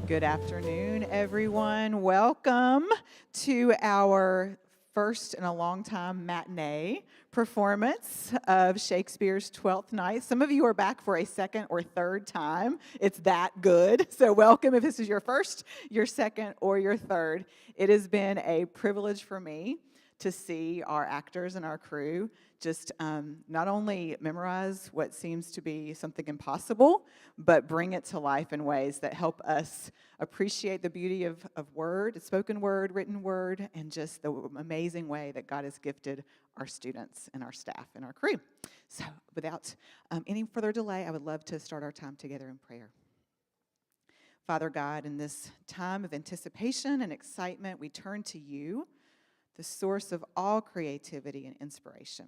Good afternoon, everyone. Welcome to our first in a long time matinee performance of Shakespeare's Twelfth Night. Some of you are back for a second or third time. It's that good. So welcome if this is your first, your second, or your third. It has been a privilege for me to see our actors and our crew just not only memorize what seems to be something impossible, but bring it to life in ways that help us appreciate the beauty of word, spoken word, written word, and just the amazing way that God has gifted our students and our staff and our crew. So without any further delay, I would love to start our time together in prayer. Father God, in this time of anticipation and excitement, we turn to you, the source of all creativity and inspiration.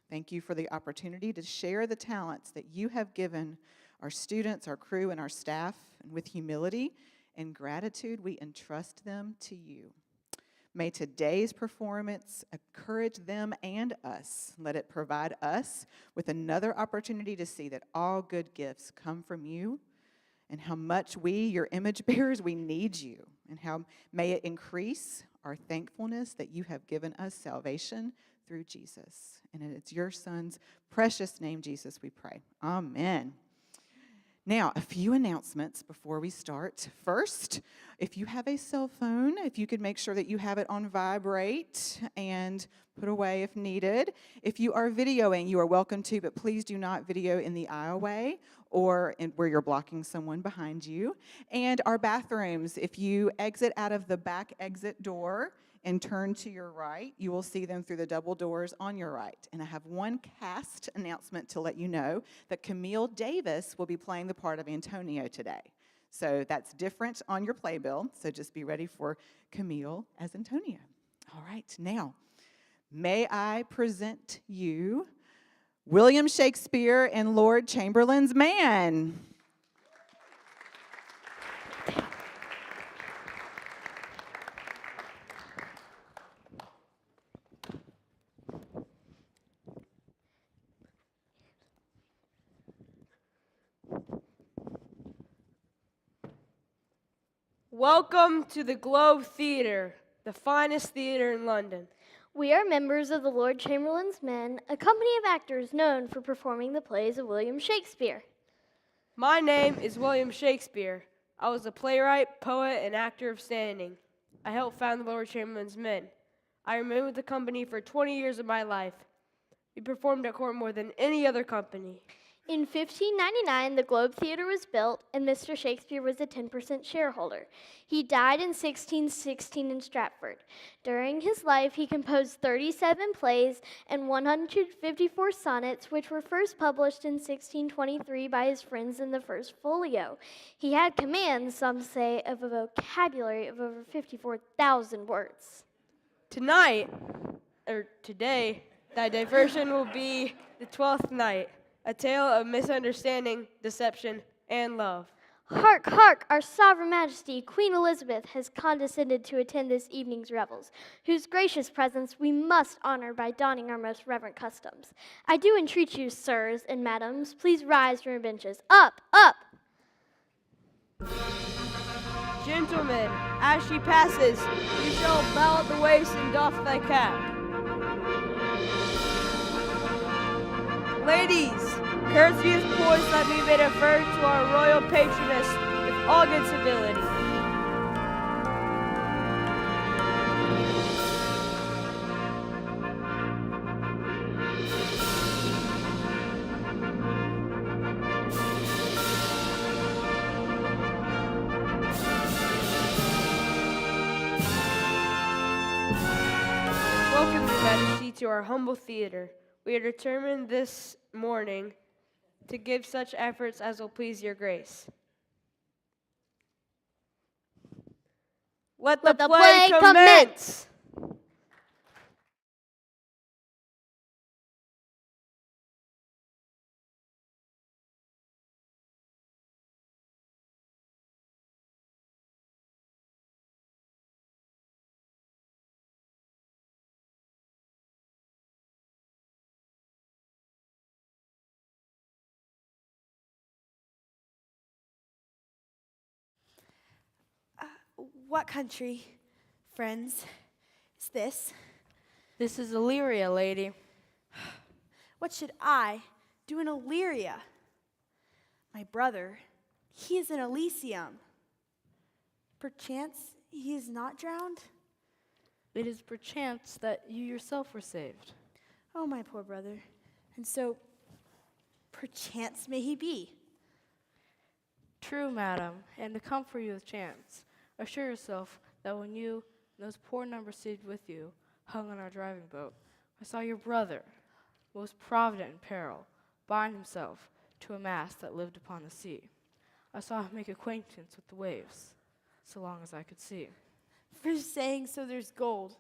Thank you for the opportunity to share the talents that you have given our students, our crew, and our staff. And with humility and gratitude, we entrust them to you. May today's performance encourage them and us. Let it provide us with another opportunity to see that all good gifts come from you, and how much we, your image bearers, we need you. And how may it increase our thankfulness that you have given us salvation through Jesus. And it's your Son's precious name, Jesus, we pray. Amen. Now, a few announcements before we start. First, if you have a cell phone, if you could make sure that you have it on vibrate and put away if needed. If you are videoing, you are welcome to, but please do not video in the aisleway or where you're blocking someone behind you. And our bathrooms, if you exit out of the back exit door and turn to your right, you will see them through the double doors on your right. And I have one cast announcement to let you know that Camille Davis will be playing the part of Antonio today. So that's different on your playbill, so just be ready for Camille as Antonio. All right, now, may I present you William Shakespeare and Lord Chamberlain's man. Welcome to the Globe Theatre, the finest theatre in London. We are members of the Lord Chamberlain's Men, a company of actors known for performing the plays of William Shakespeare. My name is William Shakespeare. I was a playwright, poet, and actor of standing. I helped found the Lord Chamberlain's Men. I remained with the company for 20 years of my life. We performed at court more than any other company. In 1599, the Globe Theatre was built, and Mr. Shakespeare was a 10% shareholder. He died in 1616 in Stratford. During his life, he composed 37 plays and 154 sonnets, which were first published in 1623 by his friends in the First Folio. He had command, some say, of a vocabulary of over 54,000 words. Today, that diversion will be the 12th Night, a tale of misunderstanding, deception, and love. Hark, hark, our sovereign majesty, Queen Elizabeth, has condescended to attend this evening's revels, whose gracious presence we must honor by donning our most reverent customs. I do entreat you, sirs and madams, please rise from your benches. Up, up! Gentlemen, as she passes, you shall bow at the waist and doff thy cap. Ladies, courtesy is poised that we may defer to our royal patroness with all good civility. Welcome, Your Majesty, to our humble theater. We are determined this morning to give such efforts as will please your grace. Let the play commence! What country, friends, is this? This is Illyria, lady. What should I do in Illyria? My brother, he is in Elysium. Perchance he is not drowned? It is perchance that you yourself were saved. Oh, my poor brother. And so, perchance may he be. True, madam, and to comfort you with chance, assure yourself that when you and those poor numbers stayed with you, hung on our driving boat, I saw your brother, most provident in peril, bind himself to a mast that lived upon the sea. I saw him make acquaintance with the waves, so long as I could see. For saying so there's gold.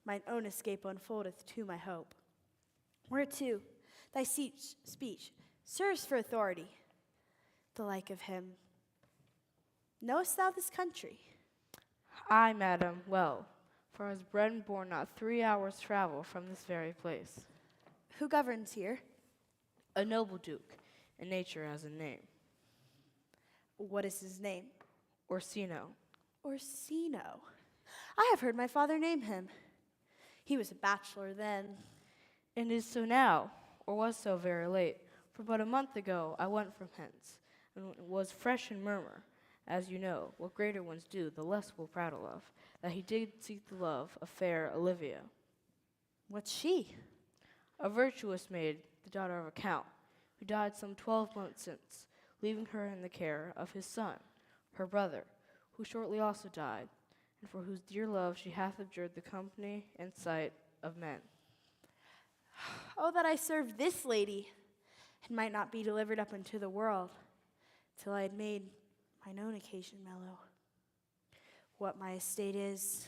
Mine own escape unfoldeth to my hope. Whereto thy speech serves for authority, the like of him. Knowest thou this country? Aye, madam, well, for I was bred and born not 3 hours' travel from this very place. Who governs here? A noble duke, and nature has a name, What is his name? Orsino. Orsino. I have heard my father name him. He was a bachelor then. And is so now, or was so very late, for but a month ago I went from hence, and was fresh in murmur, as you know, what greater ones do, the less will prattle of, that he did seek the love of fair Olivia, What's she? a virtuous maid, the daughter of a count, who died some 12 months since, leaving her in the care of his son, her brother, who shortly also died, and for whose dear love she hath abjured the company and sight of men. Oh, that I served this lady, and might not be delivered up into the world, till I had made mine own occasion mellow. What my estate is,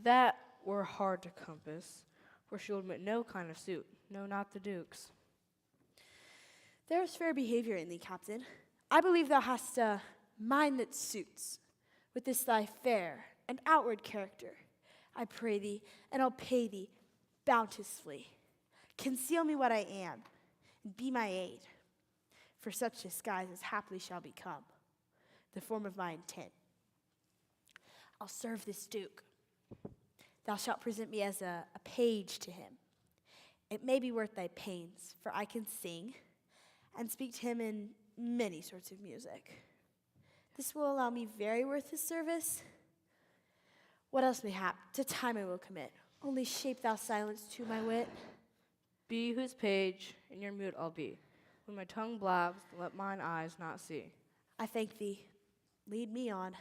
That were hard to compass, for she will admit no kind of suit, no, not the duke's. there is fair behavior in thee, captain. I believe thou hast a mind that suits with this thy fair and outward character. I pray thee, and I'll pay thee bounteously. Conceal me what I am, and be my aid, for such disguise as haply shall become the form of my intent. I'll serve this duke. Thou shalt present me as a page to him. It may be worth thy pains, for I can sing and speak to him in many sorts of music. This will allow me very worth his service. What else mayhap to time I will commit. Only shape thou silence to my wit. Be whose page, and your mute I'll be. When my tongue blabs, let mine eyes not see. I thank thee. Lead me on.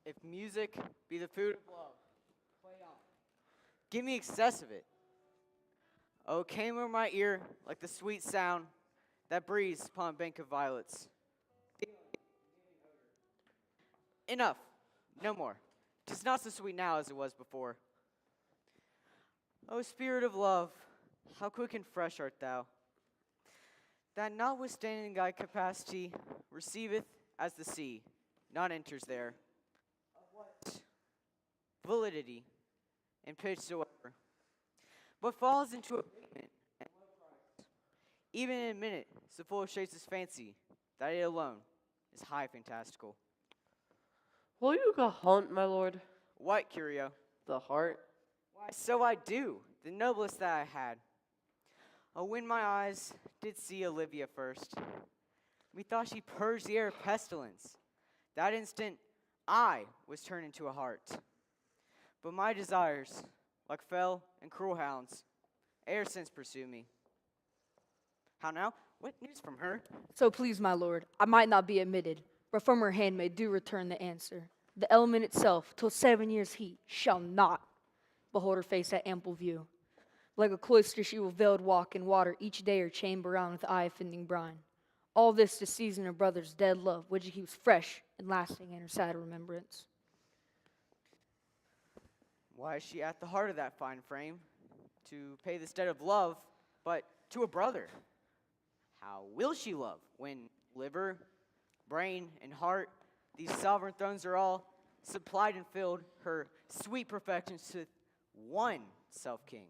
If music be the food of love, play on. Give me excess of it. Oh, came over my ear like the sweet sound that breathes upon a bank of violets. Enough, no more. 'Tis not so sweet now as it was before. O spirit of love, how quick and fresh art thou, that notwithstanding thy capacity receiveth as the sea, not enters there. Validity and pitch soever, but falls into abatement, and even in a minute, so full of shapes his fancy, that it alone is high fantastical. Will you go hunt, my lord? What, Curio? The hart? Why, so I do, the noblest that I had. Oh, when my eyes did see Olivia first, methought she purged the air of pestilence. That instant, I was turned into a hart. But my desires, like fell and cruel hounds, e'er since pursue me. How now? What news from her? So please, my lord, I might not be admitted, but from her handmaid do return the answer. The element itself, till 7 years' heat, shall not behold her face at ample view. Like a cloister she will veiled walk in water each day her chamber round with eye offending brine. All this to season her brother's dead love, which he was fresh and lasting in her sad remembrance. Why is she at the heart of that fine frame? To pay this debt of love, but to a brother. How will she love when liver, brain, and heart, these sovereign thrones are all supplied and filled, her sweet perfections to one self-king?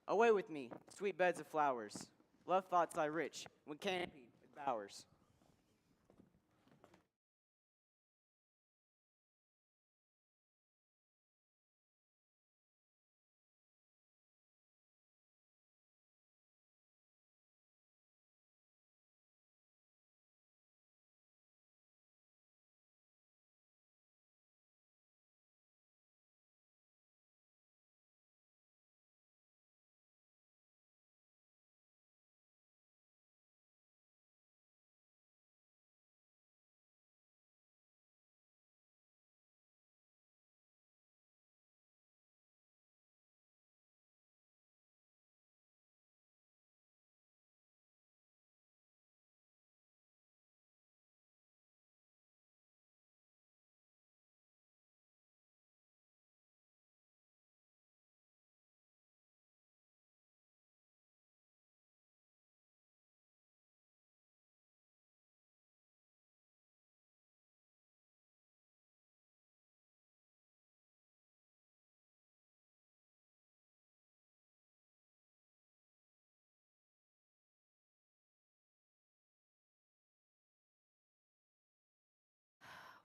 Away with me, sweet beds of flowers. Love thoughts lie rich when canopied with bowers.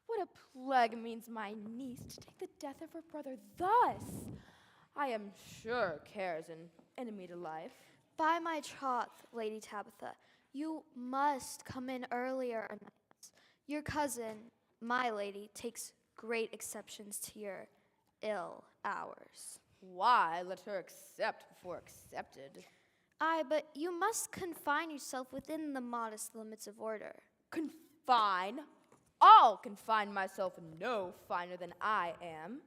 What a plague means my niece to take the death of her brother thus? I am sure care's an enemy to life. By my troth, Lady Tabitha, you must come in earlier o' nights. Your cousin, my lady, takes great exceptions to your ill hours. Why let her accept before accepted? Aye, but you must confine yourself within the modest limits of order. Confine? I'll confine myself no finer than I am.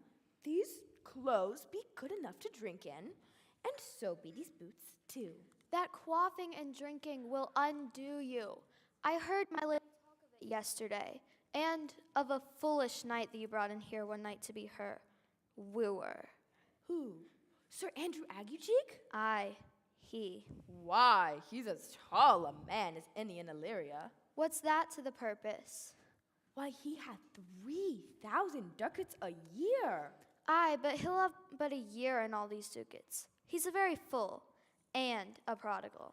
These clothes be good enough to drink in, and so be these boots too. That quaffing and drinking will undo you. I heard my lady talk of it yesterday, and of a foolish knight that you brought in here one night to be her wooer. Who? Sir Andrew Aguecheek? Aye, he. Why, he's as tall a man as any in Illyria. What's that to the purpose? Why, he hath 3,000 ducats a year. Aye, but he'll have but a year in all these ducats. He's a very full and a prodigal.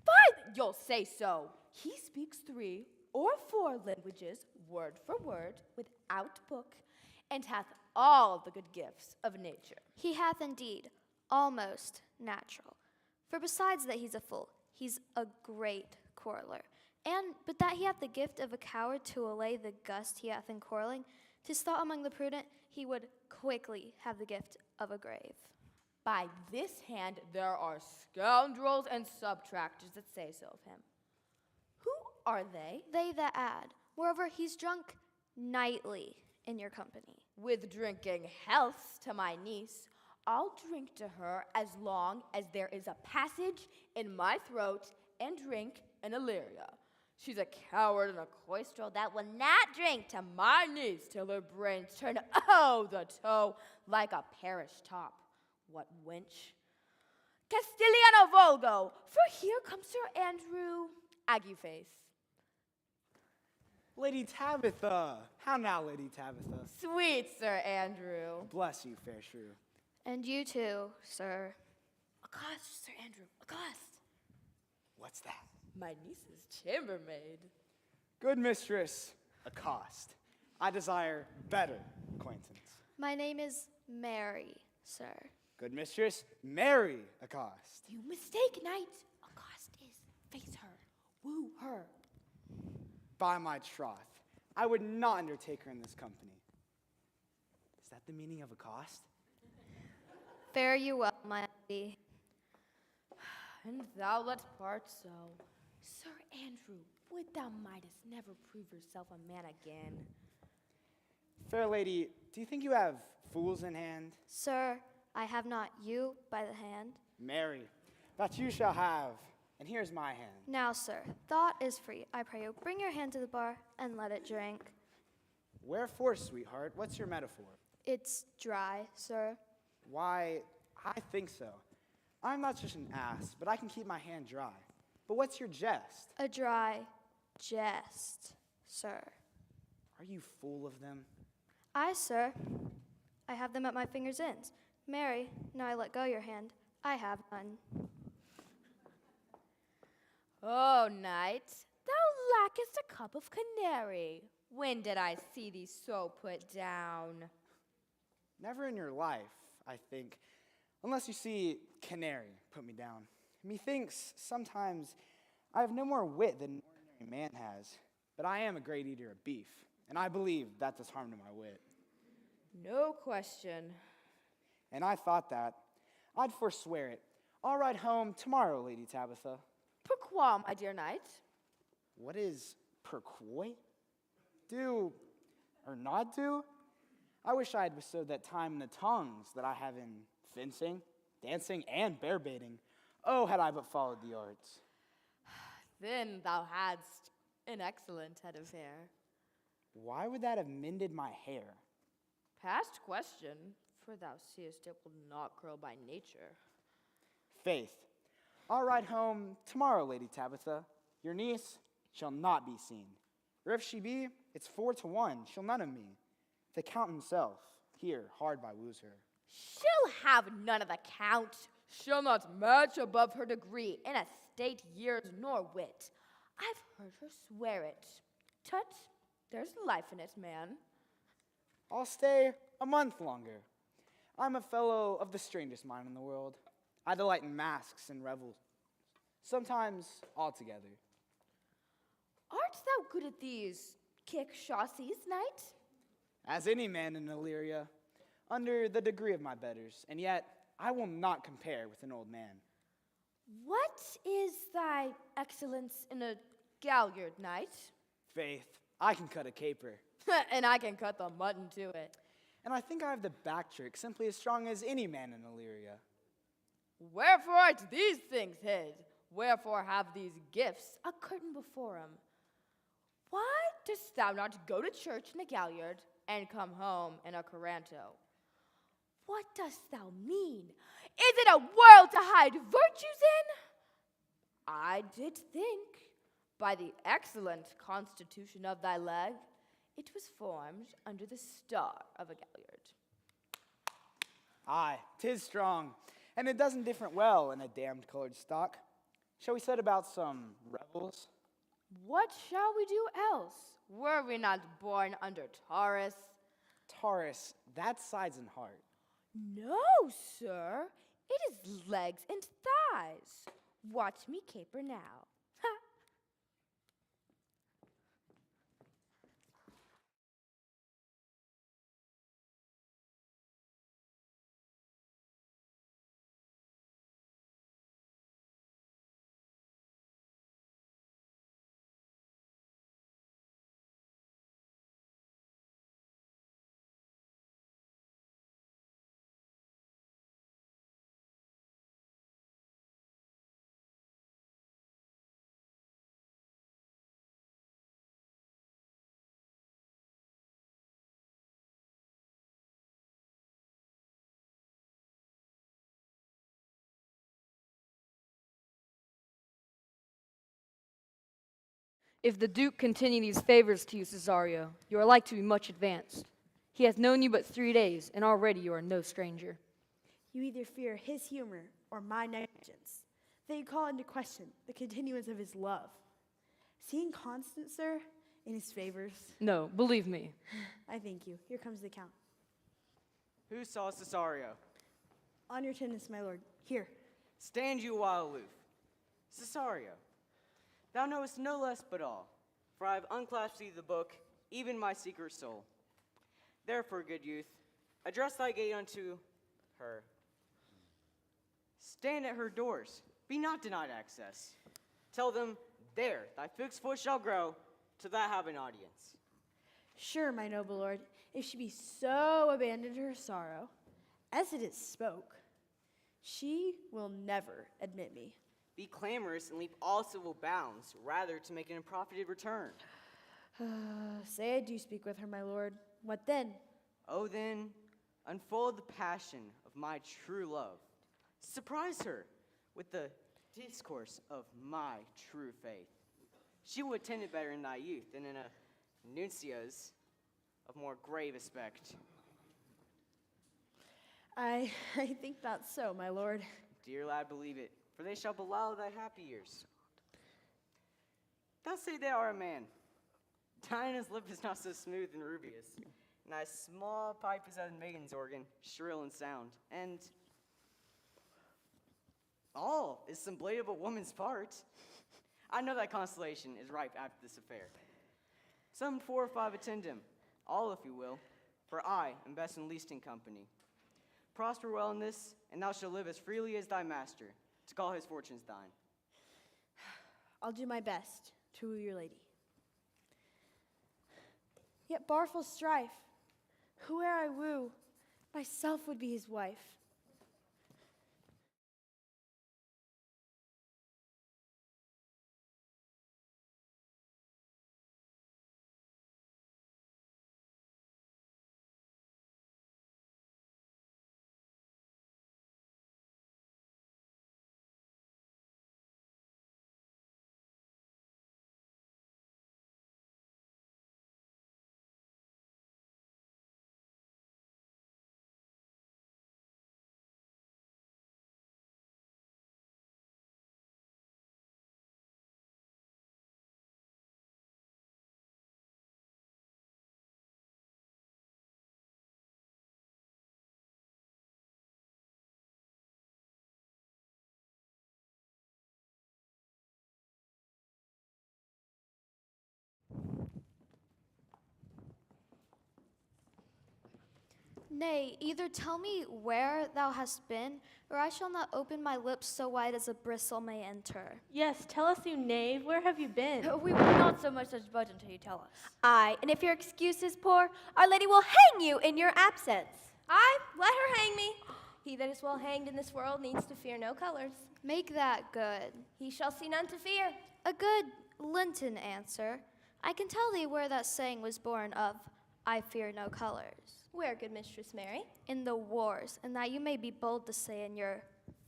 Fine, you'll say so. He speaks 3 or 4 languages, word for word, without book, and hath all the good gifts of nature. He hath indeed, almost natural. For besides that he's a fool, he's a great quarreler. And but that he hath the gift of a coward to allay the gust he hath in quarreling, 'tis thought among the prudent he would quickly have the gift of a grave. By this hand there are scoundrels and subtractors that say so of him. Who are they? They that add. Moreover, he's drunk nightly in your company. With drinking healths to my niece, I'll drink to her as long as there is a passage in my throat and drink in Illyria. She's a coward and a cloistrel that will not drink to my niece till her brains turn the toe like a parish top. What wench? Castiliano Volgo, for here comes Sir Andrew Agueface. Lady Tabitha! How now, Lady Tabitha? Sweet Sir Andrew. Bless you, fair shrew. And you too, sir. Accost, Sir Andrew, accost. What's that? My niece's chambermaid. Good mistress, accost. I desire better acquaintance. My name is Mary, sir. Good mistress, marry accost. You mistake, knight. Accost is face her, woo her. By my troth, I would not undertake her in this company. Is that the meaning of accost? Fare you well, my lady. And thou let's part so. Sir Andrew, would thou mightest never prove yourself a man again. Fair lady, do you think you have fools in hand? Sir, I have not you by the hand. Marry, that you shall have, and here's my hand. Now, sir, thought is free. I pray you, bring your hand to the bar and let it drink. Wherefore, sweetheart, what's your metaphor? It's dry, sir. Why, I think so. I'm not just an ass, but I can keep my hand dry. But what's your jest? A dry jest, sir. Are you full of them? Aye, sir. I have them at my fingers' ends. Mary, now I let go your hand. I have none. Oh, knight, thou lackest a cup of canary. When did I see thee so put down? Never in your life, I think, unless you see canary put me down. Methinks sometimes I have no more wit than an ordinary man has, but I am a great eater of beef, and I believe that does harm to my wit. No question. And I thought that. I'd forswear it. I'll ride home tomorrow, Lady Tabitha. Pourquoi, my dear knight? What is pourquoi? Do or not do? I wish I had bestowed that time in the tongues that I have in fencing, dancing, and bear baiting. Oh, had I but followed the arts. Then thou hadst an excellent head of hair. Why would that have mended my hair? Past question, for thou seest it will not grow by nature. Faith, I'll ride home tomorrow, Lady Tabitha. Your niece shall not be seen. Or if she be, it's 4-1, she'll none of me. The Count himself, here, hard by woos her. She'll have none of the count. She'll not match above her degree in estate, years, nor wit. I've heard her swear it. Tut, there's life in it, man. I'll stay a month longer. I'm a fellow of the strangest mind in the world. I delight in masks and revels, sometimes altogether. Art thou good at these kickshaws, knight? As any man in Illyria, under the degree of my betters, and yet I will not compare with an old man. What is thy excellence in a galliard, knight? Faith, I can cut a caper. And I can cut the mutton to it. And I think I have the back trick simply as strong as any man in Illyria. Wherefore art these things hid? Wherefore have these gifts a curtain before 'em? Why dost thou not go to church in a galliard and come home in a coranto? What dost thou mean? Is it a world to hide virtues in? I did think, by the excellent constitution of thy leg, it was formed under the star of a galliard. Aye, 'tis strong, and it doesn't different well in a damned colored stock. Shall we set about some revels? What shall we do else? Were we not born under Taurus? Taurus, that's sides and heart. No, sir. It is legs and thighs. Watch me caper now. Ha! If the Duke continue these favors to you, Cesario, you are like to be much advanced. He hath known you but 3 days, and already you are no stranger. You either fear his humor or my negligence. That you call into question the continuance of his love. Seeing constant, sir, in his favors. No, believe me. I thank you. Here comes the count. Who saw Cesario? On your attendance, my lord. Here. Stand you a while aloof. Cesario, thou knowest no less but all, for I have unclasped thee the book, even my secret soul. Therefore, good youth, address thy gate unto her. Stand at her doors, be not denied access. Tell them, there thy fixed foot shall grow, till thou have an audience. Sure, my noble lord, if she be so abandoned to her sorrow, as it is spoke, she will never admit me. Be clamorous and leap all civil bounds, rather to make an unprofited return. Say I do speak with her, my lord. What then? Oh then, unfold the passion of my true love, surprise her with the discourse of my true faith. She will attend it better in thy youth than in a nuncio's of more grave aspect. I think that's so, my lord. Dear lad, believe it, for they shall beguile thy happy years. Thou say they are a man. Diana's lip is not so smooth and rubious, and thy small pipe is as a maiden's organ, shrill and sound, and all is some blade of a woman's part. I know thy constellation is ripe after this affair. Some 4 or 5 attend him, all if you will, for I am best and least in company. Prosper well in this, and thou shalt live as freely as thy master, to call his fortunes thine. I'll do my best to woo your lady. Yet barful strife, whoe'er I woo, myself would be his wife. Nay, either tell me where thou hast been, or I shall not open my lips so wide as a bristle may enter. Yes, tell us, you knave, where have you been? We will not so much as budge until you tell us. Aye, and if your excuse is poor, Our Lady will hang you in your absence. Aye, let her hang me. He that is well hanged in this world needs to fear no colors. Make that good. He shall see none to fear. A good Lenten answer. I can tell thee where that saying was born of, I fear no colors. Where, good Mistress Mary? In the wars, and that you may be bold to say in your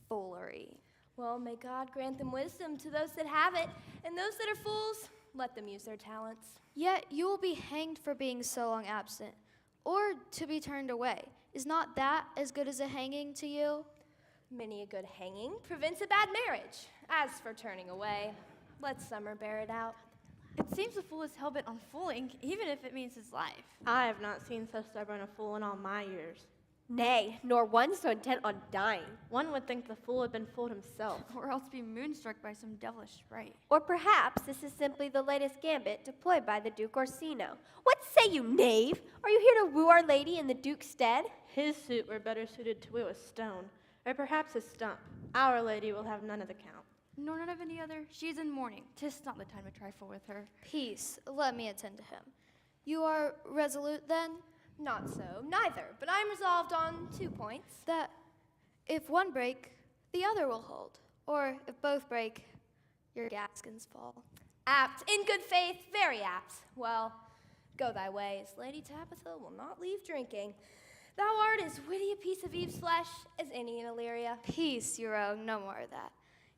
foolery. Well, may God grant them wisdom to those that have it, and those that are fools, let them use their talents. Yet you will be hanged for being so long absent, or to be turned away. Is not that as good as a hanging to you? Many a good hanging prevents a bad marriage. As for turning away, let summer bear it out. It seems the fool is hell-bent on fooling, even if it means his life. I have not seen so stubborn a fool in all my years. Nay, nor one so intent on dying. One would think the fool had been fooled himself. Or else be moonstruck by some devilish sprite. Or perhaps this is simply the latest gambit deployed by the Duke Orsino. What say you, knave? Are you here to woo Our Lady in the Duke's stead? His suit were better suited to woo a stone, or perhaps a stump. Our Lady will have none of the count. Nor none of any other. She is in mourning. 'Tis not the time to trifle with her. Peace, let me attend to him. You are resolute then? Not so, neither, but I am resolved on 2 points. That if one break, the other will hold. Or if both break, your gaskins fall. Apt, in good faith, very apt. Well, go thy ways. Lady Tabitha will not leave drinking. Thou art as witty a piece of Eve's flesh as any in Illyria. Peace, your own, no more of that.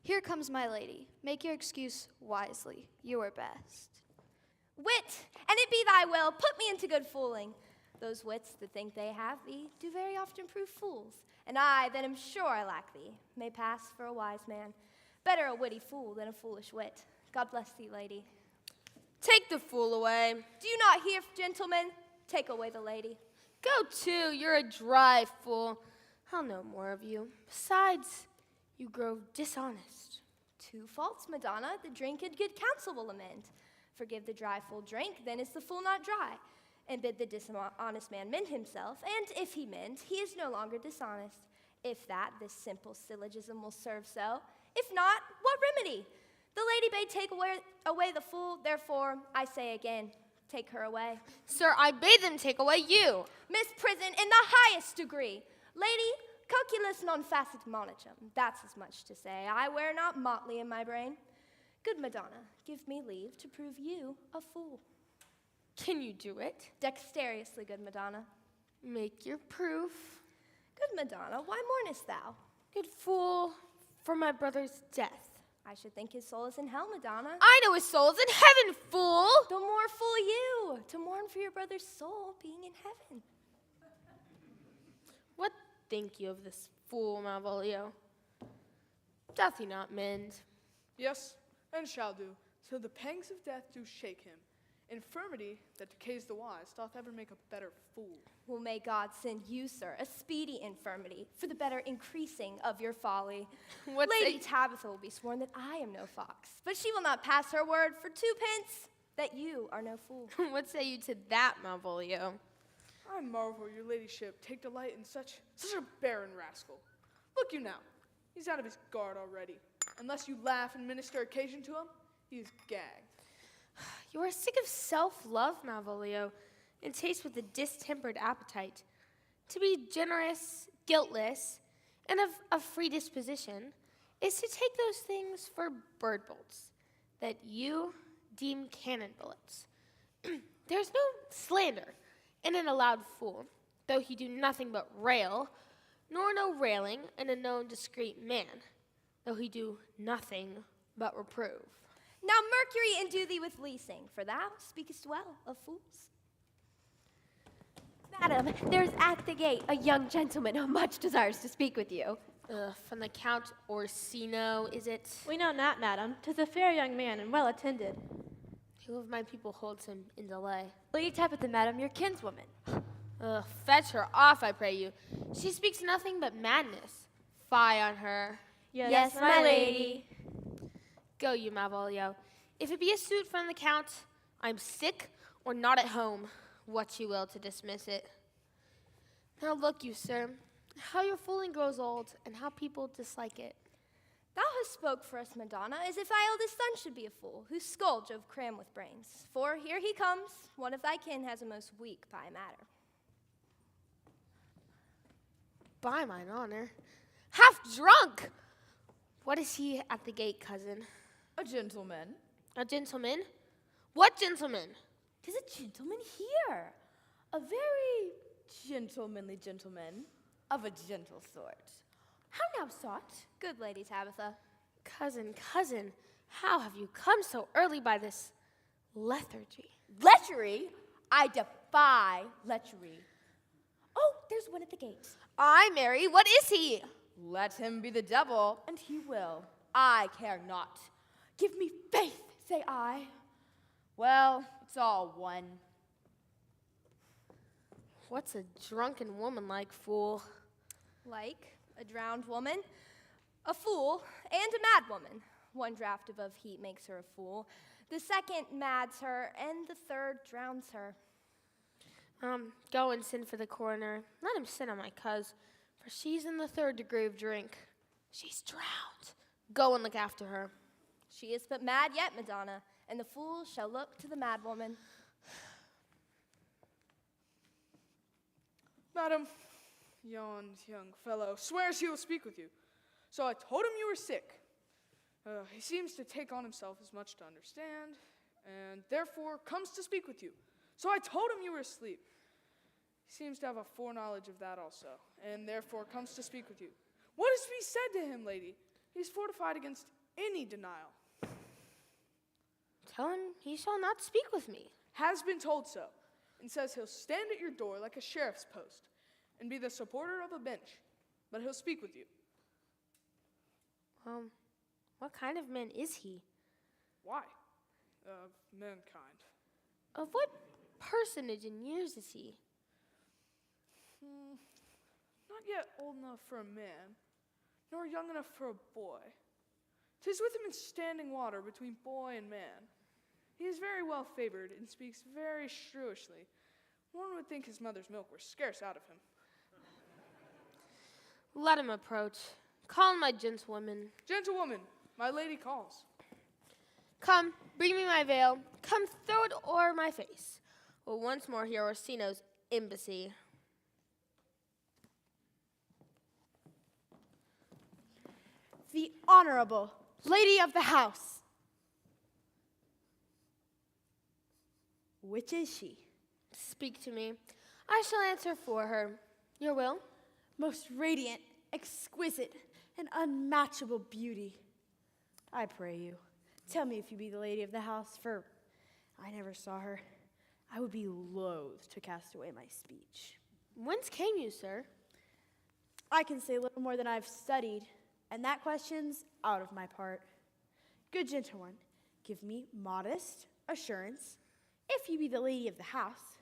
Here comes my lady. Make your excuse wisely. You are best. Wit, and it be thy will, put me into good fooling. Those wits that think they have thee do very often prove fools, and I, that am sure I lack thee, may pass for a wise man. Better a witty fool than a foolish wit. God bless thee, lady. Take the fool away. Do you not hear, gentlemen? Take away the lady. Go to, you're a dry fool. I'll know more of you. Besides, you grow dishonest. 2 faults, Madonna, the drink and good counsel will amend. Forgive the dry fool drink, then is the fool not dry. And bid the dishonest man mend himself, and if he mend, he is no longer dishonest. If that, this simple syllogism will serve so. If not, what remedy? The lady bade take away the fool, therefore, I say again, take her away. Sir, I bade them take away you. Misprison in the highest degree. Lady, calculus non facit monachum. That's as much to say. I wear not motley in my brain. Good Madonna, give me leave to prove you a fool. Can you do it? Dexterously, good Madonna. Make your proof. Good Madonna, why mournest thou? Good fool, for my brother's death. I should think his soul is in hell, Madonna. I know his soul's in heaven, fool! The more fool you, to mourn for your brother's soul being in heaven. What think you of this fool, Malvolio? Doth he not mend? Yes, and shall do, till the pangs of death do shake him. Infirmity that decays the wise doth ever make a better fool. Well, may God send you, sir, a speedy infirmity for the better increasing of your folly. Lady Tabitha will be sworn that I am no fox, but she will not pass her word for 2 pence that you are no fool. What say you to that, Malvolio? I marvel your ladyship take delight in such a barren rascal. Look you now, he's out of his guard already. Unless you laugh and minister occasion to him, he is gagged. You are sick of self-love, Malvolio, and taste with a distempered appetite. To be generous, guiltless, and of a free disposition is to take those things for bird bolts that you deem cannon bullets. There's no slander in an allowed fool, though he do nothing but rail, nor no railing in a known discreet man, though he do nothing but reprove. Now Mercury endue thee with leasing, for thou speakest well of fools. Madam, there's at the gate a young gentleman who much desires to speak with you. From the Count Orsino, is it? We know not, madam. 'Tis a fair young man and well attended. Who of my people holds him in delay? Lady Tabitha, madam, your kinswoman. Fetch her off, I pray you. She speaks nothing but madness. Fie on her. Yes, my lady. Go you, Malvolio. If it be a suit from the Count, I'm sick or not at home. What you will to dismiss it. Now look you, sir, how your fooling grows old, and how people dislike it. Thou hast spoke for us, Madonna, as if thy eldest son should be a fool, whose skull Jove cram with brains. For here he comes, one of thy kin has a most weak by matter. By mine honor, half drunk! What is he at the gate, cousin? A gentleman. A gentleman? What gentleman? 'Tis a gentleman here. A very gentlemanly gentleman of a gentle sort. How now sought? Good Lady Tabitha. Cousin, how have you come so early by this lethargy? Lechery? I defy lechery. Oh, there's one at the gate. Ay, Mary, what is he? Let him be the devil, and he will. I care not. Give me faith, say I. Well, it's all one. What's a drunken woman like, fool? Like a drowned woman, a fool, and a mad woman. One draught of heat makes her a fool. The second mads her, and the third drowns her. Go and send for the coroner. Let him send on my cuz, for she's in the 3rd degree of drink. She's drowned. Go and look after her. She is but mad yet, Madonna, and the fool shall look to the mad woman. Madam, yon young fellow swears he will speak with you. So I told him you were sick. He seems to take on himself as much to understand, and therefore comes to speak with you. So I told him you were asleep. He seems to have a foreknowledge of that also, and therefore comes to speak with you. What is to be said to him, lady? He's fortified against any denial. Tell him he shall not speak with me. Has been told so, and says he'll stand at your door like a sheriff's post, and be the supporter of a bench, but he'll speak with you. What kind of man is he? Why? Of mankind. Of what personage in years is he? Not yet old enough for a man, nor young enough for a boy. 'Tis with him in standing water between boy and man. He is very well favored and speaks very shrewishly. One would think his mother's milk were scarce out of him. Let him approach. Call my gentlewoman. Gentlewoman, my lady calls. Come, bring me my veil. Come, throw it o'er my face. We'll once more hear Orsino's embassy. The Honorable Lady of the House. Which is she? Speak to me. I shall answer for her. Your will? Most radiant, exquisite, and unmatchable beauty. I pray you, tell me if you be the lady of the house, for I never saw her. I would be loath to cast away my speech. Whence came you, sir? I can say little more than I've studied, and that question's out of my part. Good gentle one, give me modest assurance, if you be the lady of the house,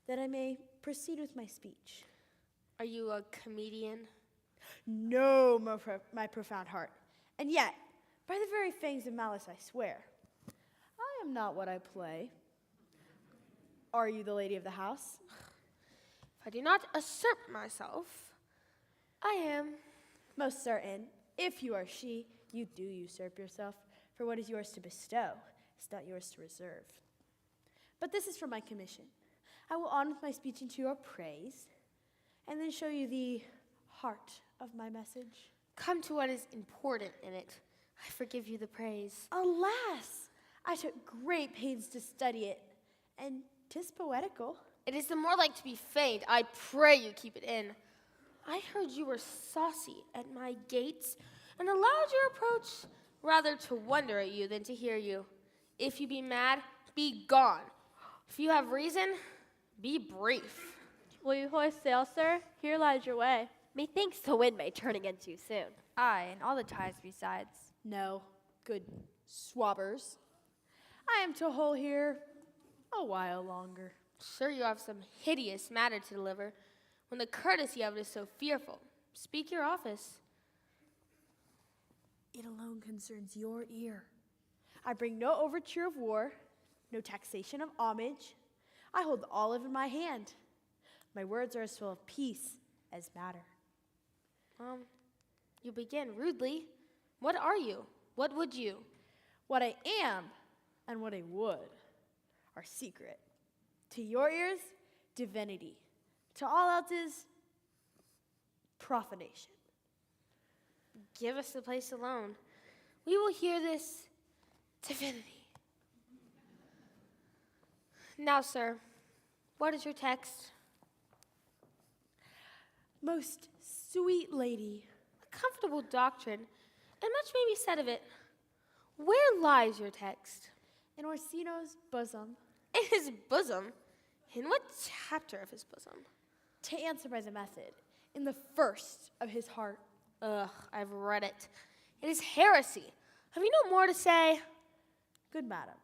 that I may proceed with my speech. Are you a comedian? No, my profound heart. And yet, by the very fangs of malice I swear, I am not what I play. Are you the lady of the house? If I do not assert myself, I am. Most certain, if you are she, you do usurp yourself, for what is yours to bestow is not yours to reserve. But this is for my commission. I will on with my speech into your praise, and then show you the heart of my message. Come to what is important in it. I forgive you the praise. Alas, I took great pains to study it, and 'tis poetical. It is the more like to be feigned. I pray you keep it in. I heard you were saucy at my gates, and allowed your approach rather to wonder at you than to hear you. If you be mad, be gone. If you have reason, be brief. Will you hoist sail, sir? Here lies your way. Methinks the wind may turn against you soon. Aye, and all the ties besides. No, good swabbers. I am to hold here a while longer. Sure, you have some hideous matter to deliver, when the courtesy of it is so fearful. Speak your office. It alone concerns your ear. I bring no overture of war, no taxation of homage. I hold the olive in my hand. My words are as full of peace as matter. You begin rudely. What are you? What would you? What I am and what I would are secret. To your ears, divinity. To all else's, profanation. Give us the place alone. We will hear this divinity. Now, sir, what is your text? Most sweet lady. A comfortable doctrine, and much may be said of it. Where lies your text? In Orsino's bosom. In his bosom? In what chapter of his bosom? To answer by the method, in the first of his heart. Ugh, I've read it. It is heresy. Have you no more to say? Good madam,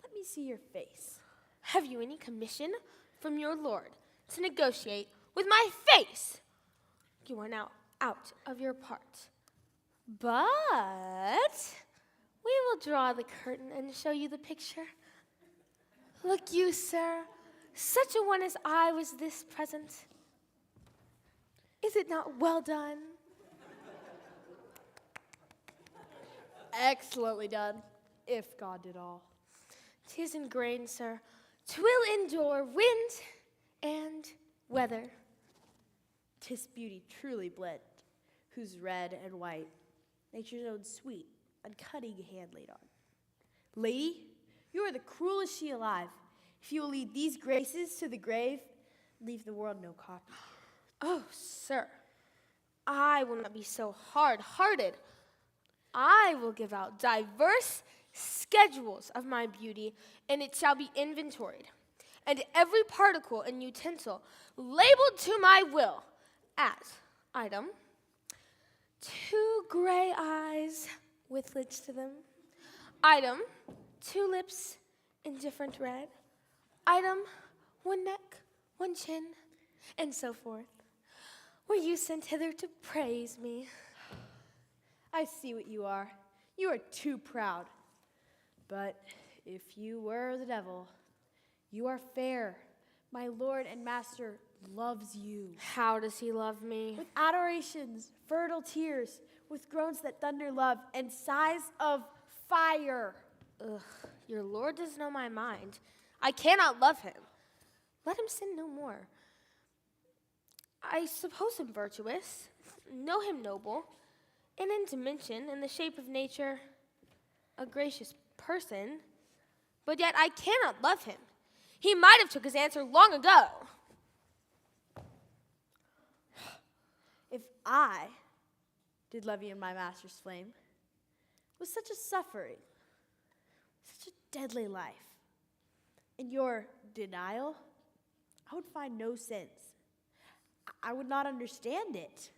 let me see your face. Have you any commission from your lord to negotiate with my face? You are now out of your part. But we will draw the curtain and show you the picture. Look you, sir, such a one as I was this present. Is it not well done? Excellently done, if God did all. 'Tis in grain, sir. 'Twill endure wind and weather. 'Tis beauty truly blent, whose red and white nature's own sweet, uncutting hand laid on. Lady, you are the cruelest she alive. If you will lead these graces to the grave, leave the world no copy. Oh, sir, I will not be so hard-hearted. I will give out diverse schedules of my beauty, and it shall be inventoried, and every particle and utensil labeled to my will as item, 2 gray eyes with lids to them, item, 2 lips indifferent red, item, 1 neck, 1 chin, and so forth. Were you sent hither to praise me? I see what you are. You are too proud. But if you were the devil, you are fair. My lord and master loves you. How does he love me? With adorations, fertile tears, with groans that thunder love, and sighs of fire. Ugh, your lord does know my mind. I cannot love him. Let him sin no more. I suppose him virtuous, know him noble, and in dimension, in the shape of nature, a gracious person, but yet I cannot love him. He might have took his answer long ago. If I did love you in my master's flame, with such a suffering, such a deadly life, in your denial, I would find no sense. I would not understand it.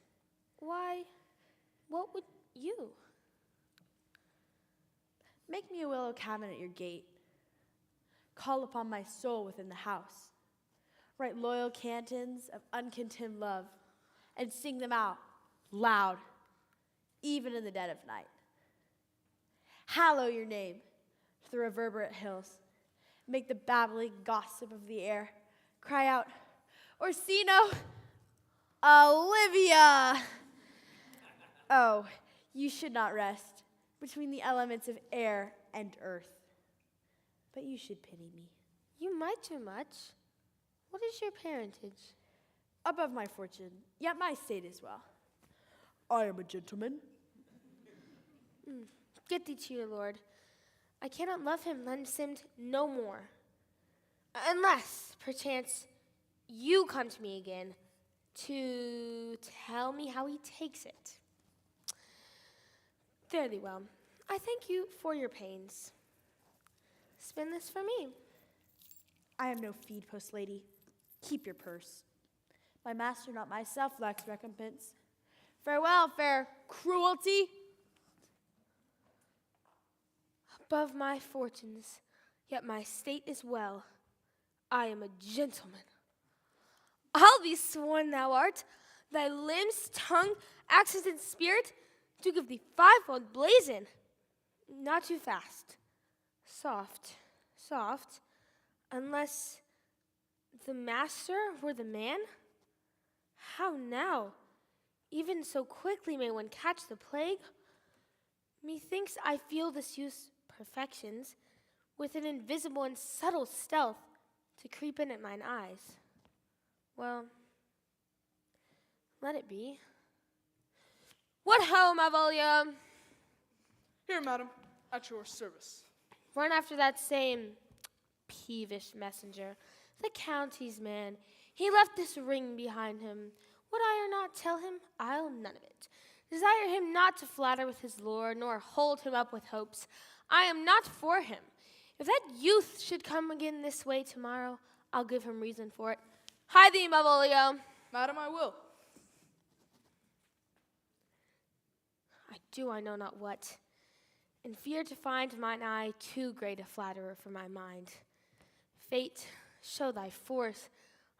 Why, what would you? Make me a willow cabin at your gate. Call upon my soul within the house. Write loyal cantons of uncontemned love and sing them out loud, even in the dead of night. Hallow your name to the reverberant hills. Make the babbling gossip of the air cry out, Orsino, Olivia! Oh, you should not rest between the elements of air and earth. But you should pity me. You might too much. What is your parentage? Above my fortune, yet my state as well. I am a gentleman. Get thee to your lord. I cannot love him, Lensimmed, no more. Unless, perchance, you come to me again to tell me how he takes it. Fare thee well. I thank you for your pains. Spend this for me. I am no feed post, lady. Keep your purse. My master, not myself, lacks recompense. Farewell, fair cruelty. Above my fortunes, yet my state is well. I am a gentleman. I'll be sworn thou art, thy limbs, tongue, axes, and spirit, to give thee fivefold blazon. Not too fast. Soft, soft, unless the master were the man? How now? Even so quickly may one catch the plague? Methinks I feel this youth's perfections with an invisible and subtle stealth to creep in at mine eyes. Well, let it be. What ho, Malvolio? Here, madam, at your service. Run after that same peevish messenger, the county's man. He left this ring behind him. Would I or not tell him? I'll none of it. Desire him not to flatter with his lore, nor hold him up with hopes. I am not for him. If that youth should come again this way tomorrow, I'll give him reason for it. Hide thee, Malvolio. Madam, I will. I know not what, and fear to find mine eye too great a flatterer for my mind. Fate, show thy force,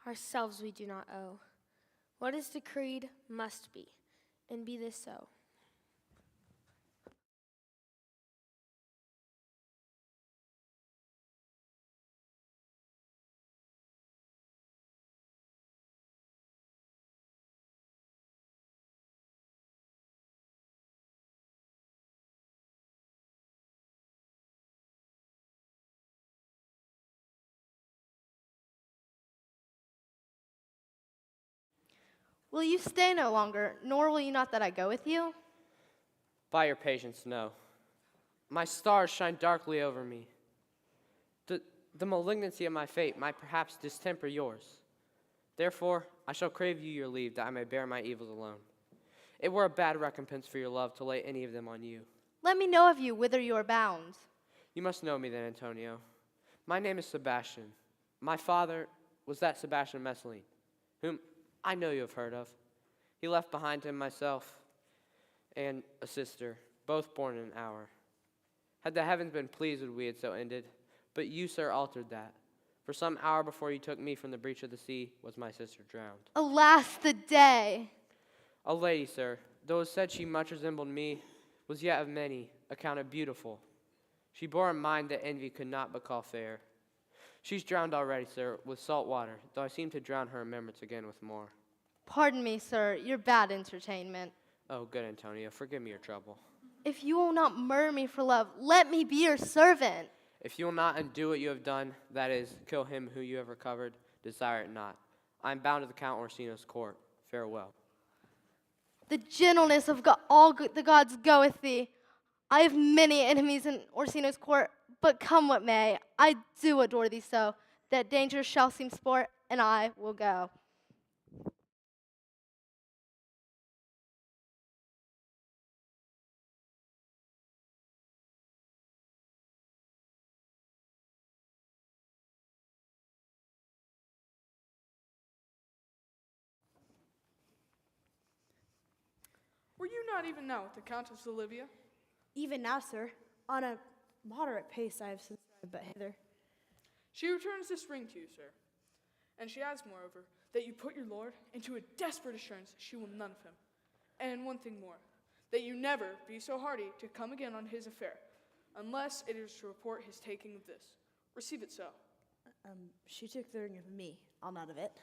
ourselves we do not owe. What is decreed must be, and be this so. Will you stay no longer, nor will you not that I go with you? By your patience, no. My stars shine darkly over me. The malignancy of my fate might perhaps distemper yours. Therefore, I shall crave you your leave that I may bear my evils alone. It were a bad recompense for your love to lay any of them on you. Let me know of you whither you are bound. You must know me then, Antonio. My name is Sebastian. My father was that Sebastian Messeline, whom I know you have heard of. He left behind him myself and a sister, both born in an hour. Had the heavens been pleased would we had so ended, but you, sir, altered that. For some hour before you took me from the breach of the sea was my sister drowned. Alas, the day! A lady, sir, though it said she much resembled me, was yet of many accounted beautiful. She bore a mind that envy could not but call fair. She's drowned already, sir, with salt water, though I seem to drown her remembrance again with more. Pardon me, sir, your bad entertainment. Oh, good Antonio, forgive me your trouble. If you will not murder me for love, let me be your servant. If you will not undo what you have done, that is, kill him who you have recovered, desire it not. I am bound to the Count Orsino's court. Farewell. The gentleness of the gods go with thee. I have many enemies in Orsino's court, but come what may, I do adore thee so, that danger shall seem sport, and I will go. Were you not even now with the Countess Olivia? Even now, sir, on a moderate pace I have since arrived but hither. She returns this ring to you, sir. And she adds, moreover, that you put your lord into a desperate assurance that she will none of him. And one thing more, that you never be so hardy to come again on his affair, unless it is to report his taking of this. Receive it so. She took the ring of me. I'll not of it.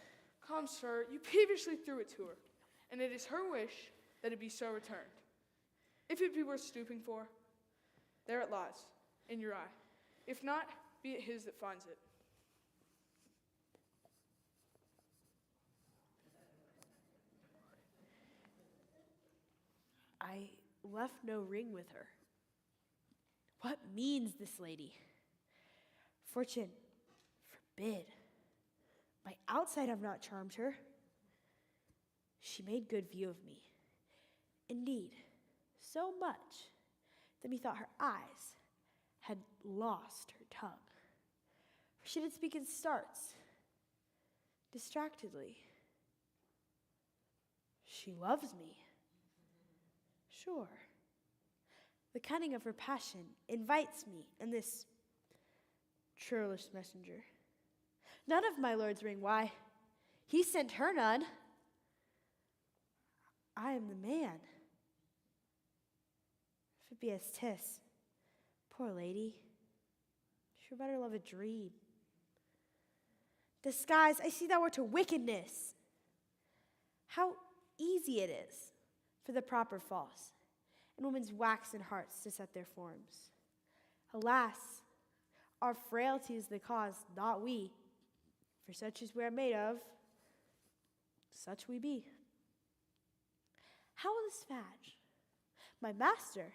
Come, sir, you peevishly threw it to her, and it is her wish that it be so returned. If it be worth stooping for, there it lies, in your eye. If not, be it his that finds it. I left no ring with her. What means this lady? Fortune forbid. My outside have not charmed her. She made good view of me. Indeed, so much that methought her eyes had lost her tongue. For she did speak in starts, distractedly. She loves me. Sure. The cunning of her passion invites me and this churlish messenger. None of my lord's ring, why? He sent her none. I am the man. If it be as 'tis, poor lady, she were better love a dream. Disguise, I see thou art to wickedness. How easy it is for the proper false, and women's waxen hearts to set their forms. Alas, our frailty is the cause, not we. For such as we are made of, such we be. How will this fadge? My master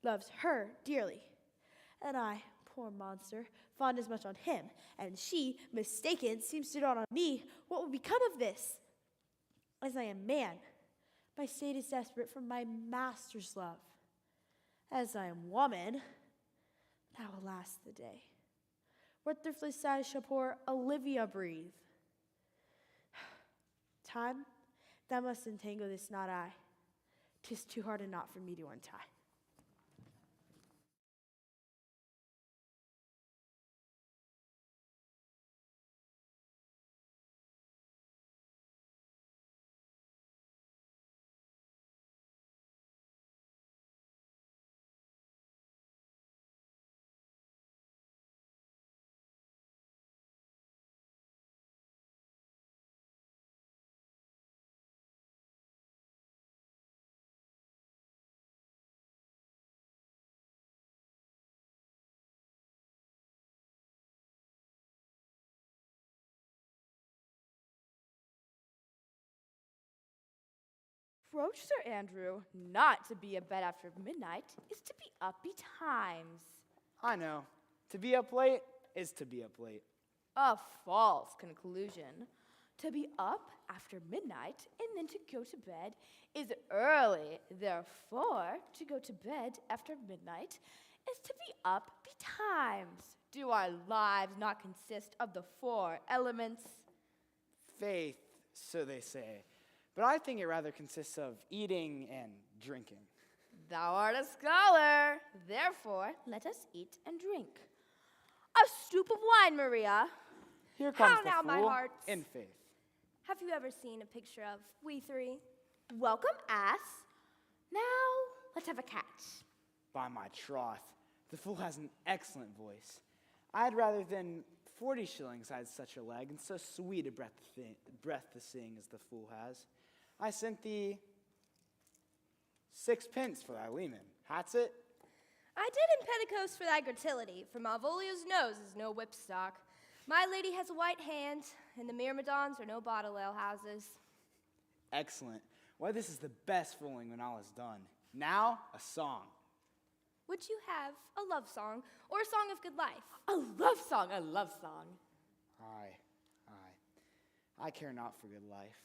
loves her dearly, and I, poor monster, fond as much on him, and she, mistaken, seems to dawn on me. What will become of this? As I am man, my state is desperate for my master's love. As I am woman, that will last the day. What thriftless sighs shall poor Olivia breathe? Time, thou must entangle this, not I. 'Tis too hard a knot for me to untie. Approach, Sir Andrew. Not to be abed after midnight is to be up betimes. I know. To be up late is to be up late. A false conclusion. To be up after midnight and then to go to bed is early. Therefore, to go to bed after midnight is to be up betimes. Do our lives not consist of the 4 elements? Faith, so they say. But I think it rather consists of eating and drinking. Thou art a scholar. Therefore, let us eat and drink. A stoup of wine, Maria. Here comes How the now, my fool hearts? in faith. Have you ever seen a picture of we three? Welcome, ass. Now, let's have a catch. By my troth, the fool has an excellent voice. I'd rather than 40 shillings I had such a leg, and so sweet a breath to sing as the fool has. I sent thee 6 pence for thy leman. Hat's it? I did in petticoats for thy gratillity, for Malvolio's nose is no whipstock. My lady has a white hand, and the myrmidons are no bottle ale houses. Excellent. Why, this is the best fooling when all is done. Now, a song. Would you have a love song or a song of good life? A love song, a love song. Aye. I care not for good life.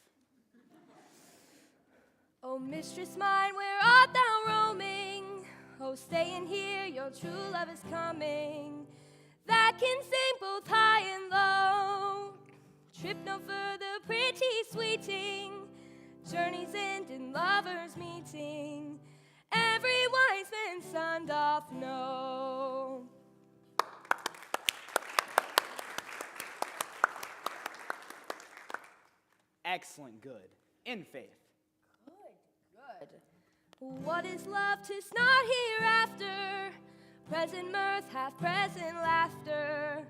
Oh, mistress mine, where art thou roaming? Oh, stay in here, your true love is coming. That can sing both high and low. Trip no further, pretty sweeting. journey's end and lovers meeting, every wise man's son doth know. Excellent, good. In faith. Good. What is love? 'Tis not hereafter. Present mirth hath present laughter.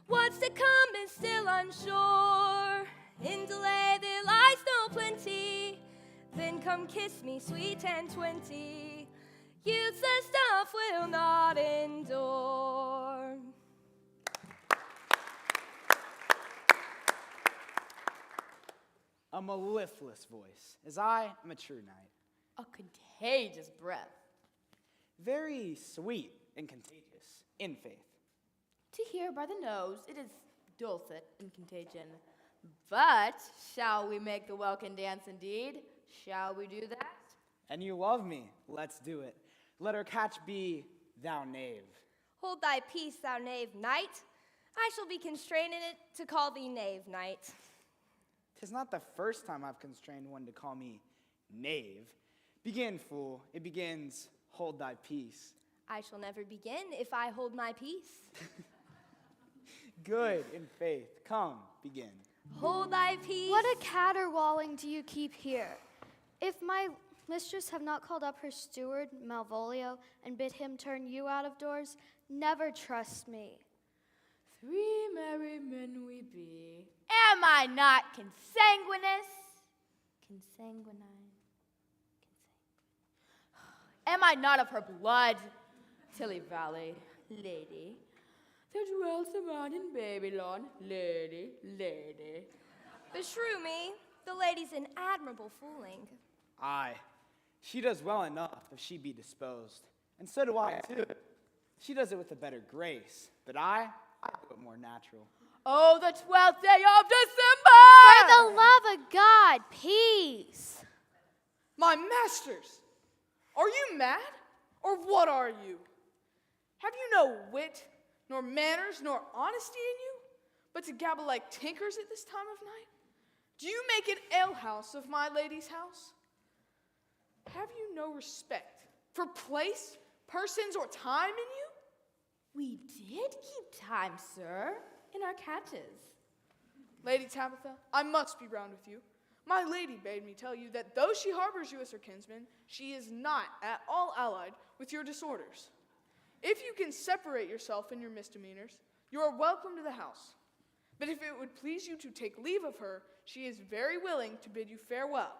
What's to come is still unsure. In delay there lies no plenty. Then come kiss me, sweet and 20. Youth's the stuff will not endure. A mellifluous voice, as I am a true knight. A contagious breath. Very sweet and contagious, in faith. To hear by the nose, it is dulcet in contagion. But shall we make the welkin dance indeed? Shall we do that? And you love me, let's do it. Let our catch be, thou knave. Hold thy peace, thou knave knight. I shall be constrained in it to call thee knave knight. 'Tis not the first time I've constrained one to call me knave. Begin, fool. It begins, hold thy peace. I shall never begin if I hold my peace. Good, in faith. Come, begin. Hold thy peace. What a caterwauling do you keep here? If my mistress have not called up her steward, Malvolio, and bid him turn you out of doors, never trust me. 3 merry men we be. Am I not consanguineous? Consanguinine. Am I not of her blood? Tilly Valley, lady. There dwells a man in Babylon, lady, lady. Beshrew me, the lady's an admirable fooling. Aye, she does well enough if she be disposed. And so do I, too. She does it with a better grace, but I do it more natural. Oh, the 12th day of December! For the love of God, peace. My masters, are you mad? Or what are you? Have you no wit, nor manners, nor honesty in you, but to gabble like tinkers at this time of night? Do you make an alehouse of my lady's house? Have you no respect for place, persons, or time in you? We did keep time, sir, in our catches. Lady Tabitha, I must be round with you. My lady bade me tell you that though she harbors you as her kinsman, she is not at all allied with your disorders. If you can separate yourself in your misdemeanors, you are welcome to the house. But if it would please you to take leave of her, she is very willing to bid you farewell.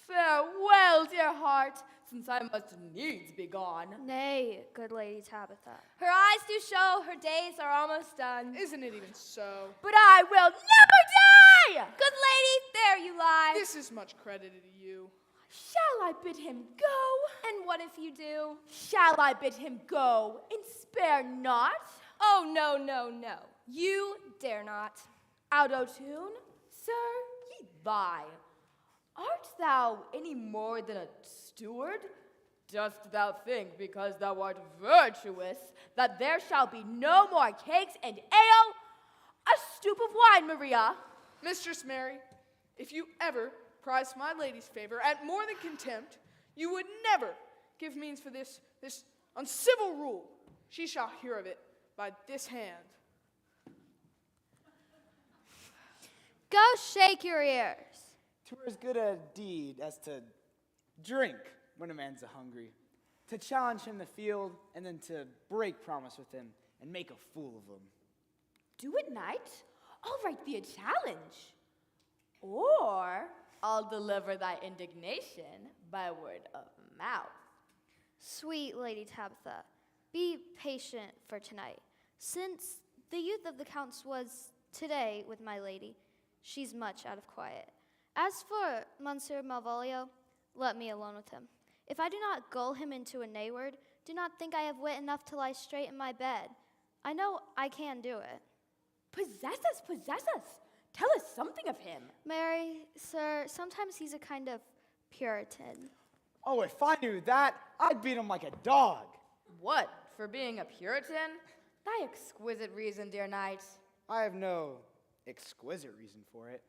Farewell, dear heart, since I must needs be gone. Nay, good Lady Tabitha. Her eyes do show her days are almost done. Isn't it even so? But I will never die! Good lady, there you lie. This is much credited to you. Shall I bid him go? And what if you do? Shall I bid him go and spare not? Oh, no, no, no. You dare not. Out o' tune? Sir, ye lie. Art thou any more than a steward? Dost thou think, because thou art virtuous, that there shall be no more cakes and ale? A stoup of wine, Maria. Mistress Mary, if you ever prize my lady's favor at more than contempt, you would never give means for this uncivil rule. She shall hear of it by this hand. Go shake your ears. 'Twere as good a deed as to drink when a man's a-hungry, to challenge him in the field, and then to break promise with him and make a fool of him. Do it, knight. I'll write thee a challenge. Or I'll deliver thy indignation by word of mouth. Sweet Lady Tabitha, be patient for tonight. Since the youth of the Count's was today with my lady, she's much out of quiet. As for Monsieur Malvolio, let me alone with him. If I do not gull him into a nayword, do not think I have wit enough to lie straight in my bed. I know I can do it. Possess us, possess us. Tell us something of him. Mary, sir, sometimes he's a kind of Puritan. Oh, if I knew that, I'd beat him like a dog. What, for being a Puritan? Thy exquisite reason, dear knight. I have no exquisite reason for it,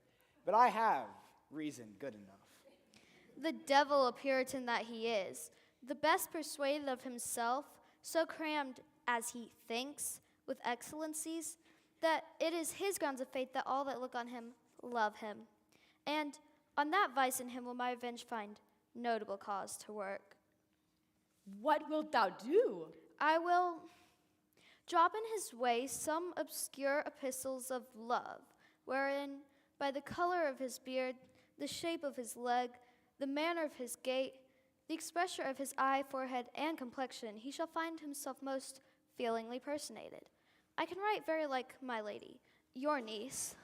but I have reason good enough. The devil a Puritan that he is, the best persuaded of himself, so crammed as he thinks with excellencies, that it is his grounds of faith that all that look on him love him. And on that vice in him will my revenge find notable cause to work. What wilt thou do? I will drop in his way some obscure epistles of love, wherein by the color of his beard, the shape of his leg, the manner of his gait, the expression of his eye, forehead, and complexion, he shall find himself most feelingly personated. I can write very like my lady, your niece.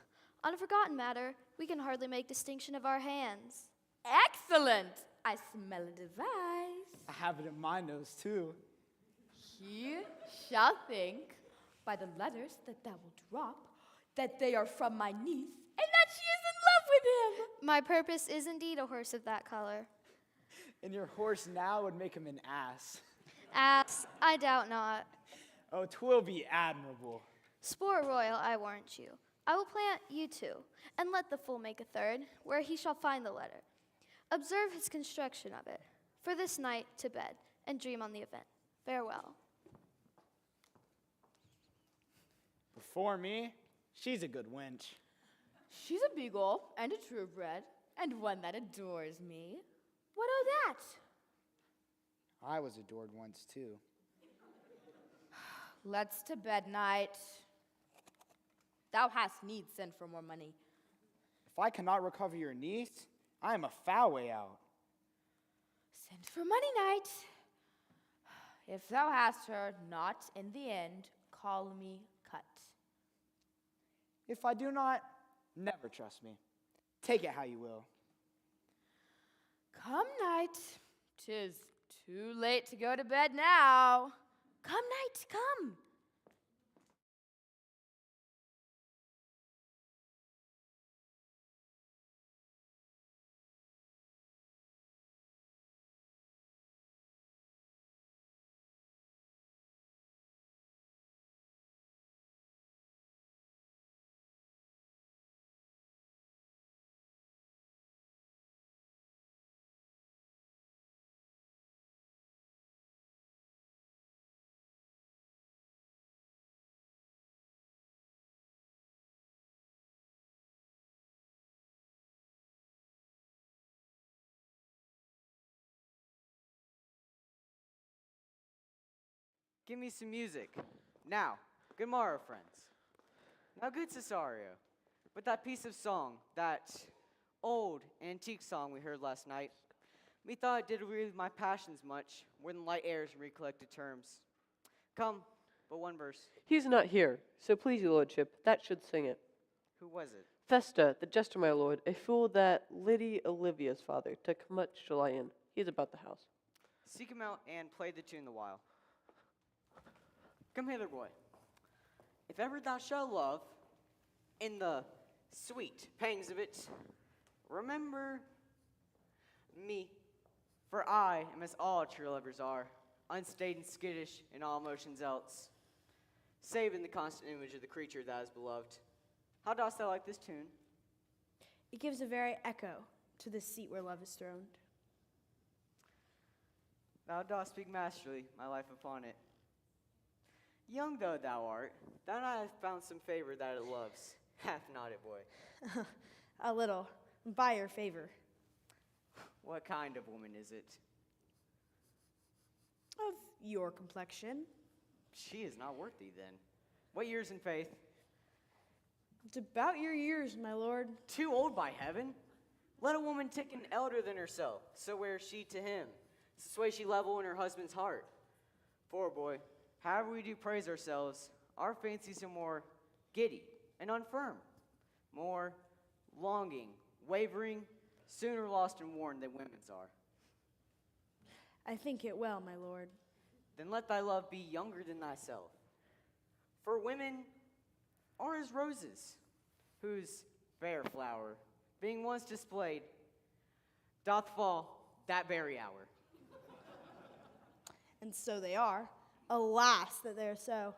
On a forgotten matter, we can hardly make distinction of our hands. Excellent! I smell a device. I have it in my nose, too. He shall think, by the letters that thou wilt drop, that they are from my niece, and that she is in love with him. My purpose is indeed a horse of that color. And your horse now would make him an ass. Ass, I doubt not. Oh, 'twill be admirable. Sport royal, I warrant you. I will plant you two, and let the fool make a third, where he shall find the letter. Observe his construction of it. For this night, to bed, and dream on the event. Farewell. Before me, she's a good wench. She's a beagle and a truebred, and one that adores me. What o' that? I was adored once, too. Let's to bed, knight. Thou hast need send for more money. If I cannot recover your niece, I am a foul way out. Send for money, knight. If thou hast her not in the end, call me cut. If I do not, never trust me. Take it how you will. Come, knight. 'Tis too late to go to bed now. Come, knight, come. Give me some music. Now, good morrow, friends. Now, good Cesario, with that piece of song, that old antique song we heard last night, methought it did relieve my passions much, more than light airs and recollected terms. Come, but one verse. He's not here, so please your lordship, that should sing it. Who was it? Festa, the jester, my lord, a fool that Lady Olivia's father took much delight in. He is about the house. Seek him out and play the tune the while. Come hither, boy. If ever thou shalt love, in the sweet pangs of it, remember me, for I am as all true lovers are, unstaid and skittish in all motions else, save in the constant image of the creature thou hast beloved. How dost thou like this tune? It gives a very echo to the seat where love is throned. Thou dost speak masterly, my life upon it. Young though thou art, thou not hast found some favor that it loves. Hath not it, boy? A little, by your favor. What kind of woman is it? Of your complexion. She is not worth thee, then. What years in faith? It's about your years, my lord. Too old, by heaven. Let a woman take an elder than herself, so wears she to him. This way she level in her husband's heart. For, boy, however we do praise ourselves, our fancies are more giddy and unfirm, more longing, wavering, sooner lost and worn than women's are. I think it well, my lord. Then let thy love be younger than thyself. For women are as roses, whose fair flower, being once displayed, doth fall that very hour. And so they are. Alas, that they are so.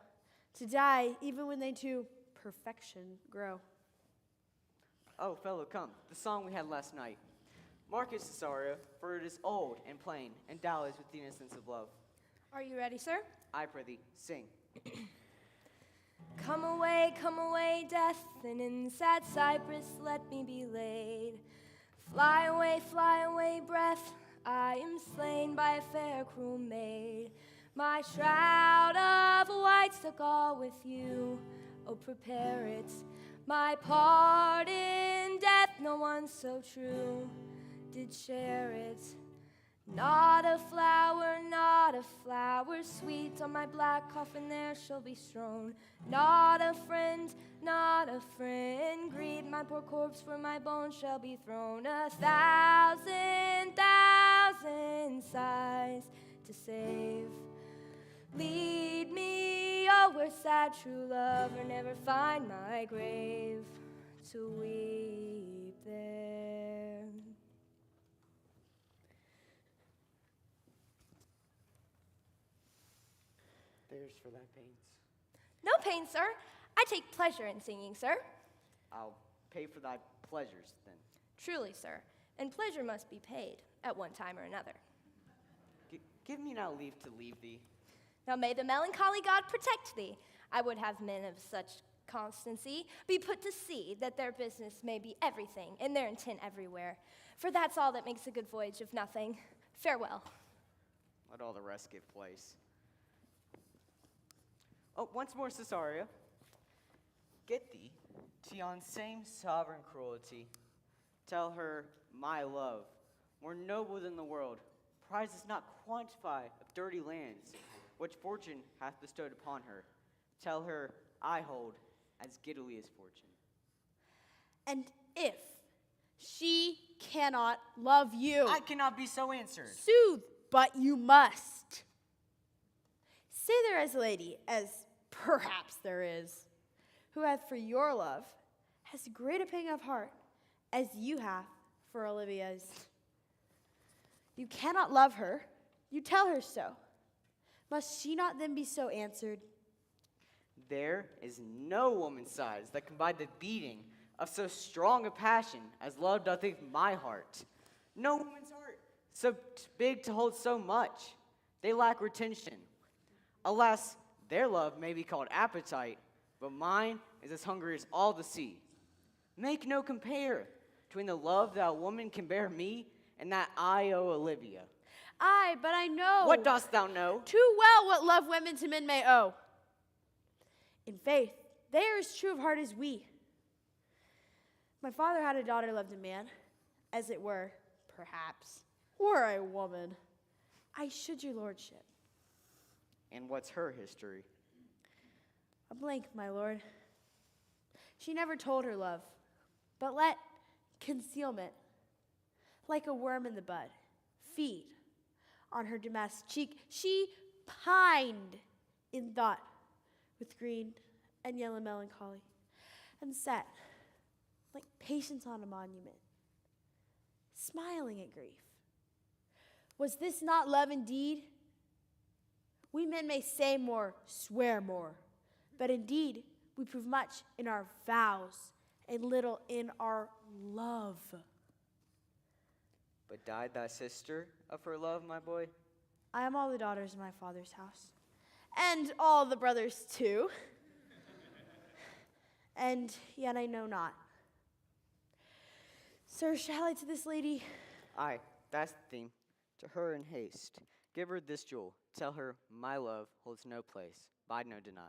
To die, even when they to perfection grow. Oh, fellow, come. The song we had last night. Marcus Cesario, for it is old and plain, and dallies with the innocence of love. Are you ready, sir? I prithee, sing. Come away, death, and in sad cypress let me be laid. Fly away, breath, I am slain by a fair, cruel maid. My shroud of white stuck all with you, oh prepare it. My part in death, no one so true did share it. Not a flower sweet on my black coffin there shall be strewn. Not a friend, greet my poor corpse, for my bones shall be thrown. 1,000 sighs to save. Lead me, oh, where sad true lover never find my grave to weep there. There's for thy pains. No pain, sir. I take pleasure in singing, sir. I'll pay for thy pleasures, then. Truly, sir. And pleasure must be paid at one time or another. Give me now leave to leave thee. Now may the melancholy God protect thee. I would have men of such constancy be put to sea, that their business may be everything, and their intent everywhere. For that's all that makes a good voyage of nothing. Farewell. Let all the rest give place. Oh, once more, Cesario. Get thee to yon same sovereign cruelty. Tell her my love, more noble than the world, prizes not quantify of dirty lands, which fortune hath bestowed upon her. Tell her I hold as giddily as fortune. And if she cannot love you, I cannot be so answered. Soothe, but you must. Say there is a lady, as perhaps there is, who hath for your love as great a pang of heart as you have for Olivia's. You cannot love her, you tell her so. Must she not then be so answered? There is no woman's size that can bide the beating of so strong a passion as love doth in my heart. No woman's heart so big to hold so much. They lack retention. Alas, their love may be called appetite, but mine is as hungry as all the sea. Make no compare between the love that a woman can bear me and that I owe Olivia. Aye, but I know. What dost thou know? Too well what love women to men may owe. In faith, they are as true of heart as we. My father had a daughter loved a man, as it were, perhaps, or a woman. I should your lordship. And what's her history? A blank, my lord. She never told her love, but let concealment, like a worm in the bud, feed on her damask cheek. She pined in thought with green and yellow melancholy, and sat like patience on a monument, smiling at grief. Was this not love indeed? We men may say more, swear more, but indeed we prove much in our vows and little in our love. But died thy sister of her love, my boy? I am all the daughters of my father's house, and all the brothers too, and yet I know not. Sir, shall I to this lady? Aye, that's the theme. To her in haste. Give her this jewel. Tell her my love holds no place. Bide no deny.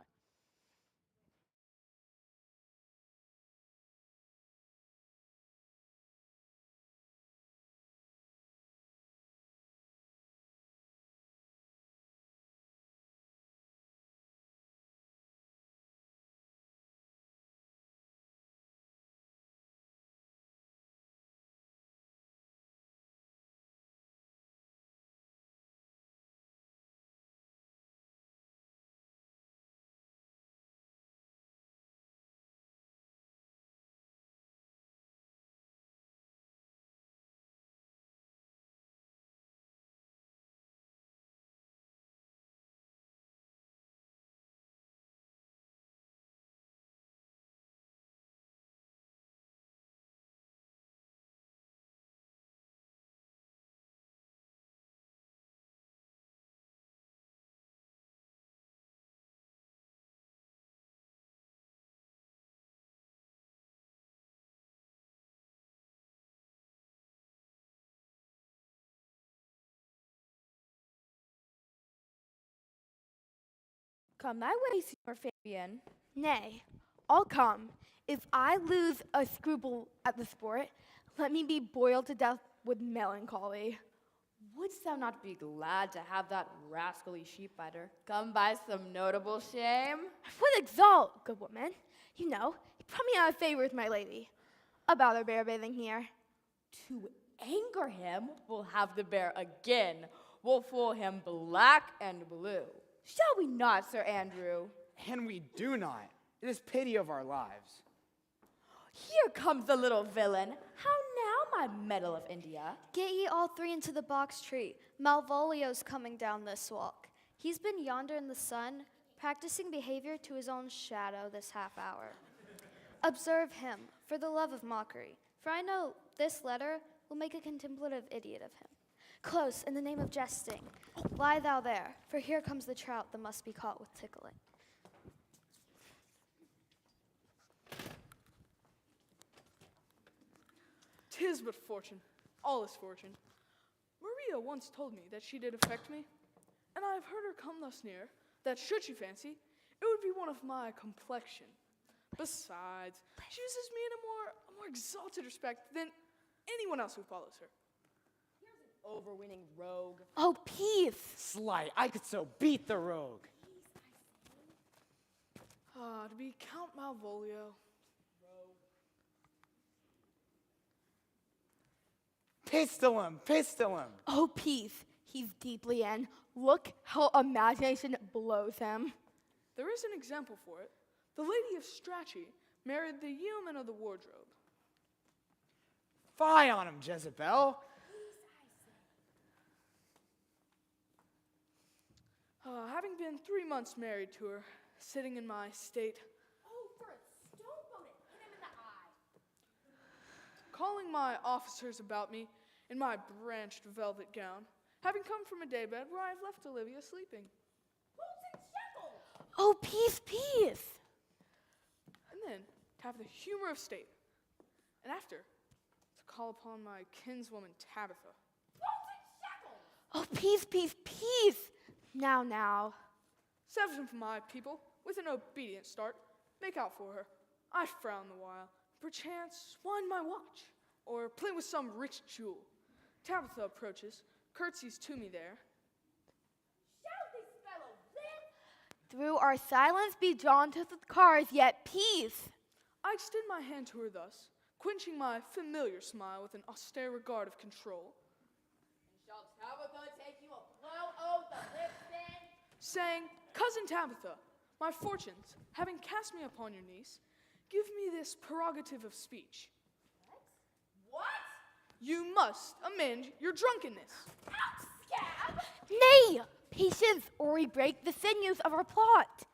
Come thy way, Signor Fabian. Nay, I'll come. If I lose a scruple at the sport, let me be boiled to death with melancholy. Wouldst thou not be glad to have that rascally sheep-biter come by some notable shame? I would exalt, good woman. You know, he put me out of favor with my lady about our bear bathing here. To anger him, we'll have the bear again. We'll fool him black and blue. Shall we not, Sir Andrew? And we do not. It is pity of our lives. Here comes the little villain. How now, my medal of India? Get ye all three into the box tree. Malvolio's coming down this walk. He's been yonder in the sun, practicing behavior to his own shadow this half hour. Observe him, for the love of mockery, for I know this letter will make a contemplative idiot of him. Close, in the name of jesting. Lie thou there, for here comes the trout that must be caught with tickling. 'Tis but fortune, all is fortune. Maria once told me that she did affect me, and I have heard her come thus near, that should she fancy, it would be one of my complexion. Besides, she uses me in a more exalted respect than anyone else who follows her. Overweening rogue. Oh, peace! Slight, I could so beat the rogue. To be Count Malvolio. Pistol him, pistol him. Oh, peace! He's deeply in. Look how imagination blows him. There is an example for it. The Lady of Strachey married the yeoman of the wardrobe. Fie on him, Jezebel. Having been 3 months married to her, sitting in my state, Oh, for a stone bonnet, hit him in the eye. calling my officers about me in my branched velvet gown, having come from a daybed where I have left Olivia sleeping. Oh, peace, peace! And then to have the humor of state, and after, to call upon my kinswoman Tabitha. Oh, peace, peace, peace! Now. 7 of my people, with an obedient start, make out for her. I frown the while, perchance wind my watch, or play with some rich jewel. Tabitha approaches, curtsies to me there. Shall this fellow live? Through our silence be drawn to the cars, yet peace! I extend my hand to her thus, quenching my familiar smile with an austere regard of control. And shall Tabitha take you a blow o' the lips then? Saying, Cousin Tabitha, my fortunes, having cast me upon your niece, give me this prerogative of speech. What? You must amend your drunkenness. Out, scab! Nay! Patience, or we break the sinews of our plot.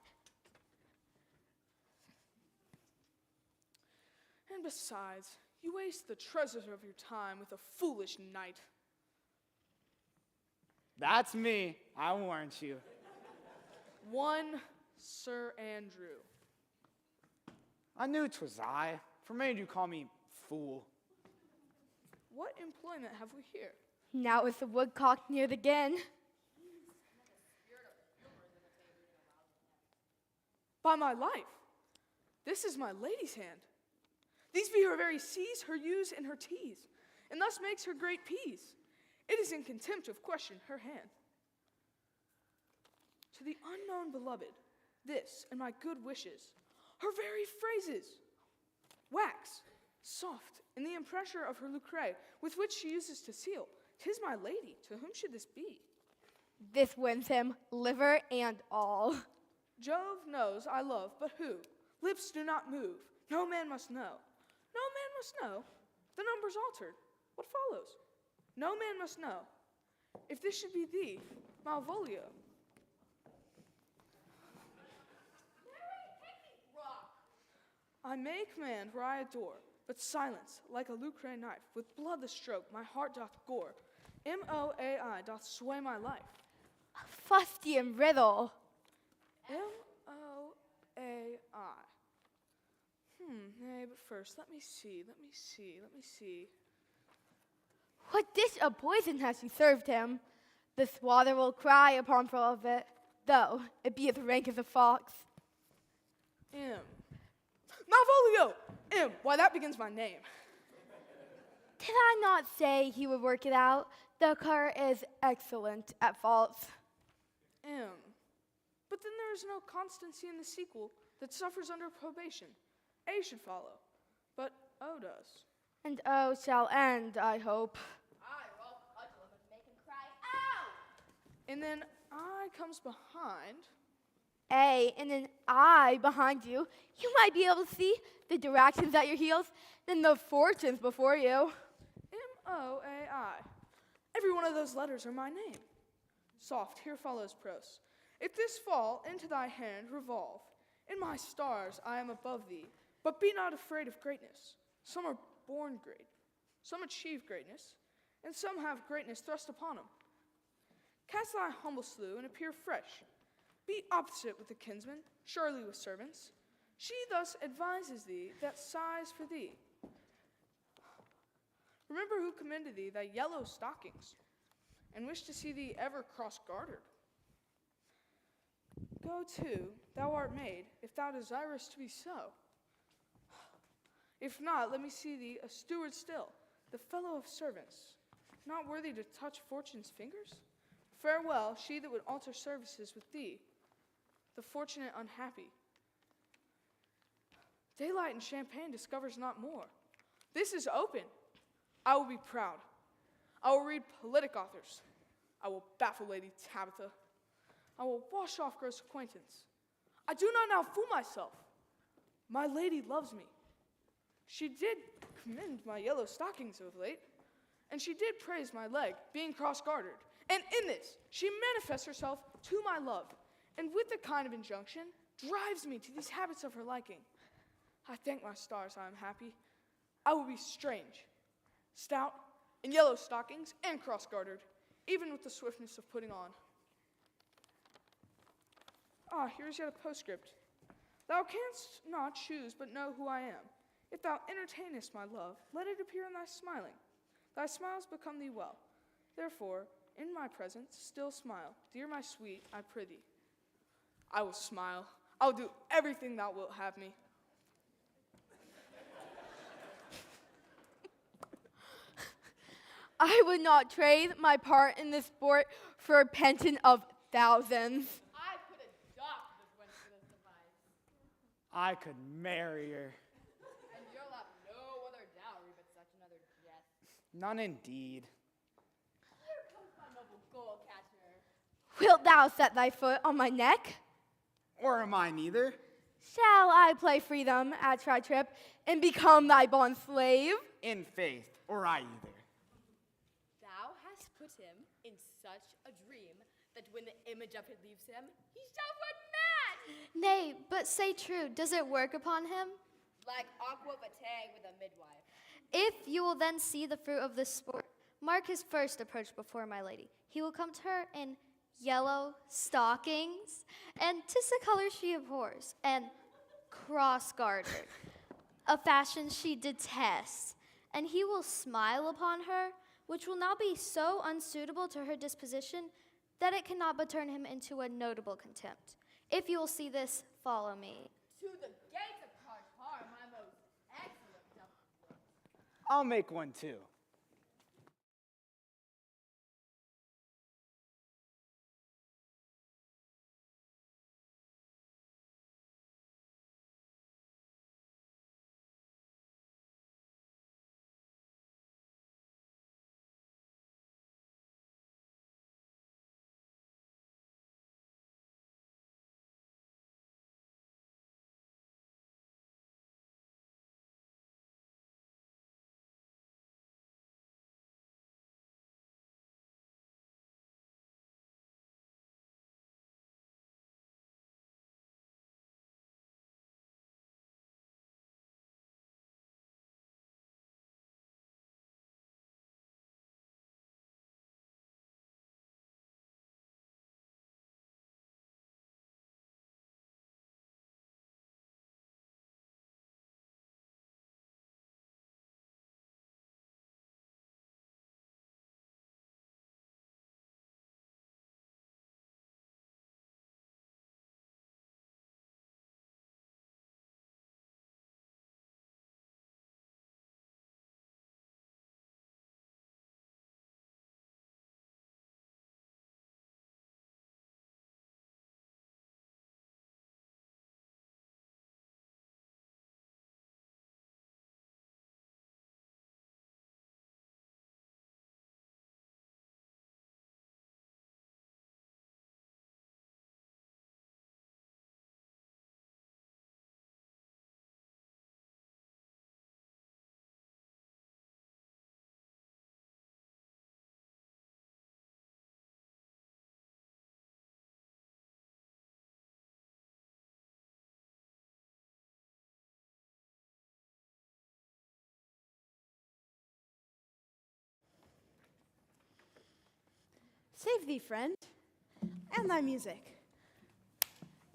And besides, you waste the treasures of your time with a foolish knight. That's me, I warned you. One Sir Andrew. I knew 'twas I. For many do call me fool. What employment have we here? Now is the woodcock near the gin. By my life, this is my lady's hand. These be her very C's, her U's, and her T's, and thus makes her great P's. It is in contempt of question her hand. To the unknown beloved, this and my good wishes, her very phrases, wax, soft, in the impressure of her lucre, with which she uses to seal. 'Tis my lady, to whom should this be? This wins him, liver and all. Jove knows I love, but who? Lips do not move. No man must know. No man must know. The number's altered. What follows? No man must know. If this should be thee, Malvolio. I may command where I adore, but silence, like a lucre knife, with blood the stroke, my heart doth gore. M-O-A-I doth sway my life. Fustian riddle. M-O-A-I. Nay, but first, let me see. What dish of poison has she served him? The swatter will cry upon full of it. though it be the rank of the fox. Malvolio! Why, that begins my name. Did I not say he would work it out? The cur is excellent at faults. But then there is no constancy in the sequel that suffers under probation. A should follow, but O does. And O shall end, I hope. And then I comes behind. A and an I behind you. You might be able to see the directions at your heels, then the fortunes before you. M-O-A-I. Every one of those letters are my name. Soft, here follows prose. If this fall into thy hand revolve, in my stars I am above thee, but be not afraid of greatness. Some are born great, some achieve greatness, and some have greatness thrust upon them. Cast thy humble slough and appear fresh. Be opposite with the kinsman, surely with servants. She thus advises thee that sighs for thee. Remember who commended thee thy yellow stockings, and wish to see thee ever cross-gartered. Go to, thou art made, if thou desirest to be so. If not, let me see thee a steward still, the fellow of servants, not worthy to touch fortune's fingers. Farewell, she that would alter services with thee, the fortunate unhappy. Daylight and champagne discovers not more. This is open. I will be proud. I will read politic authors. I will baffle Lady Tabitha. I will wash off gross acquaintance. I do not now fool myself. My lady loves me. She did commend my yellow stockings of late, and she did praise my leg, being cross-gartered. And in this, she manifests herself to my love, and with a kind of injunction, drives me to these habits of her liking. I thank my stars I am happy. I will be strange, stout, in yellow stockings, and cross-gartered, even with the swiftness of putting on. Here's yet a postscript. Thou canst not choose but know who I am. If thou entertainest my love, let it appear in thy smiling. Thy smiles become thee well. Therefore, in my presence, still smile. Dear my sweet, I prithee. I will smile. I will do everything thou wilt have me. I would not trade my part in this sport for a pension of thousands. I could adopt this wench for this device. I could marry her. And you'll have no other dowry but such another jest. None indeed. Here comes my noble goal catcher. Wilt thou set thy foot on my neck? Or am I neither? Shall I play freedom at tri-trip and become thy bond slave? In faith, or I either. Thou hast put him in such a dream that when the image of it leaves him, he shall run mad. Nay, but say true, does it work upon him? Like aqua vitae with a midwife. If you will then see the fruit of this sport, mark his first approach before my lady. He will come to her in yellow stockings, and 'tis a color she abhors, and cross-gartered, a fashion she detests. And he will smile upon her, which will now be so unsuitable to her disposition that it cannot but turn him into a notable contempt. If you will see this, follow me. To the gates of Cartar, my most excellent. I'll make one too. Save thee, friend, and thy music.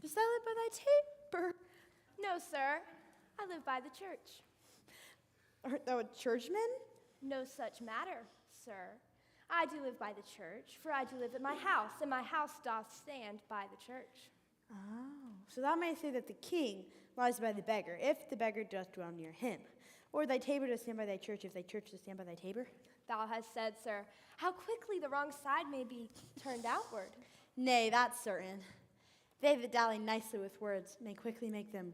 Dost thou live by thy taper? No, sir. I live by the church. Art thou a churchman? No such matter, sir. I do live by the church, for I do live at my house, and my house doth stand by the church. Oh, so thou mayst say that the king lies by the beggar, if the beggar doth dwell near him. Or thy tabor doth stand by thy church, if thy church doth stand by thy tabor. Thou hast said, sir, how quickly the wrong side may be turned outward. Nay, that's certain. They that dally nicely with words may quickly make them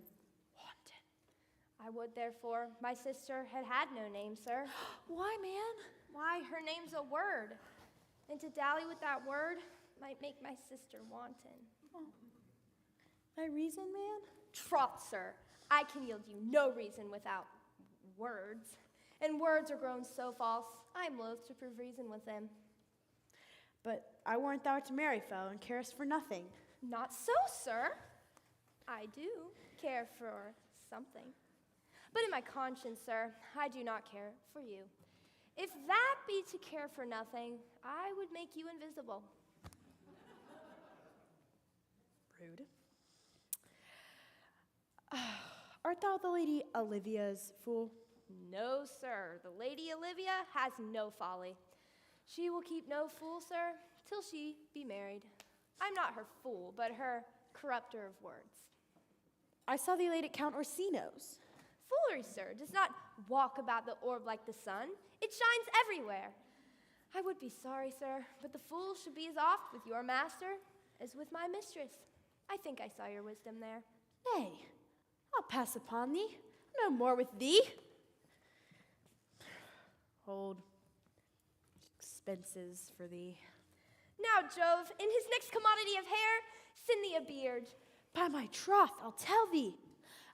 wanton. I would, therefore, my sister had had no name, sir. Why, man? Why, her name's a word, and to dally with that word might make my sister wanton. Oh. Thy reason, man? Troth, sir, I can yield you no reason without words, and words are grown so false, I am loath to prove reason with them. But I warrant thou art a merry fellow, and carest for nothing. Not so, sir. I do care for something. But in my conscience, sir, I do not care for you. If that be to care for nothing, I would make you invisible. Rude. Art thou the Lady Olivia's fool? No, sir. The Lady Olivia has no folly. She will keep no fool, sir, till she be married. I'm not her fool, but her corrupter of words. I saw thee late at Count Orsino's. Foolery, sir, does not walk about the orb like the sun. It shines everywhere. I would be sorry, sir, but the fool should be as oft with your master as with my mistress. I think I saw your wisdom there. Nay, I'll pass upon thee. No more with thee. Hold expenses for thee. Now, Jove, in his next commodity of hair, send thee a beard. By my troth, I'll tell thee,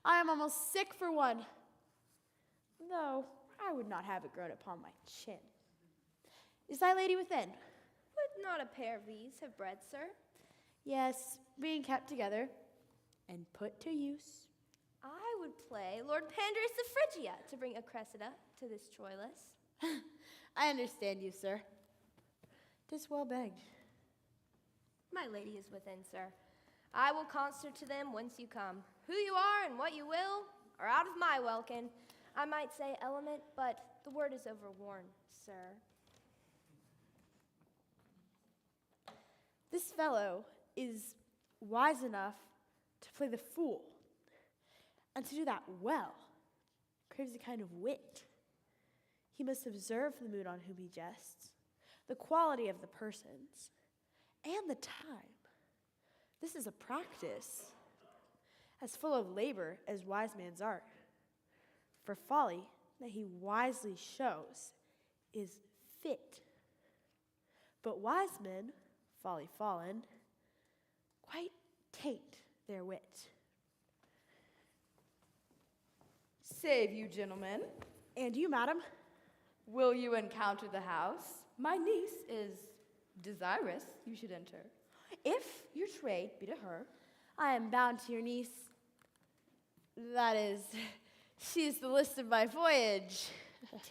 I am almost sick for one, though I would not have it grown upon my chin. Is thy lady within? Would not a pair of these have bred, sir? Yes, being kept together and put to use. I would play Lord Pandarus of Phrygia to bring a Cressida to this Troilus. I understand you, sir. 'Tis well begged. My lady is within, sir. I will concert to them whence you come. Who you are and what you will are out of my welkin. I might say element, but the word is overworn, sir. This fellow is wise enough to play the fool, and to do that well craves a kind of wit. He must observe the mood on whom he jests, the quality of the persons, and the time. This is a practice as full of labor as wise man's art. For folly that he wisely shows is fit. But wise men, folly fallen, quite taint their wit. Save you, gentlemen. And you, madam. Will you encounter the house? My niece is desirous you should enter. If your trade be to her, I am bound to your niece. That is, she is the list of my voyage.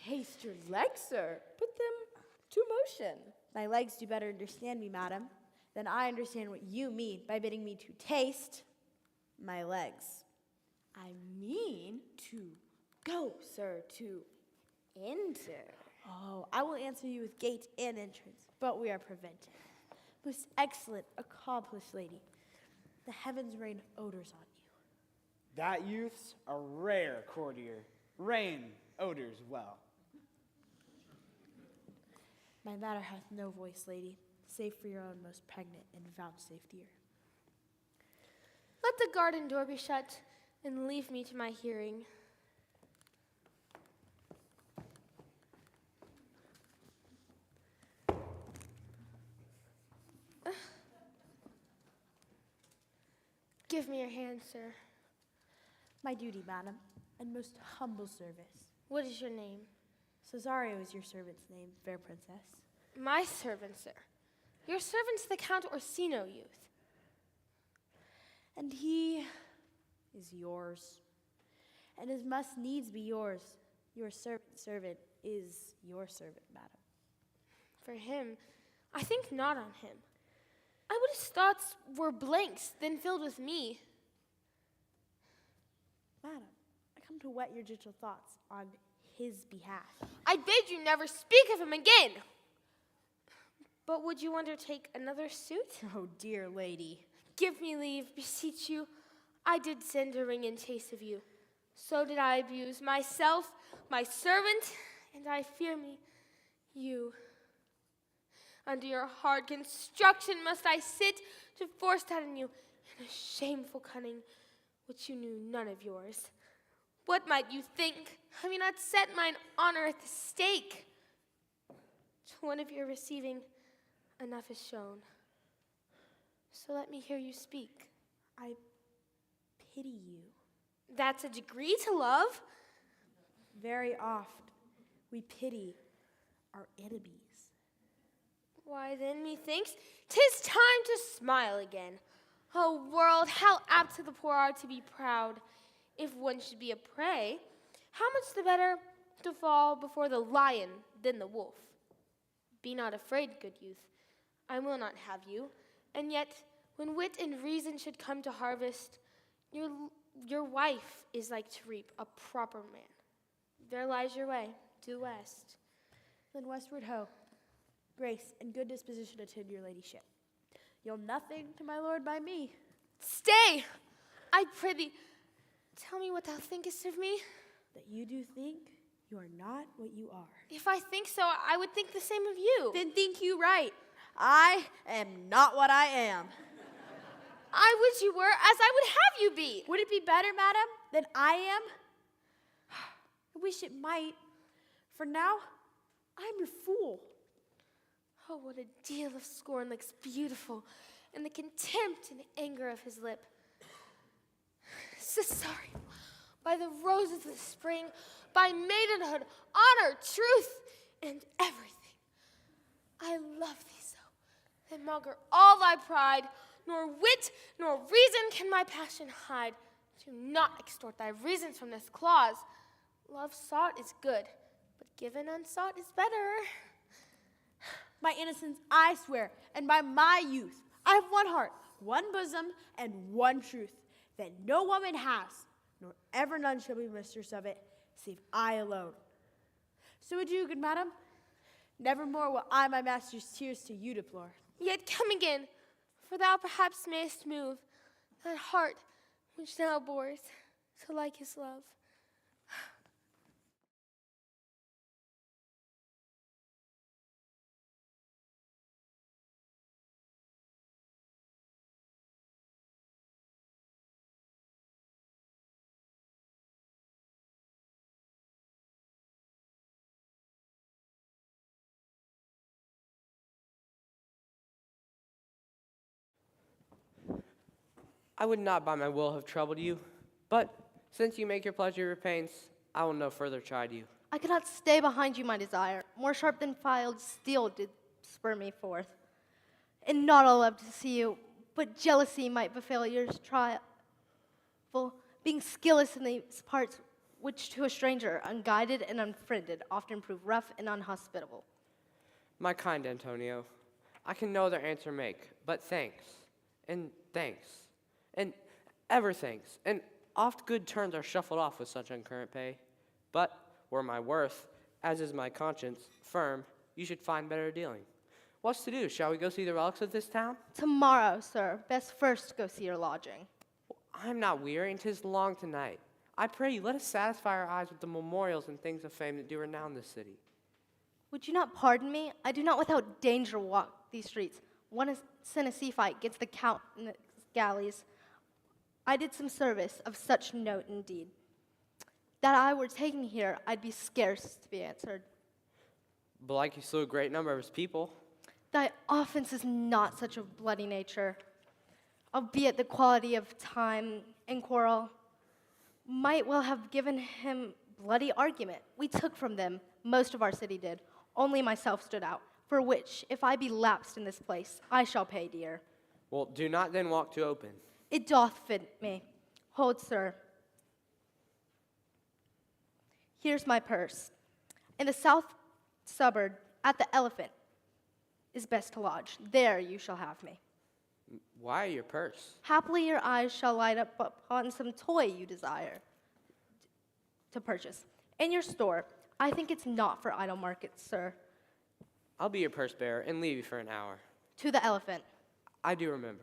Taste your legs, sir. Put them to motion. My legs do better understand me, madam, than I understand what you mean by bidding me to taste my legs. I mean to go, sir, to enter. Oh, I will answer you with gate and entrance, but we are prevented. Most excellent, accomplished lady, the heavens rain odors on you. That youth's a rare courtier. Rain odors well. My matter hath no voice, lady, save for your own most pregnant and vouchsafed ear. Let the garden door be shut, and leave me to my hearing. Give me your hand, sir. My duty, madam, and most humble service. What is your name? Cesario is your servant's name, fair princess. My servant, sir. Your servant's the Count Orsino youth. And he is yours, and as must needs be yours. Your servant is your servant, madam. For him, I think not on him. I would his thoughts were blanks, then filled with me. Madam, I come to wet your gentle thoughts on his behalf. I bid you never speak of him again. But would you undertake another suit? Oh, dear lady. Give me leave, beseech you. I did send a ring in chase of you. So did I abuse myself, my servant, and I fear me, you. Under your hard construction must I sit to force that in you in a shameful cunning which you knew none of yours. What might you think? Have you not set mine honor at the stake? To one of your receiving, enough is shown. So let me hear you speak. I pity you. That's a degree to love. Very oft we pity our enemies. Why then, methinks, 'tis time to smile again. O world, how apt to the poor are to be proud. If one should be a prey, how much the better to fall before the lion than the wolf. Be not afraid, good youth. I will not have you. And yet, when wit and reason should come to harvest, your wife is like to reap a proper man. There lies your way, due west. Then westward ho. Grace and good disposition attend your ladyship. You'll nothing to my lord by me. Stay! I prithee, tell me what thou thinkest of me. That you do think you are not what you are. If I think so, I would think the same of you. Then think you right. I am not what I am. I wish you were, as I would have you be. Would it be better, madam, than I am? I wish it might. For now, I am your fool. Oh, what a deal of scorn looks beautiful in the contempt and anger of his lip. So sorry, by the roses of the spring, by maidenhood, honor, truth, and everything. I love thee so, that maugre all thy pride, nor wit nor reason can my passion hide. Do not extort thy reasons from this clause. Love sought is good, but given unsought is better. My innocence I swear, and by my youth, I have one heart, one bosom, and one truth, that no woman has, nor ever none shall be mistress of it, save I alone. So adieu, good madam. Nevermore will I my master's tears to you deplore. Yet come again, for thou perhaps mayest move that heart which thou bores to like his love. I would not by my will have troubled you, but since you make your pleasure your pains, I will no further chide you. I could not stay behind you, my desire. More sharp than filed steel did spur me forth. And not all love to see you, but jealousy might befall yours trial. Being skilless in these parts, which to a stranger, unguided and unfriended, often prove rough and unhospitable. My kind Antonio, I can no other answer make, but thanks, and ever thanks, and oft good turns are shuffled off with such uncurrent pay. But were my worth, as is my conscience, firm, you should find better dealing. What's to do? Shall we go see the relics of this town? Tomorrow, sir. Best first go see your lodging. I'm not weary, and 'tis long tonight. I pray you, let us satisfy our eyes with the memorials and things of fame that do renown this city. Would you not pardon me? I do not without danger walk these streets. Once in a sea fight against the count in the galleys, I did some service of such note indeed. That I were taken here, I'd be scarce to be answered. Belike you slew a great number of his people. Thy offense is not such of bloody nature, albeit the quality of time and quarrel might well have given him bloody argument. We took from them, most of our city did, only myself stood out, for which, if I be lapsed in this place, I shall pay dear. Well, do not then walk too open. It doth fit me. Hold, sir. Here's my purse. In the south suburb, at the Elephant, is best to lodge. There you shall have me. Why your purse? Haply your eyes shall light up upon some toy you desire to purchase. In your store, I think it's not for idle markets, sir. I'll be your purse bearer and leave you for an hour. To the elephant. I do remember.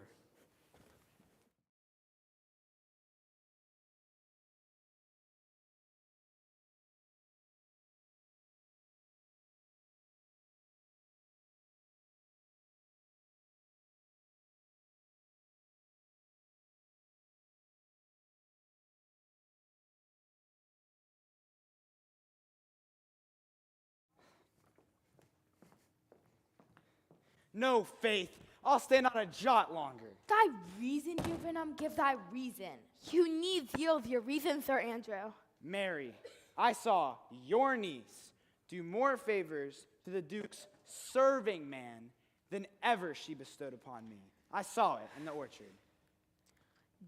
No, Faith. I'll stand on a jot longer. Thy reason, Juvenum, give thy reason. You need yield your reason, Sir Andrew. Mary, I saw your niece do more favors to the Duke's serving man than ever she bestowed upon me. I saw it in the orchard.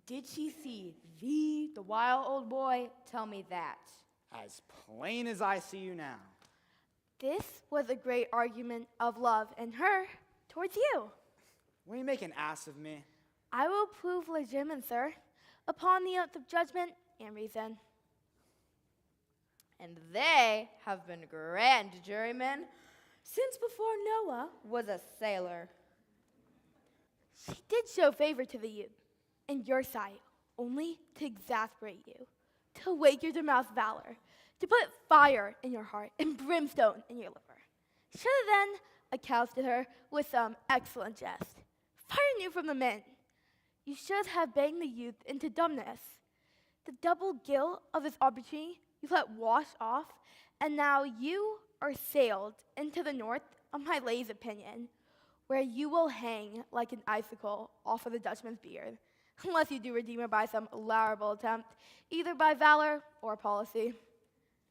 Did she see thee, the wild old boy? Tell me that. As plain as I see you now. This was a great argument of love in her towards you. Will you make an ass of me? I will prove legitimate, sir, upon the oath of judgment and reason. And they have been grand jurymen since before Noah was a sailor. She did show favor to the youth in your sight, only to exasperate you, to wake your demouth valor, to put fire in your heart and brimstone in your liver. Should have then accosted her with some excellent jest, firing you from the men. You should have banged the youth into dumbness. The double guilt of his opportunity you let wash off, and now you are sailed into the north of my lady's opinion, where you will hang like an icicle off of the Dutchman's beard, unless you do redeem her by some laudable attempt, either by valor or policy.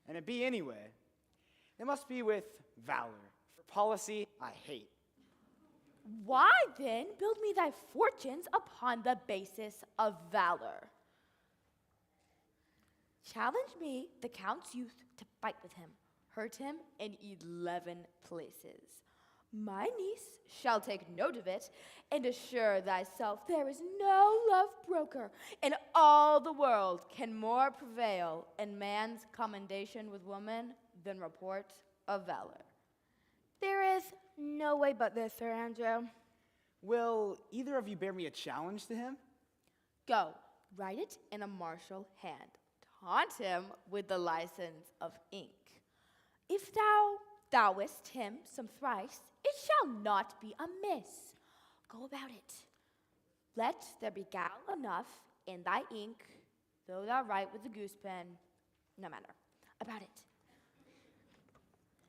And it be anyway. It must be with valor. For policy, I hate. Why then build me thy fortunes upon the basis of valor? Challenge me, the Count's youth, to fight with him, hurt him in 11 places. My niece shall take note of it, and assure thyself there is no love broker in all the world can more prevail in man's commendation with woman than report of valor. There is no way but this, Sir Andrew. Will either of you bear me a challenge to him? Go, write it in a martial hand. Taunt him with the license of ink. If thou thouest him some thrice, it shall not be amiss. Go about it. Let there be gall enough in thy ink, though thou write with a goose pen, no matter. About it.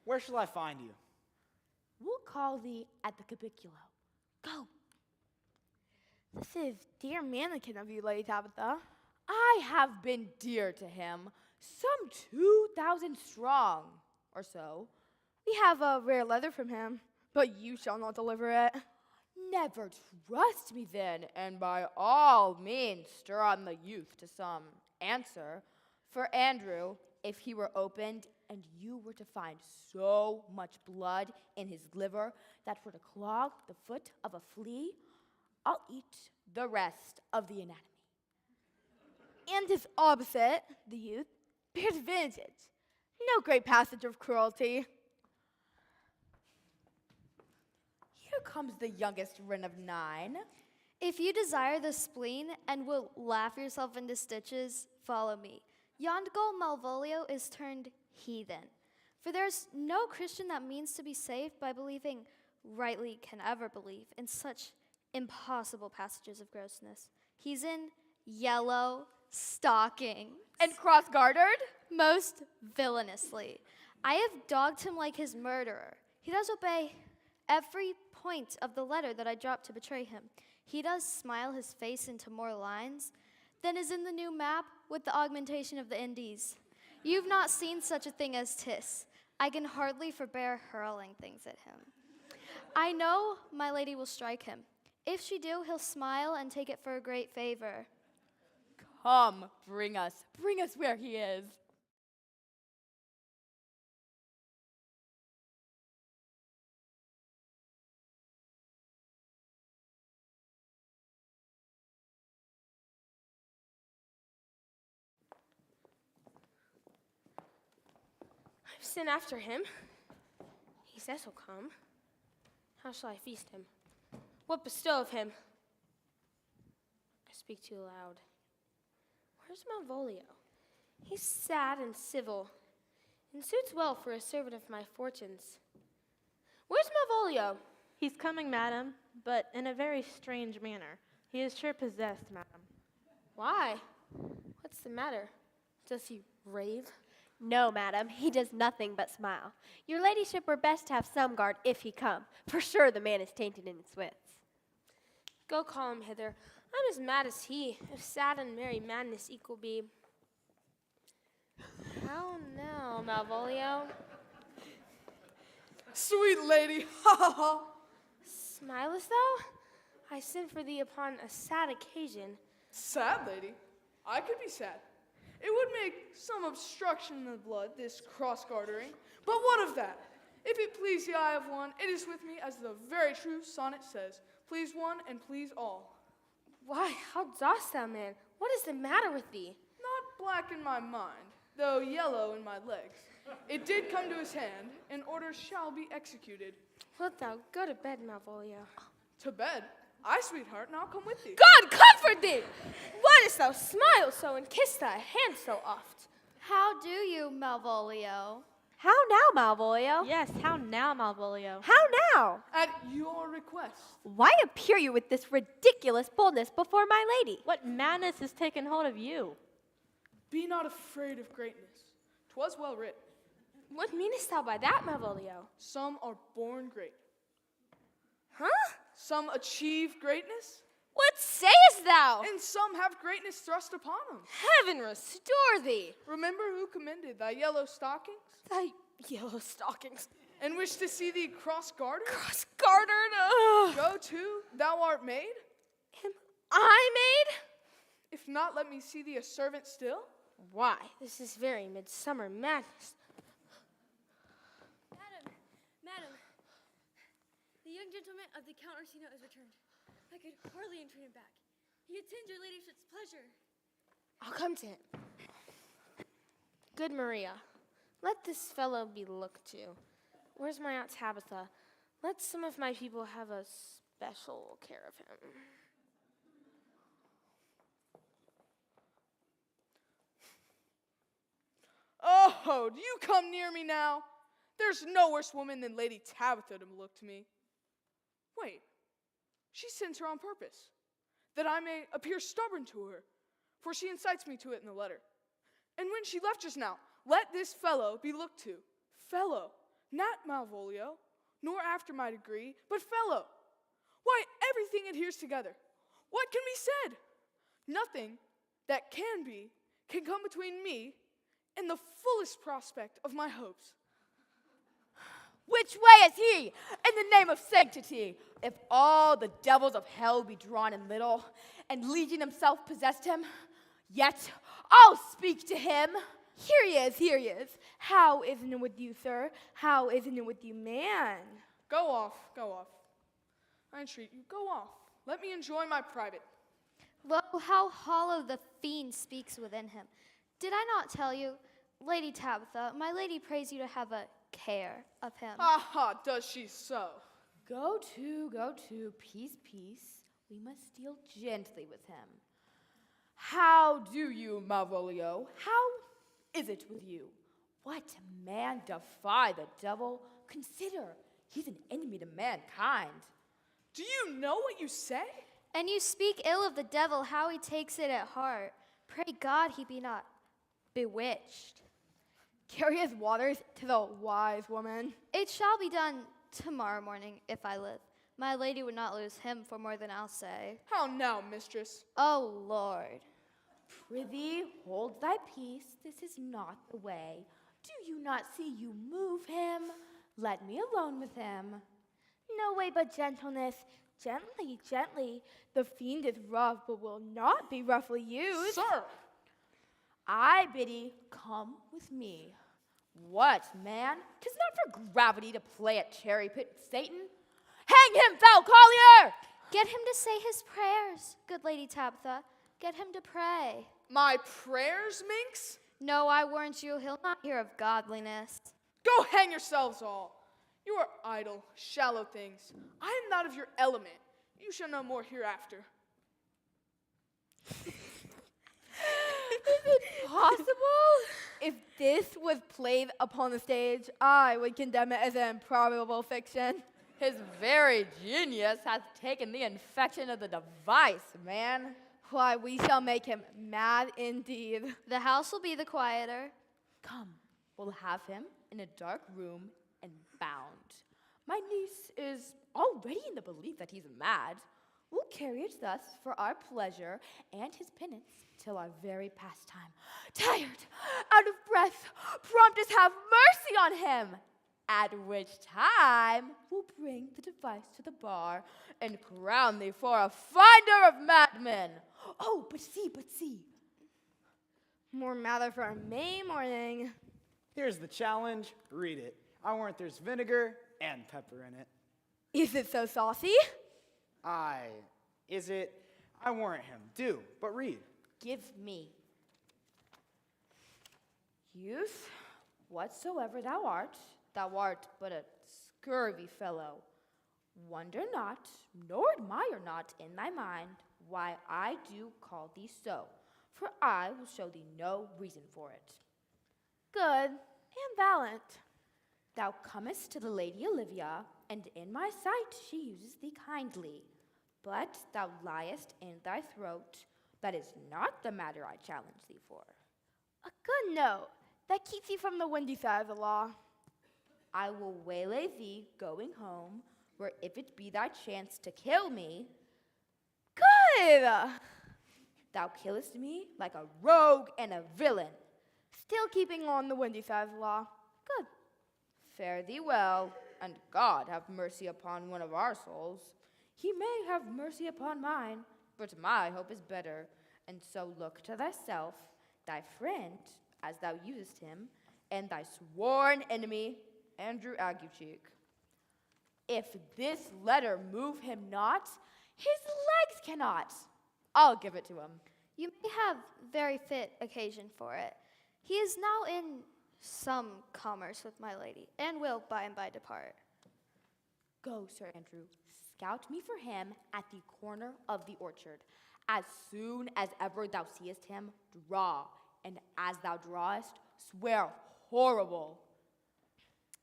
Where shall I find you? We'll call thee at the Capiculo. Go. This is dear mannikin of you, Lady Tabitha. I have been dear to him, some 2,000 strong, or so. We have a rare letter from him, but you shall not deliver it. Never trust me then, and by all means stir on the youth to some answer. For Andrew, if he were opened, and you were to find so much blood in his liver that were to clog the foot of a flea, I'll eat the rest of the anatomy. And his opposite, the youth, bears vintage. No great passage of cruelty. Here comes the youngest wren of 9. If you desire the spleen and will laugh yourself into stitches, follow me. Yond gull Malvolio is turned heathen. For there's no Christian that means to be saved by believing rightly can ever believe in such impossible passages of grossness. He's in yellow stockings. And cross-gartered? Most villainously. I have dogged him like his murderer. He does obey every point of the letter that I dropped to betray him. He does smile his face into more lines than is in the new map with the augmentation of the Indies. You've not seen such a thing as Tis. I can hardly forbear hurling things at him. I know my lady will strike him. If she do, he'll smile and take it for a great favor. Come, bring us where he is. sent after him. He says he'll come. How shall I feast him? What bestow of him? I speak too loud. Where's Malvolio? He's sad and civil, and suits well for a servant of my fortunes. Where's Malvolio? He's coming, madam, but in a very strange manner. He is sure possessed, madam. Why? What's the matter? Does he rave? No, madam, he does nothing but smile. Your ladyship were best to have some guard if he come. For sure the man is tainted in his wits. Go call him hither. I'm as mad as he, if sad and merry madness equal be. How now, Malvolio? Sweet lady, ha ha ha. Smilest thou? I sent for thee upon a sad occasion. Sad lady? I could be sad. It would make some obstruction in the blood, this cross-gartering. But what of that? If it please the eye of one, it is with me, as the very true sonnet says, please one and please all. Why, how dost thou, man? What is the matter with thee? Not black in my mind, though yellow in my legs. It did come to his hand, and orders shall be executed. Wilt thou go to bed, Malvolio? To bed? Aye, sweetheart, and I'll come with thee. God comfort thee! Why dost thou smile so and kiss thy hand so oft? How do you, Malvolio? How now, Malvolio? Yes, how now, Malvolio? How now? At your request. Why appear you with this ridiculous boldness before my lady? What madness has taken hold of you? Be not afraid of greatness. 'Twas well writ. What meanest thou by that, Malvolio? Some are born great. Huh? Some achieve greatness, What sayest thou? and some have greatness thrust upon them. Heaven restore thee! Remember who commended thy yellow stockings, Thy yellow stockings. and wished to see thee cross-gartered? Cross-gartered? Go to, thou art made. Am I made? If not, let me see thee a servant still. Why, this is very midsummer madness. Madam, the young gentleman of the Count Orsino is returned. I could hardly entreat him back. He attends your ladyship's pleasure. I'll come to him. Good Maria, let this fellow be looked to. Where's my Aunt Tabitha? Let some of my people have a special care of him. Oh, do you come near me now? There's no worse woman than Lady Tabitha to look to me. Wait, she sends her on purpose, that I may appear stubborn to her, for she incites me to it in the letter. And when she left just now, let this fellow be looked to. Fellow, not Malvolio, nor after my degree, but fellow. Why, everything adheres together. What can be said? Nothing that can be can come between me and the fullest prospect of my hopes. Which way is he, in the name of sanctity? If all the devils of hell be drawn in little, and Legion himself possessed him, yet I'll speak to him. Here he is, here he is. How isn't it with you, sir? How isn't it with you, man? Go off, go off. I entreat you, go off. Let me enjoy my private. Lo, how hollow the fiend speaks within him. Did I not tell you, Lady Tabitha, my lady prays you to have a care of him. Aha, does she so? Go to, peace, peace. We must deal gently with him. How do you, Malvolio? How is it with you? What man defy the devil? Consider, he's an enemy to mankind. Do you know what you say? And you speak ill of the devil, how he takes it at heart. Pray God he be not bewitched. Carry his waters to the wise woman. It shall be done tomorrow morning, if I live. My lady would not lose him for more than I'll say. How now, mistress? Oh, Lord. Prithee, hold thy peace. This is not the way. Do you not see you move him? Let me alone with him. No way but gentleness. Gently, gently. The fiend is rough, but will not be roughly used. Sir! I, Biddy, come with me. What, man? 'Tis not for gravity to play at cherry pit with Satan. Hang him, foul collier! Get him to say his prayers, good Lady Tabitha. Get him to pray. My prayers, minx? No, I warrant you, he'll not hear of godliness. Go hang yourselves all. You are idle, shallow things. I am not of your element. You shall know more hereafter. Is it possible? If this was played upon the stage, I would condemn it as an improbable fiction. His very genius has taken the infection of the device, man. Why, we shall make him mad indeed. The house will be the quieter. Come, we'll have him in a dark room and bound. My niece is already in the belief that he's mad. We'll carry it thus for our pleasure and his penance till our very pastime. Tired, out of breath, prompt us have mercy on him. At which time we'll bring the device to the bar and crown thee for a finder of madmen. Oh, but see. More matter for a May morning. Here's the challenge. Read it. I warrant there's vinegar and pepper in it. Is it so saucy? Is it? I warrant him. Do, but read. Give me. Youth, whatsoever thou art but a scurvy fellow. Wonder not, nor admire not in thy mind why I do call thee so, for I will show thee no reason for it. Good and valiant. Thou comest to the Lady Olivia, and in my sight she uses thee kindly. But thou liest in thy throat. That is not the matter I challenge thee for. A good note. That keeps you from the windy side of the law. I will waylay thee going home, where if it be thy chance to kill me, Good! thou killest me like a rogue and a villain. Still keeping on the windy side of the law. Good. Fare thee well, and God have mercy upon one of our souls. He may have mercy upon mine, but my hope is better. And so look to thyself, thy friend, as thou usest him, and thy sworn enemy, Andrew Aguecheek. If this letter move him not, his legs cannot. I'll give it to him. You may have very fit occasion for it. He is now in some commerce with my lady, and will by and by depart. Go, Sir Andrew, scout me for him at the corner of the orchard. As soon as ever thou seest him, draw, and as thou drawest, swear horrible.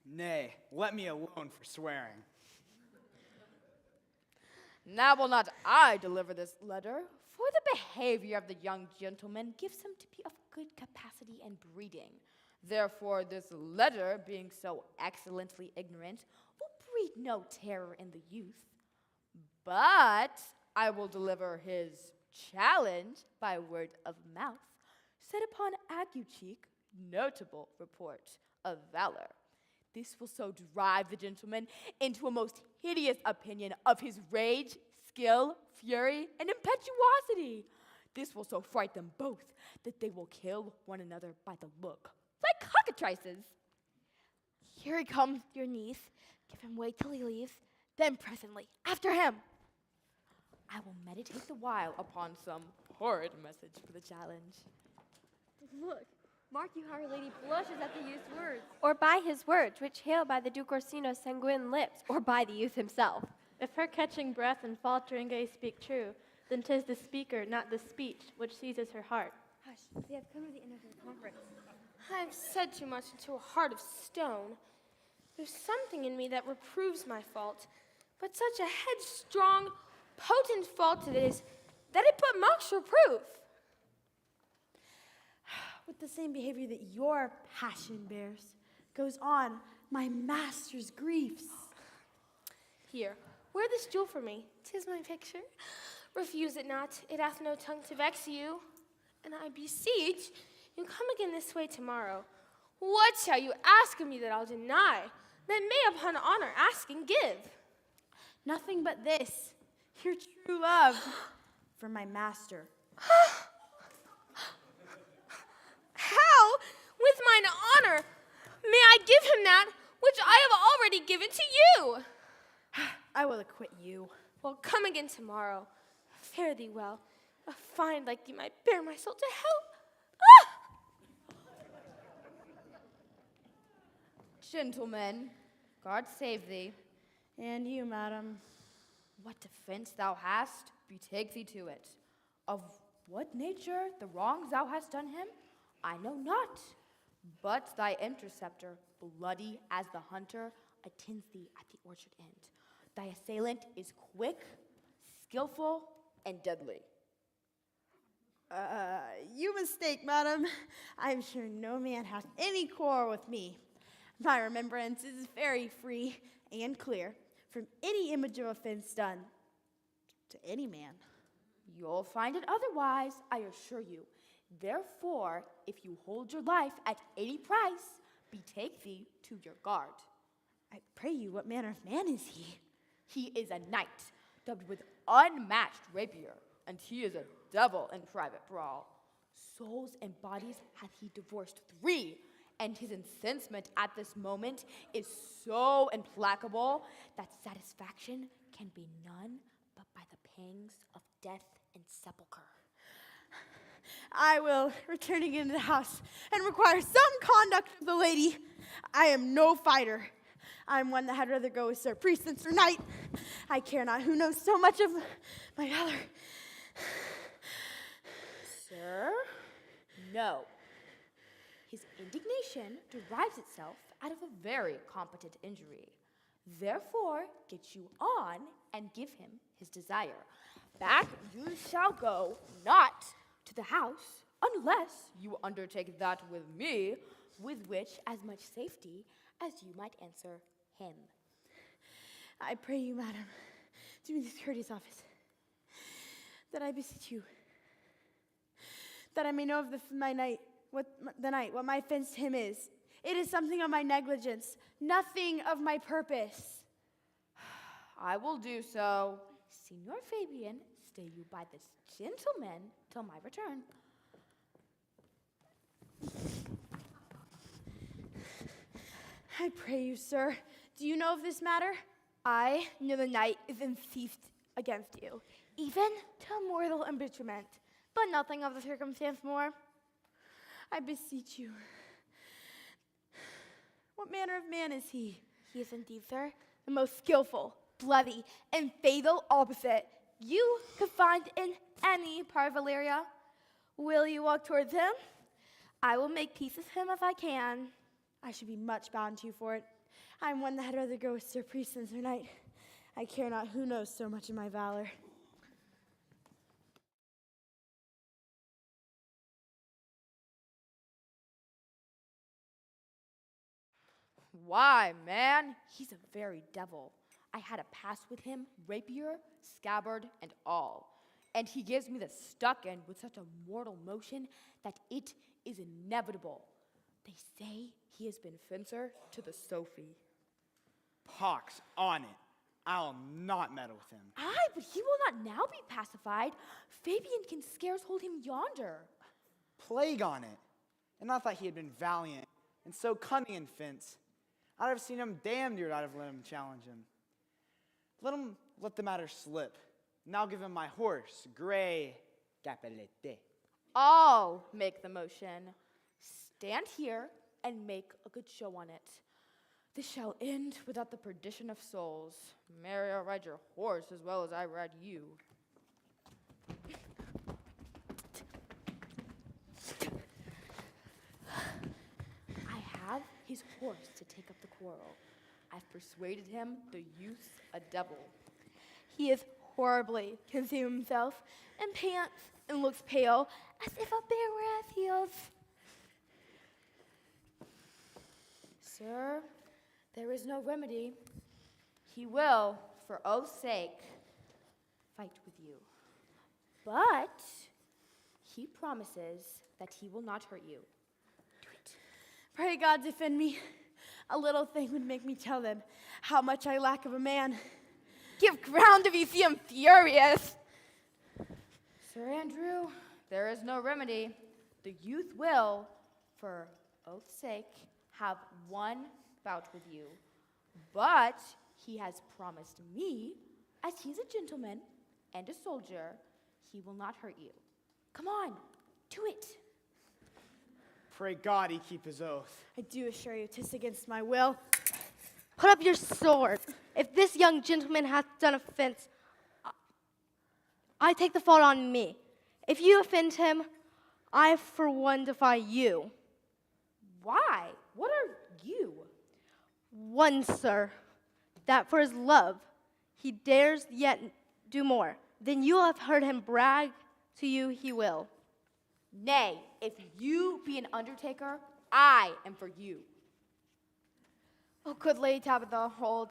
Nay, let me alone for swearing. Now will not I deliver this letter, for the behavior of the young gentleman gives him to be of good capacity and breeding. Therefore, this letter, being so excellently ignorant, will breed no terror in the youth. But I will deliver his challenge by word of mouth, set upon Aguecheek, notable report of valor. This will so drive the gentleman into a most hideous opinion of his rage, skill, fury, and impetuosity. This will so fright them both that they will kill one another by the look, like cockatrices. Here he comes, your niece. Give him wait till he leaves, then presently, after him. I will meditate the while upon some horrid message for the challenge. Look, mark you how our lady blushes at the used words. Or by his words, which hail by the Duke Orsino's sanguine lips, or by the youth himself. If her catching breath and faltering gaze speak true, then 'tis the speaker, not the speech, which seizes her heart. Hush, they have come to the end of their conference. I've said too much into a heart of stone. There's something in me that reproves my fault, but such a headstrong, potent fault it is that it but mocks reproof. With the same behavior that your passion bears, goes on my master's griefs. Here, wear this jewel for me. 'Tis my picture. Refuse it not. It hath no tongue to vex you. And I beseech you, come again this way tomorrow. What shall you ask of me that I'll deny? That may upon honor ask and give. Nothing but this, your true love for my master. How, with mine honor, may I give him that which I have already given to you? I will acquit you. Well, come again tomorrow. Fare thee well. A find like thee might bear my soul to hell. Gentlemen, God save thee. And you, madam. What defense thou hast, betake thee to it. Of what nature the wrongs thou hast done him, I know not. But thy interceptor, bloody as the hunter, attends thee at the orchard end. Thy assailant is quick, skillful, and deadly. You mistake, madam. I'm sure no man has any quarrel with me. My remembrance is very free and clear from any image of offense done to any man. You'll find it otherwise, I assure you. Therefore, if you hold your life at any price, betake thee to your guard. I pray you, what manner of man is he? He is a knight, dubbed with unmatched rapier, and he is a devil in private brawl. Souls and bodies hath he divorced 3, and his incensement at this moment is so implacable that satisfaction can be none but by the pangs of death and sepulchre. I will, returning into the house, and require some conduct of the lady. I am no fighter. I am one that had rather go with Sir Priest than Sir Knight. I care not who knows so much of my valor. Sir? No. His indignation derives itself out of a very competent injury. Therefore, get you on and give him his desire. Back you shall go, not to the house, unless you undertake that with me, with which as much safety as you might answer him. I pray you, madam, do me this courteous office, that I beseech you, that I may know of my night, what my offense to him is. It is something of my negligence, nothing of my purpose. I will do so. Signor Fabian, stay you by this gentleman till my return. I pray you, sir, do you know of this matter? I know the knight is incensed against you, even to mortal embitterment, but nothing of the circumstance more. I beseech you. What manner of man is he? He is indeed, sir, the most skillful, bloody, and fatal opposite you could find in any part of Illyria. Will you walk towards him? I will make peace with him if I can. I should be much bound to you for it. I'm one that had rather go with Sir Priest than Sir Knight. I care not who knows so much of my valor. Why, man, he's a very devil. I had a pass with him, rapier, scabbard, and all. And he gives me the stuck end with such a mortal motion that it is inevitable. They say he has been fencer to the Sophie. Pox on it. I'll not meddle with him. Aye, but he will not now be pacified. Fabian can scarce hold him yonder. Plague on it. And I thought he had been valiant and so cunning in fence. I'd have seen him damn near I'd have let him challenge him. Let the matter slip. Now give him my horse, Gray Capellete. I'll make the motion. Stand here and make a good show on it. This shall end without the perdition of souls. Marry, I'll ride your horse as well as I ride you. I have his horse to take up the quarrel. I've persuaded him the youth's a devil. He is horribly consumed himself and pants and looks pale as if a bear were at his heels. Sir, there is no remedy. He will, for oath's sake, fight with you. But he promises that he will not hurt you. Do it. Pray God defend me. A little thing would make me tell them how much I lack of a man. Give ground if you see him furious. Sir Andrew, there is no remedy. The youth will, for oath's sake, have one bout with you. But he has promised me, as he's a gentleman and a soldier, he will not hurt you. Come on, do it. Pray God he keep his oath. I do assure you, 'tis against my will. Put up your sword. If this young gentleman hath done offense, I take the fault on me. If you offend him, I for one defy you. Why? What are you? One, sir, that for his love he dares yet do more than you have heard him brag to you he will. Nay, if you be an undertaker, I am for you. Oh, good Lady Tabitha, hold.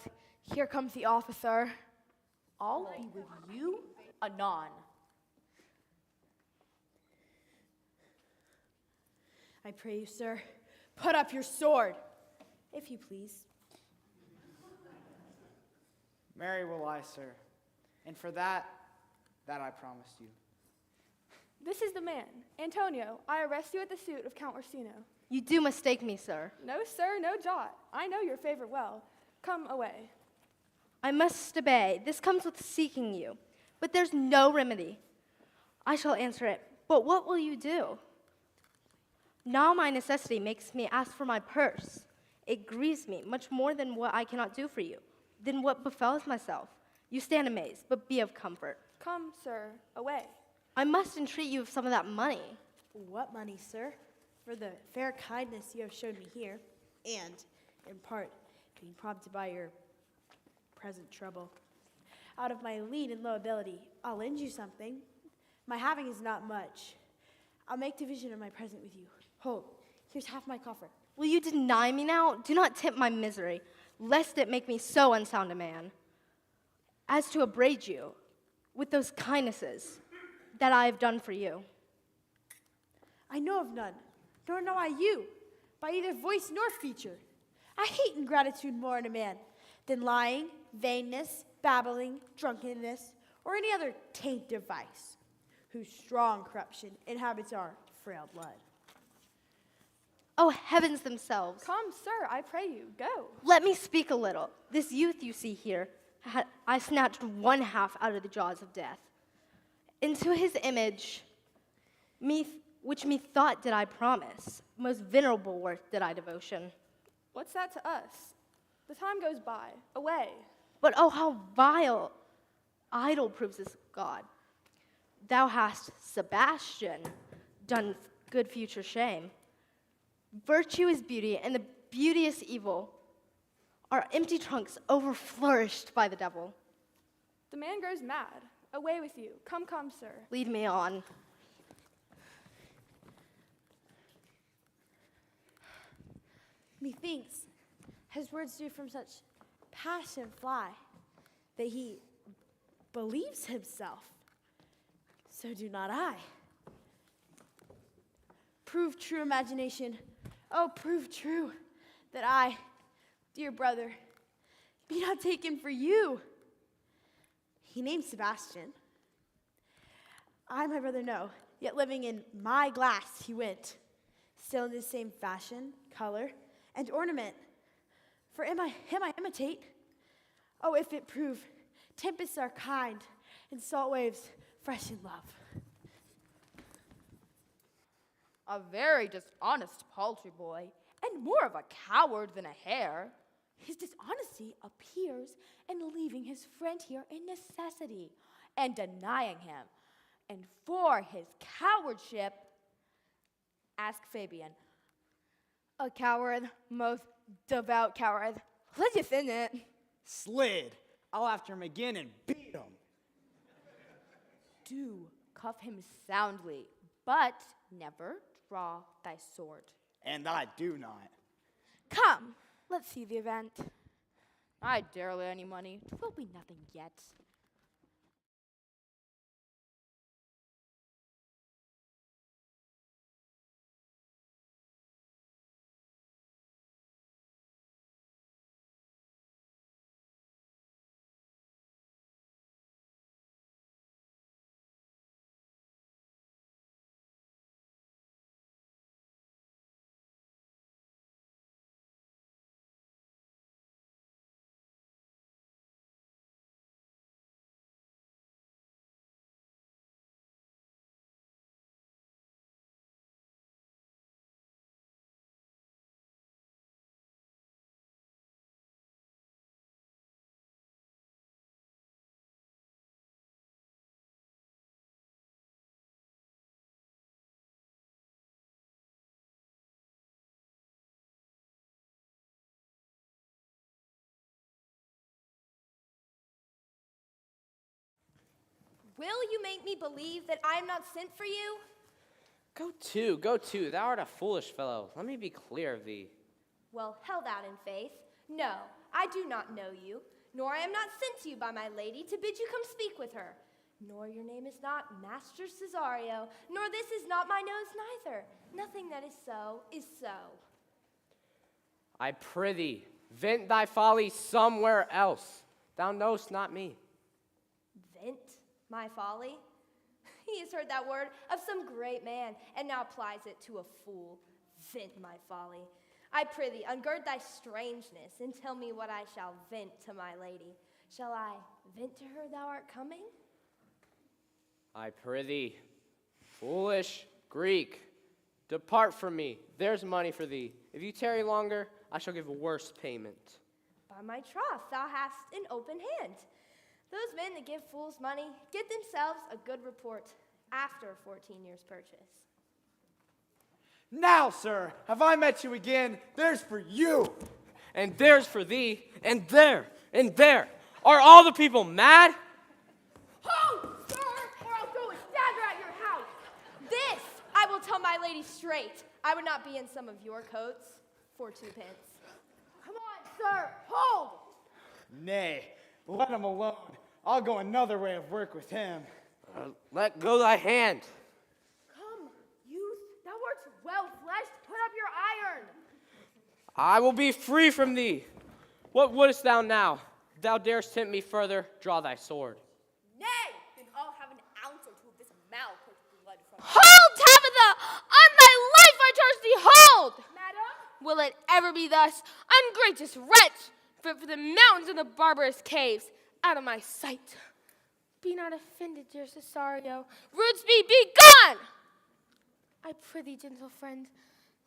Here comes the officer. I'll be with you anon. I pray you, sir, put up your sword, if you please. Marry will I, sir. And for that I promised you. This is the man. Antonio, I arrest you at the suit of Count Orsino. You do mistake me, sir. No, sir, no jot. I know your favor well. Come away. I must obey. This comes with seeking you. But there's no remedy. I shall answer it. But what will you do? Now my necessity makes me ask for my purse. It grieves me much more than what I cannot do for you, than what befalls myself. You stand amazed, but be of comfort. Come, sir, away. I must entreat you of some of that money. What money, sir? For the fair kindness you have showed me here, and, in part, being prompted by your present trouble. Out of my lean and low ability, I'll lend you something. My having is not much. I'll make division of my present with you. Hold, here's half my coffer. Will you deny me now? Do not tempt my misery, lest it make me so unsound a man as to upbraid you with those kindnesses that I have done for you. I know of none, nor know I you, by either voice nor feature. I hate ingratitude more in a man than lying, vainness, babbling, drunkenness, or any other taint of vice, whose strong corruption inhabits our frail blood. Oh, heavens themselves. Come, sir, I pray you, go. Let me speak a little. This youth you see here, I snatched one half out of the jaws of death. Into his image, which methought did I promise, most venerable work did I devotion. What's that to us? The time goes by. Away. But oh, how vile, idle proves this God. Thou hast, Sebastian, done good future shame. Virtue is beauty, and the beauty is evil. Our empty trunks overflourished by the devil. The man grows mad. Away with you. Come, come, sir. Lead me on. Methinks his words do from such passion fly that he believes himself. So do not I. Prove true imagination. Oh, prove true that I, dear brother, be not taken for you. He named Sebastian. I, my brother, know, yet living in my glass he went, still in the same fashion, color, and ornament. For him I imitate. Oh, if it prove, tempests are kind, and salt waves fresh in love. A very dishonest paltry boy, and more of a coward than a hare. His dishonesty appears in leaving his friend here in necessity, and denying him. And for his cowardship, ask Fabian. A coward, most devout coward. Let's just in it. Slid. I'll after him again and beat him. Do cuff him soundly, but never draw thy sword. And I do not. Come, let's see the event. I dare lay any money. 'Twill be nothing yet. Will you make me believe that I am not sent for you? Go to, thou art a foolish fellow. Let me be clear of thee. Well, held out in faith. No, I do not know you, nor I am not sent to you by my lady to bid you come speak with her. Nor your name is not Master Cesario, nor this is not my nose neither. Nothing that is so is so. I prithee, vent thy folly somewhere else. Thou knowest not me. Vent my folly? He has heard that word of some great man, and now applies it to a fool. Vent my folly. I prithee, ungird thy strangeness, and tell me what I shall vent to my lady. Shall I vent to her thou art coming? I prithee, foolish Greek, depart from me. There's money for thee. If you tarry longer, I shall give a worse payment. By my troth, thou hast an open hand. Those men that give fools money get themselves a good report after 14 years' purchase. Now, sir, have I met you again? There's for you. And there's for thee, and there, and there. Are all the people mad? Ho, sir, or I'll go and dagger at your house. This I will tell my lady straight. I would not be in some of your coats for 2 pence. Come on, sir, hold! Nay, let him alone. I'll go another way of work with him. Let go thy hand. Come, youth, thou art well fleshed. Put up your iron. I will be free from thee. What wouldst thou now? If thou darest tempt me further, draw thy sword. Nay, then I'll have an ounce or two of this mal-cooked blood from Hold, Tabitha! On thy life I charge thee, hold! Madam? Will it ever be thus? Ungracious wretch, fit for the mountains and the barbarous caves, out of my sight. Be not offended, dear Cesario. Rude speed, be gone! I prithee, gentle friend,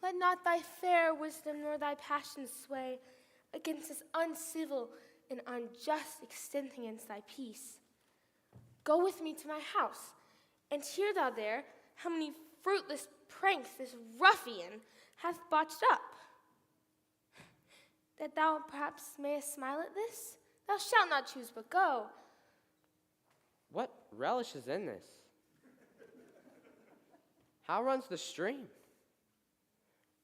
let not thy fair wisdom nor thy passion sway against this uncivil and unjust extension against thy peace. Go with me to my house, and hear thou there how many fruitless pranks this ruffian hath botched up. That thou perhaps mayest smile at this, thou shalt not choose but go. What relish is in this? How runs the stream?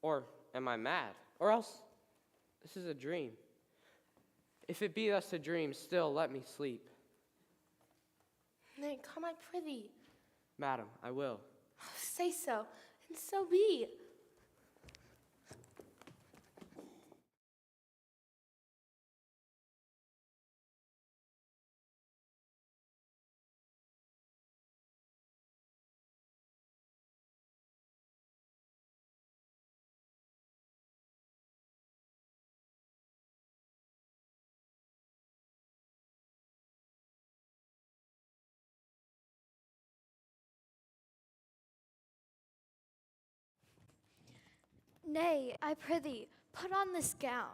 Or am I mad? Or else this is a dream. If it be thus a dream, still let me sleep. Nay, come, I prithee. Madam, I will. Say so, and so be. Nay, I prithee, put on this gown.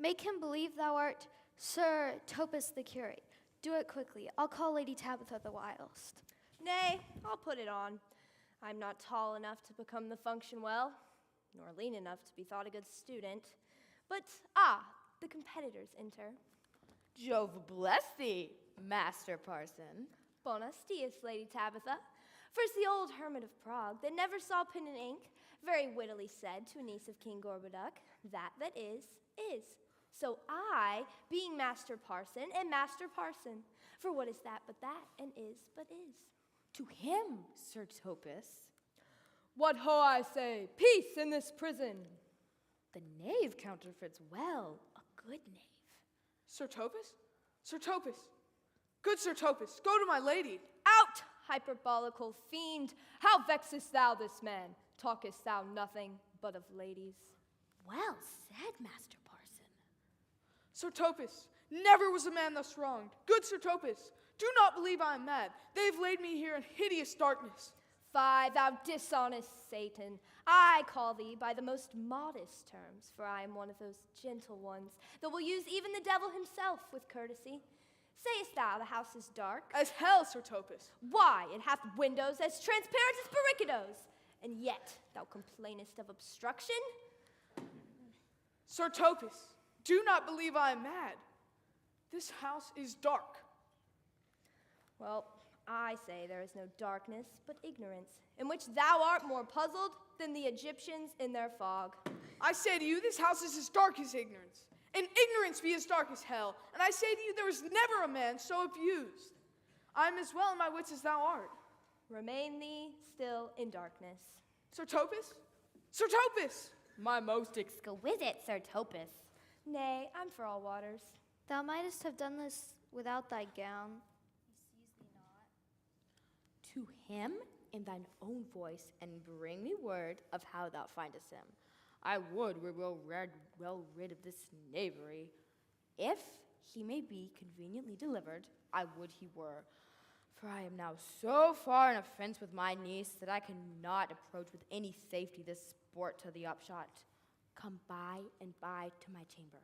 Make him believe thou art Sir Topus the curate. Do it quickly. I'll call Lady Tabitha the whilst. Nay, I'll put it on. I'm not tall enough to become the function well, nor lean enough to be thought a good student. But, the competitors enter. Jove bless thee, Master Parson. Bonus dias, Lady Tabitha. First the old hermit of Prague that never saw pen and ink, very wittily said to a niece of King Gorboduc, that is, is. So I, being Master Parson, am Master Parson. For what is that but that, and is but is. To him, Sir Topus. What ho, I say, peace in this prison. The knave counterfeits well, a good knave. Sir Topus? Sir Topus! Good Sir Topus, go to my lady. Out, hyperbolical fiend! How vexest thou this man? Talkest thou nothing but of ladies? Well said, Master Parson. Sir Topus, never was a man thus wronged. Good Sir Topus, do not believe I am mad. They have laid me here in hideous darkness. Fie, thou dishonest Satan. I call thee by the most modest terms, for I am one of those gentle ones that will use even the devil himself with courtesy. Sayest thou the house is dark? As hell, Sir Topus. Why, it hath windows as transparent as pericados, and yet thou complainest of obstruction? Sir Topus, do not believe I am mad. This house is dark. Well, I say there is no darkness, but ignorance, in which thou art more puzzled than the Egyptians in their fog. I say to you, this house is as dark as ignorance, and ignorance be as dark as hell. And I say to you, there was never a man so abused. I am as well in my wits as thou art. Remain thee still in darkness. Sir Topus? Sir Topus! My most exquisite Sir Topus. Nay, I'm for all waters. Thou mightest have done this without thy gown. To him in thine own voice, and bring me word of how thou findest him. I would we were well rid of this knavery. If he may be conveniently delivered, I would he were. For I am now so far in offense with my niece that I cannot approach with any safety this sport to the upshot. Come by and by to my chamber.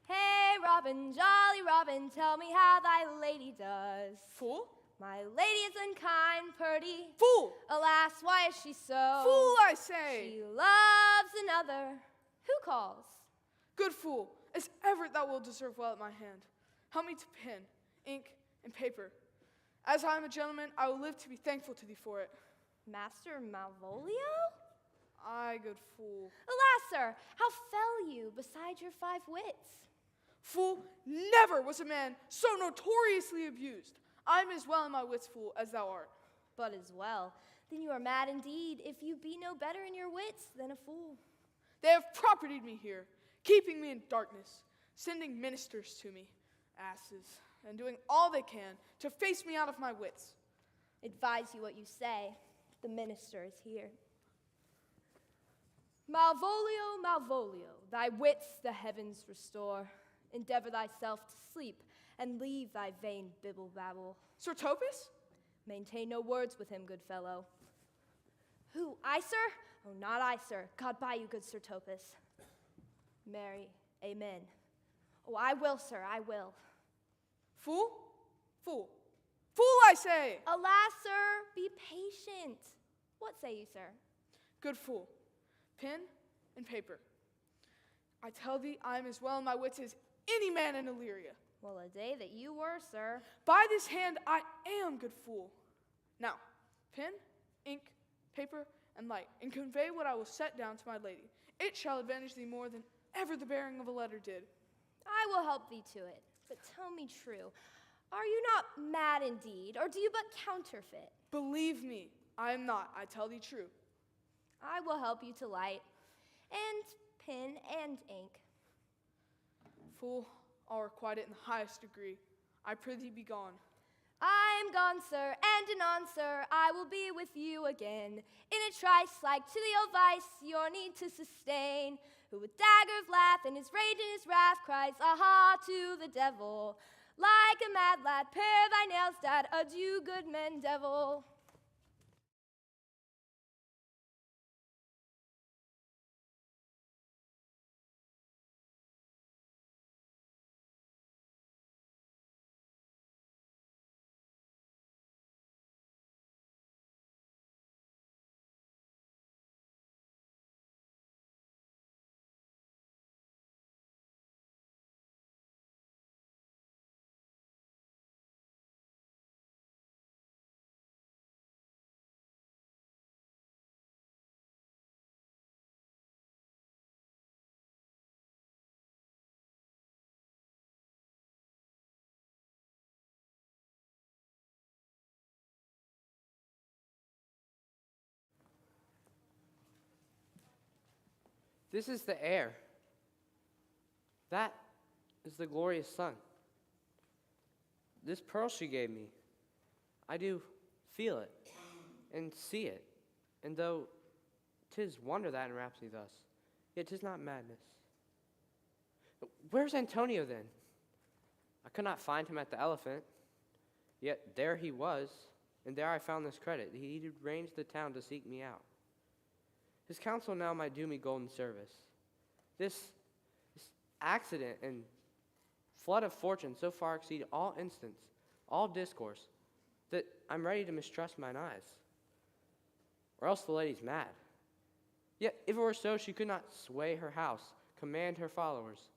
Hey, Robin, jolly Robin, tell me how thy lady does. Fool? My lady is unkind, purdy. Fool! Alas, why is she so? Fool, I say! She loves another. Who calls? Good fool, as ever thou wilt deserve well at my hand. Help me to pen, ink, and paper. As I am a gentleman, I will live to be thankful to thee for it. Master Malvolio? Aye, good fool. Alas, sir, how fell you beside your 5 wits? Fool, never was a man so notoriously abused. I am as well in my wits, fool, as thou art. But as well, then you are mad indeed, if you be no better in your wits than a fool. They have propertied me here, keeping me in darkness, sending ministers to me, asses, and doing all they can to face me out of my wits. Advise you what you say. The minister is here. Malvolio, Malvolio, thy wits the heavens restore. Endeavor thyself to sleep, and leave thy vain bibble-babble. Sir Topus? Maintain no words with him, good fellow. Who, I, sir? Oh, not I, sir. God buy you, good Sir Topus. Mary, amen. Oh, I will, sir, I will. Fool? Fool. Fool, I say! Alas, sir, be patient. What say you, sir? Good fool. Pen and paper. I tell thee, I am as well in my wits as any man in Illyria. Well, a day that you were, sir. By this hand I am, good fool. Now, pen, ink, paper, and light, and convey what I will set down to my lady. It shall advantage thee more than ever the bearing of a letter did. I will help thee to it. But tell me true, are you not mad indeed, or do you but counterfeit? Believe me, I am not. I tell thee true. I will help you to light, and pen and ink. Fool, I'll requite it in the highest degree. I prithee be gone. I am gone, sir, and anon, sir, I will be with you again. In a trice like to the old vice, your need to sustain. Who with daggers laugh, and his rage and his wrath cries, aha, to the devil. Like a mad lad, pare thy nails, dad, adieu, good men, devil. This is the air. That is the glorious sun. This pearl she gave me, I do feel it and see it. And though 'tis wonder that enwraps me thus, yet 'tis not madness. Where's Antonio then? I could not find him at the Elephant, yet there he was, and there I found this credit. He did range the town to seek me out. His counsel now might do me golden service. This accident and flood of fortune so far exceed all instance, all discourse, that I'm ready to mistrust mine eyes. Or else the lady's mad. Yet if it were so, she could not sway her house, command her followers,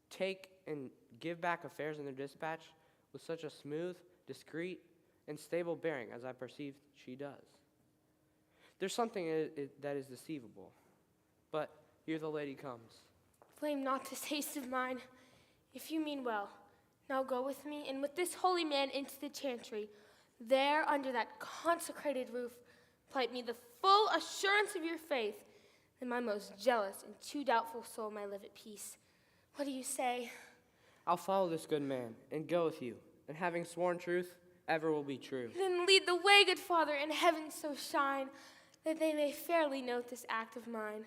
take and give back affairs in their dispatch with such a smooth, discreet, and stable bearing as I perceive she does. There's something that is deceivable, but here the lady comes. Blame not this haste of mine, if you mean well. Now go with me, and with this holy man into the chantry. There, under that consecrated roof, plight me the full assurance of your faith, that my most jealous and too doubtful soul may live at peace. What do you say? I'll follow this good man and go with you, and having sworn truth, ever will be true. Then lead the way, good Father, and heaven so shine, that they may fairly note this act of mine.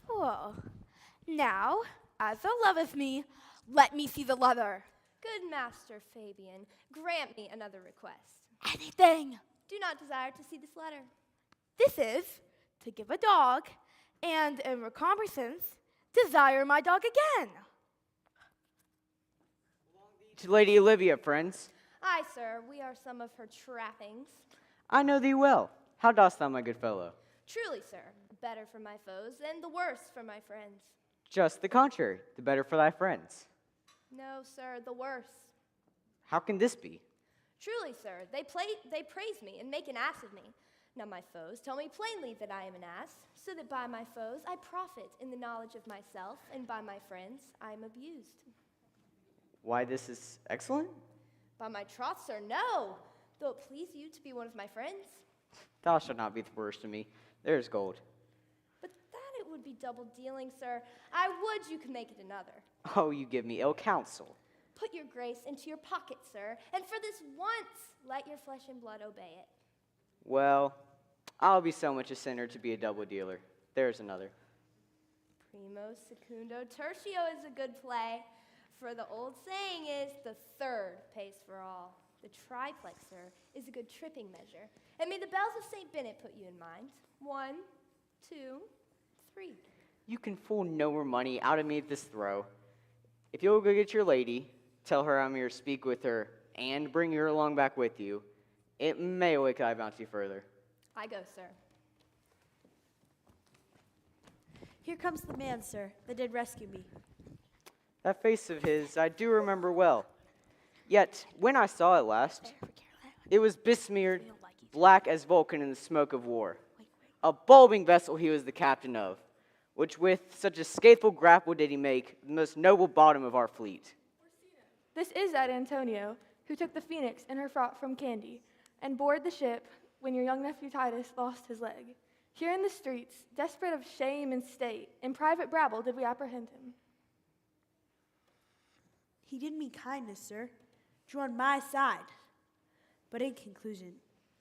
Fool. Now, as thou lovest me, let me see the leather. Good Master Fabian, grant me another request. Anything. Do not desire to see this letter. This is to give a dog, and in recompense, desire my dog again. To Lady Olivia, friends. Aye, sir, we are some of her trappings. I know thee well. How dost thou, my good fellow? Truly, sir, the better for my foes, and the worse for my friends. Just the contrary, the better for thy friends. No, sir, the worse. How can this be? Truly, sir, they praise me and make an ass of me. Now my foes tell me plainly that I am an ass, so that by my foes I profit in the knowledge of myself, and by my friends I am abused. Why, this is excellent. By my troth, sir, no, though it please you to be one of my friends. Thou shalt not be the worst to me. There's gold. But that it would be double dealing, sir. I would you could make it another. Oh, you give me ill counsel. Put your grace into your pocket, sir, and for this once let your flesh and blood obey it. Well, I'll be so much a sinner to be a double dealer. There's another. Primo secundo tertio is a good play, for the old saying is the third pays for all. The triplexer is a good tripping measure, and may the bells of St. Bennet put you in mind. 1, 2, 3. You can fool no more money out of me at this throw. If you'll go get your lady, tell her I'm here to speak with her, and bring her along back with you, it may awake thy bounty further. I go, sir. Here comes the man, sir, that did rescue me. That face of his I do remember well. Yet, when I saw it last, it was besmeared black as Vulcan in the smoke of war. A bulbing vessel he was the captain of, which with such a scatheful grapple did he make the most noble bottom of our fleet. This is that Antonio who took the Phoenix and her fraught from Candy and boarded the ship when your young nephew Titus lost his leg. Here in the streets, desperate of shame and state, in private brabble did we apprehend him. He did me kindness, sir, drew on my side, but in conclusion,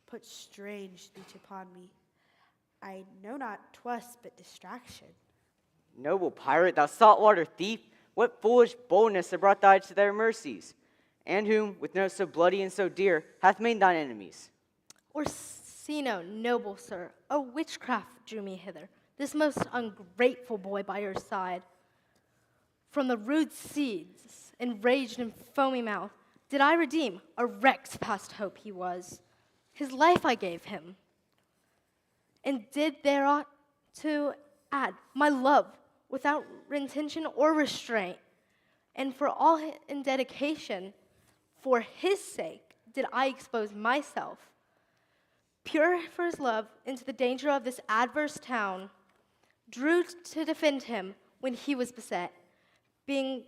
put strange speech upon me. I know not 'twas but distraction. Noble pirate, thou saltwater thief, what foolish boldness hath brought thee to their mercies, and whom, with notes so bloody and so dear, hath made thine enemies? Orsino, noble sir, a witchcraft drew me hither, this most ungrateful boy by your side. From the rude seeds, enraged and foamy mouth, did I redeem a wrecked past hope he was. His life I gave him, and did thereof to add my love without intention or restraint. And for all in dedication, for his sake did I expose myself, pure for his love, into the danger of this adverse town, drew to defend him when he was beset, being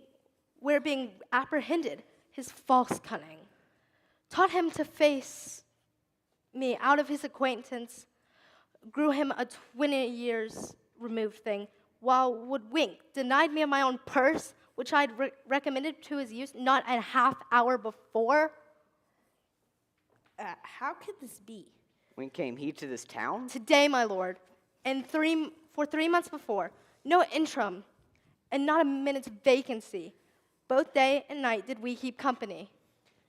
apprehended his false cunning, taught him to face me out of his acquaintance, grew him a 20 years removed thing, while would wink, denied me of my own purse, which I'd recommended to his use not a half hour before. How could this be? When came he to this town? Today, my lord, and for 3 months before, no interim, and not a minute's vacancy. Both day and night did we keep company.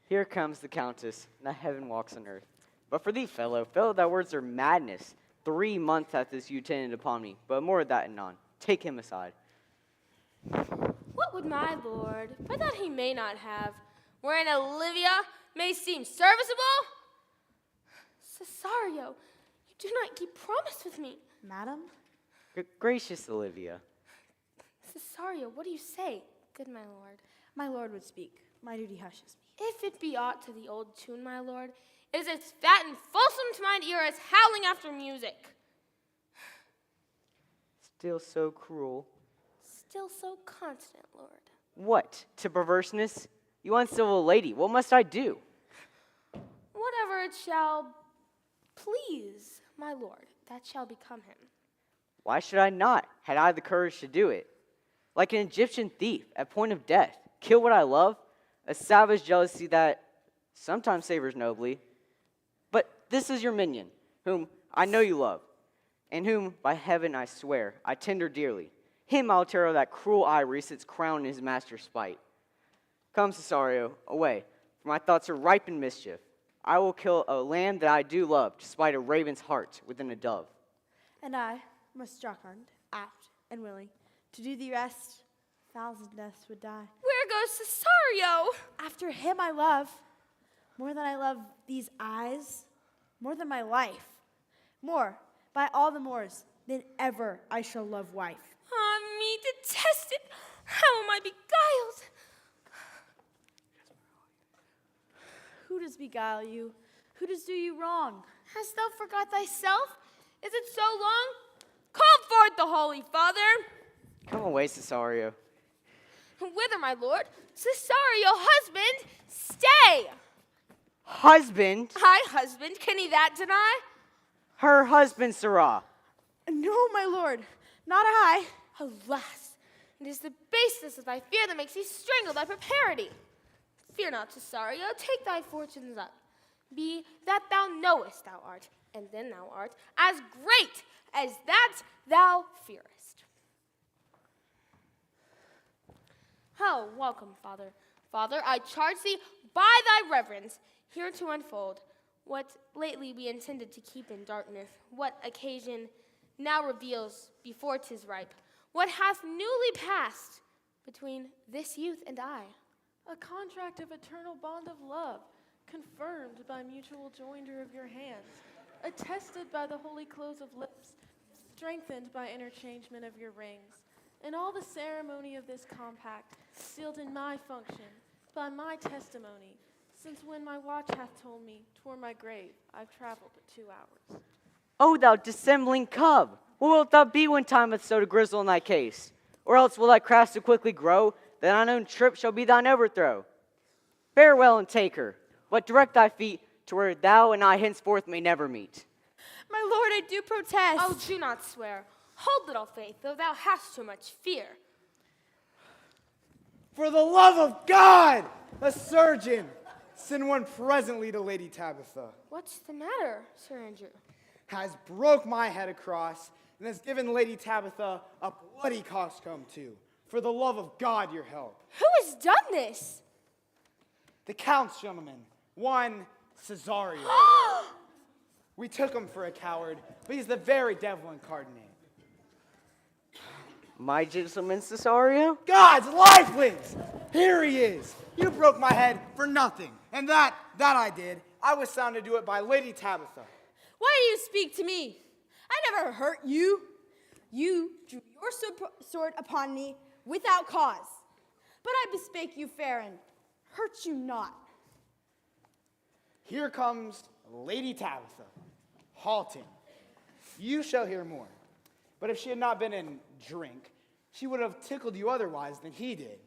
Here comes the Countess, now heaven walks on earth. But for thee, fellow, thy words are madness. 3 months hath this you tended upon me, but more of that anon. Take him aside. What would my lord, for that he may not have, wherein Olivia may seem serviceable? Cesario, you do not keep promise with me. Madam? Gracious Olivia. Cesario, what do you say, good my lord? My lord would speak. My duty hushes me. If it be aught to the old tune, my lord, it is as fat and fulsome to mine ear as howling after music. Still so cruel. Still so constant, lord. What? To perverseness? You uncivil lady, what must I do? Whatever it shall please, my lord, that shall become him. Why should I not, had I the courage to do it? Like an Egyptian thief at point of death, kill what I love, a savage jealousy that sometimes savors nobly. But this is your minion, whom I know you love, and whom, by heaven I swear, I tender dearly. Him I'll tear out that cruel iris its crown in his master's spite. Come, Cesario, away, for my thoughts are ripe in mischief. I will kill a lamb that I do love, to spite a raven's heart within a dove. And I must jocund, apt, and willing. To do the rest, 1,000 deaths would die. Where goes Cesario? After him I love, more than I love these eyes, more than my life, more, by all the mores, than ever I shall love wife. Ah, me detested! How am I beguiled? Who does beguile you? Who does do you wrong? Hast thou forgot thyself? Is it so long? Call forth the Holy Father. Come away, Cesario. Whither, my lord? Cesario, husband, stay! Husband? Hi, husband, can he that deny? Her husband, sirrah. No, my lord, not I. Alas, it is the baseness of thy fear that makes thee strangle thy propriety. Fear not, Cesario, take thy fortunes up. Be that thou knowest thou art, and then thou art, as great as that thou fearest. Oh, welcome, Father. Father, I charge thee by thy reverence here to unfold what lately we intended to keep in darkness, what occasion now reveals before 'tis ripe, what hath newly passed between this youth and I. A contract of eternal bond of love, confirmed by mutual joinder of your hands, attested by the holy close of lips, strengthened by interchangement of your rings, and all the ceremony of this compact, sealed in my function, by my testimony, since when my watch hath told me, toward my grave, I've traveled but 2 hours. O thou dissembling cub, what wilt thou be when time hath sowed a grizzle in thy case? Or else will thy craft so quickly grow, that thine own trip shall be thine overthrow. Farewell and take her, but direct thy feet to where thou and I henceforth may never meet. My lord, I do protest. Oh, do not swear. Hold little faith, though thou hast too much fear. For the love of God, a surgeon, send one presently to Lady Tabitha. What's the matter, Sir Andrew? Has broke my head across and has given Lady Tabitha a bloody coxcomb too. For the love of God, your help. Who has done this? The Count's gentleman, one Cesario. We took him for a coward, but he's the very devil incarnate. My gentleman, Cesario? God's lifeless! Here he is. You broke my head for nothing. And that I did. I was found to do it by Lady Tabitha. Why do you speak to me? I never hurt you. You drew your sword upon me without cause. But I bespake you fair and hurt you not. Here comes Lady Tabitha, halting. You shall hear more. But if she had not been in drink, she would have tickled you otherwise than he did.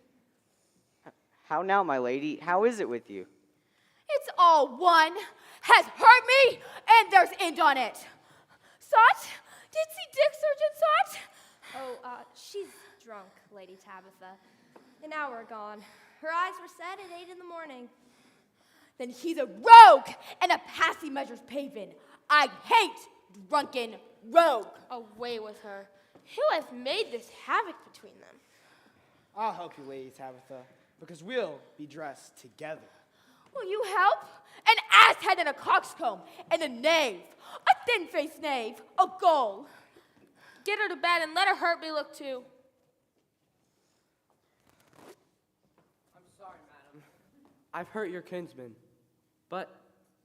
How now, my lady? How is it with you? It's all one. Has hurt me, and there's end on it. Sot? Did see Dick, Surgeon Sot? Oh, she's drunk, Lady Tabitha. An hour gone. Her eyes were set at 8 in the morning. Then he's a rogue and a passy measures paven. I hate drunken rogue. Away with her. Who hath made this havoc between them? I'll help you, Lady Tabitha, because we'll be dressed together. Will you help? An ass head and a coxcomb and a knave. A thin-faced knave. A gull. Get her to bed and let her hurt me look too. I've hurt your kinsman, but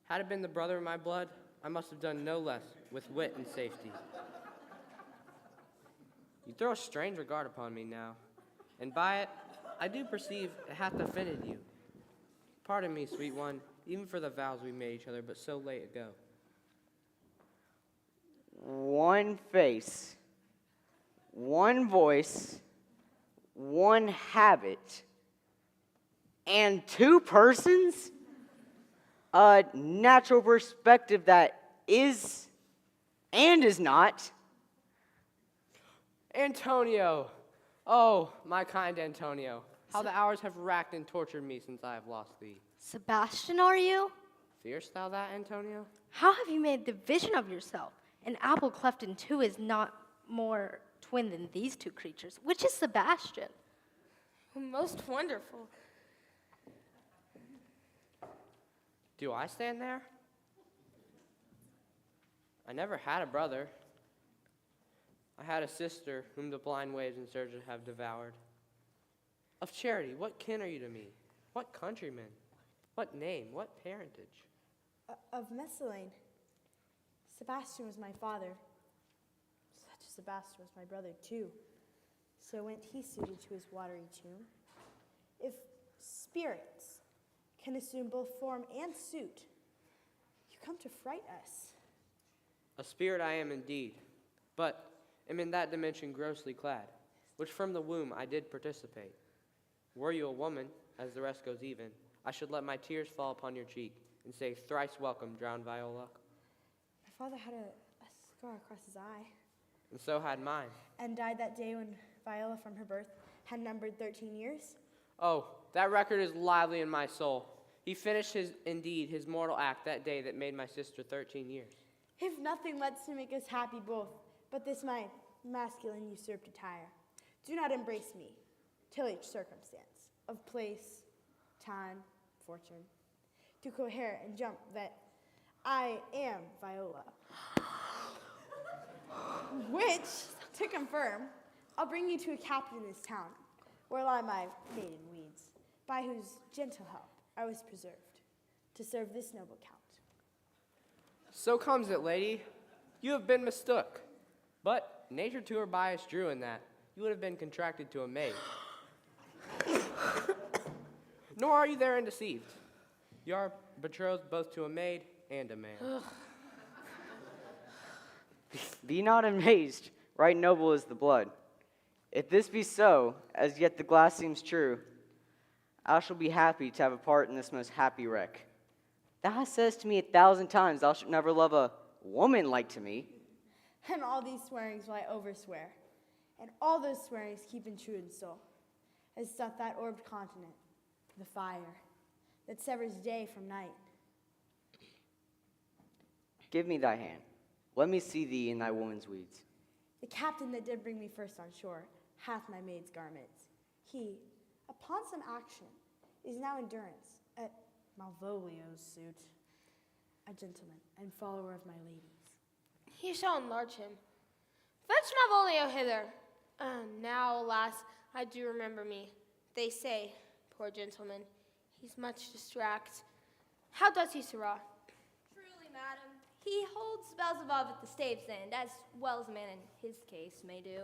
had it been the brother of my blood, I must have done no less with wit and safety. You throw a strange regard upon me now, and by it I do perceive it hath offended you. Pardon me, sweet one, even for the vows we made each other but so late ago. One face, one voice, one habit, and two persons? A natural perspective that is and is not. Antonio! Oh, my kind Antonio, how the hours have racked and tortured me since I have lost thee. Sebastian, are you? Fearest thou that, Antonio? How have you made division of yourself? An apple cleft in two is not more twin than these two creatures. Which is Sebastian? Most wonderful. Do I stand there? I never had a brother. I had a sister whom the blind waves and surges have devoured. Of charity, what kin are you to me? What countrymen? What name? What parentage? Of Messalane. Sebastian was my father. Such a Sebastian was my brother, too. So went he suited to his watery tomb. If spirits can assume both form and suit, you come to fright us. A spirit I am indeed, but am in that dimension grossly clad, which from the womb I did participate. Were you a woman, as the rest goes even, I should let my tears fall upon your cheek and say, thrice welcome, drowned Viola. My father had a scar across his eye. And so had mine. And died that day when Viola from her birth had numbered 13 years. Oh, that record is lively in my soul. He finished his mortal act that day that made my sister 13 years. If nothing lets to make us happy both, but this my masculine usurped attire, do not embrace me, till each circumstance of place, time, fortune, do cohere and jump that I am Viola. Which, to confirm, I'll bring you to a captain in this town, where lie my maiden weeds, by whose gentle help I was preserved, to serve this noble count. So comes it, lady. You have been mistook. But nature to her bias drew in that you would have been contracted to a maid. Nor are you therein deceived. You are betrothed both to a maid and a man. Be not amazed, right noble is the blood. If this be so, as yet the glass seems true, I shall be happy to have a part in this most happy wreck. Thou hast said to me 1,000 times, thou shalt never love a woman like to me. And all these swearings will I overswear, and all those swearings keep in true in soul, as doth that orbed continent, the fire, that severs day from night. Give me thy hand. Let me see thee in thy woman's weeds. The captain that did bring me first on shore hath my maid's garments. He, upon some action, is now in durance at Malvolio's suit, a gentleman and follower of my lady's. He shall enlarge him. Fetch Malvolio hither. Now, alas, I do remember me. They say, poor gentleman, he's much distract. How does he, sirrah? Truly, madam, he holds Beelzebub at the stave's end, as well as a man in his case may do.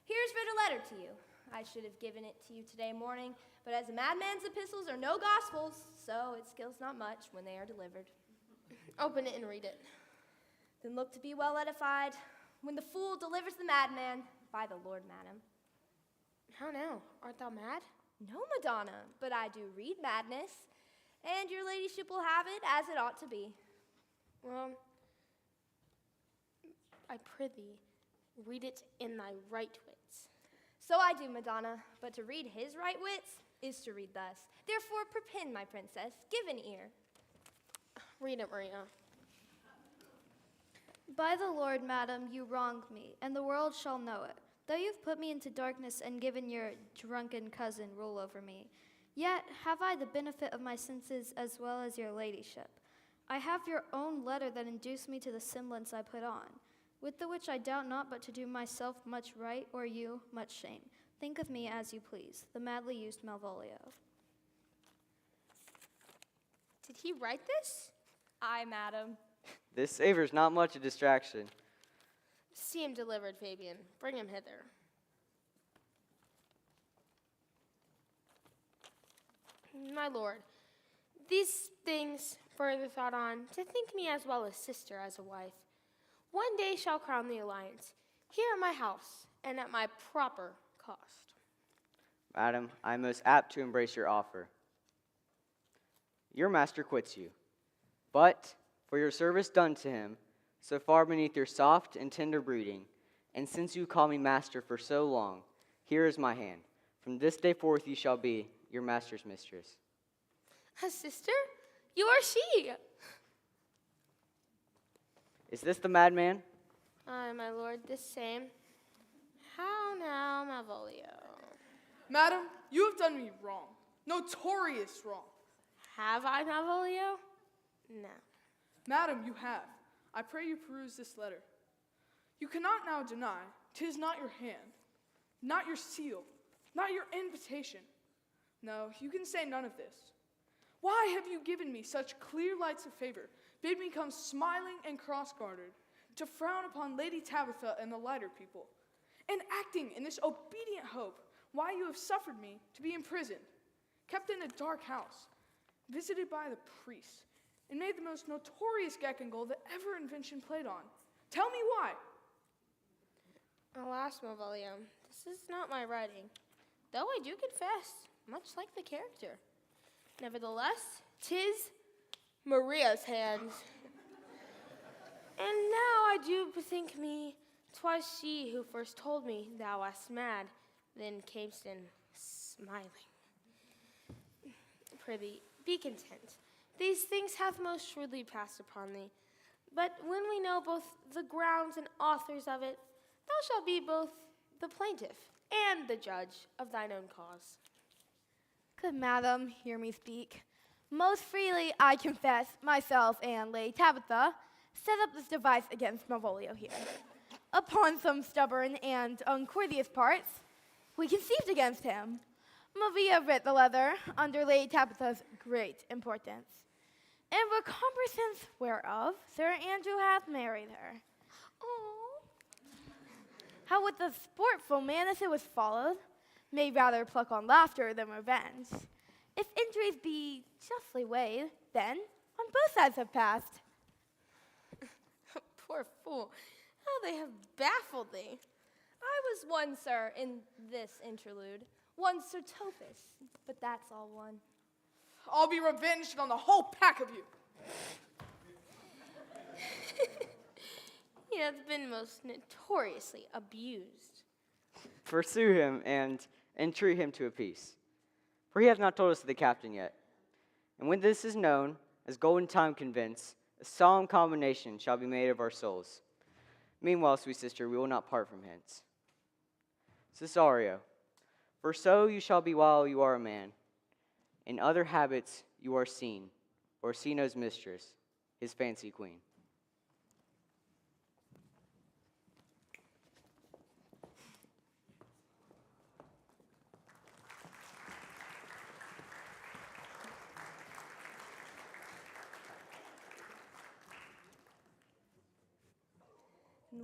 Here's writ a letter to you. I should have given it to you today morning, but as a madman's epistles are no gospels, so it skills not much when they are delivered. Open it and read it. Then look to be well edified when the fool delivers the madman, by the Lord, madam. How now? Art thou mad? No, Madonna, but I do read madness, and your ladyship will have it as it ought to be. Well, I prithee, read it in thy right wits. So I do, Madonna, but to read his right wits is to read thus. Therefore, prepend, my princess, give an ear. Read it, Maria. By the Lord, madam, you wronged me, and the world shall know it. Though you've put me into darkness and given your drunken cousin rule over me, yet have I the benefit of my senses as well as your ladyship. I have your own letter that induced me to the semblance I put on, with the which I doubt not but to do myself much right, or you much shame. Think of me as you please. The madly used Malvolio. Did he write this? Aye, madam. This savor's not much a distraction. See him delivered, Fabian. Bring him hither. My lord, these things further thought on, to think me as well as sister as a wife, one day shall crown the alliance, here at my house, and at my proper cost. Madam, I am most apt to embrace your offer. Your master quits you, but for your service done to him, so far beneath your soft and tender breeding, and since you call me master for so long, here is my hand. From this day forth you shall be your master's mistress. A sister? You are she. Is this the madman? Aye, my lord, this same. How now, Malvolio? Madam, you have done me wrong. Notorious wrong. Have I, Malvolio? No. Madam, you have. I pray you peruse this letter. You cannot now deny 'tis not your hand, not your seal, not your invitation. No, you can say none of this. Why have you given me such clear lights of favor, bid me come smiling and cross-gartered, to frown upon Lady Tabitha and the lighter people, and acting in this obedient hope, why you have suffered me to be imprisoned, kept in a dark house, visited by the priests, and made the most notorious geckengel that ever invention played on? Tell me why. Alas, Malvolio, this is not my writing, though I do confess, much like the character. Nevertheless, 'tis Maria's hand. And now I do bethink me, 'twas she who first told me thou wast mad, then camest in smiling. Prithee, be content. These things hath most shrewdly passed upon thee. But when we know both the grounds and authors of it, thou shalt be both the plaintiff and the judge of thine own cause. Good madam, hear me speak. Most freely I confess myself and Lady Tabitha set up this device against Malvolio here. Upon some stubborn and uncourteous parts, we conceived against him. Maria writ the letter under Lady Tabitha's great importance, in recompense whereof Sir Andrew hath married her. Oh. How with the sportful manner it was followed, may rather pluck on laughter than revenge. If injuries be justly weighed, then on both sides have passed. Poor fool, how they have baffled thee. I was one, sir, in this interlude. One Sir Topus, but that's all one. I'll be revenged on the whole pack of you. He hath been most notoriously abused. Pursue him and entreat him to a peace. For he hath not told us of the captain yet. And when this is known, as golden time convince, a solemn combination shall be made of our souls. Meanwhile, sweet sister, we will not part from hence. Cesario, for so you shall be while you are a man. In other habits you are seen, Orsino's mistress, his fancy queen.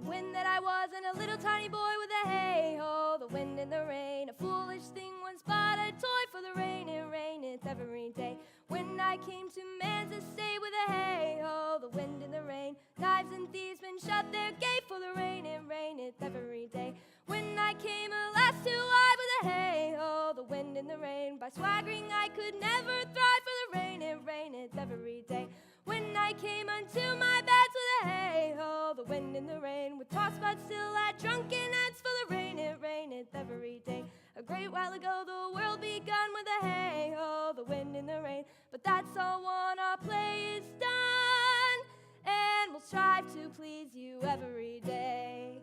When that I wasn't a little tiny boy with a hey-ho, the wind and the rain, a foolish thing once, but a toy for the rain, it raineth every day. When I came to man's estate with a hey-ho, the wind and the rain, knives and thieves men shut their gate for the rain, it raineth every day. When I came alas to I with a hey-ho, the wind and the rain, by swaggering I could never thrive for the rain, it raineth every day. When I came unto my beds with a hey-ho, the wind and the rain, with toss but still at drunken ends for the rain, it raineth every day. A great while ago the world begun with a hey-ho, the wind and the rain, but that's all one, our play is done, and we'll strive to please you every day.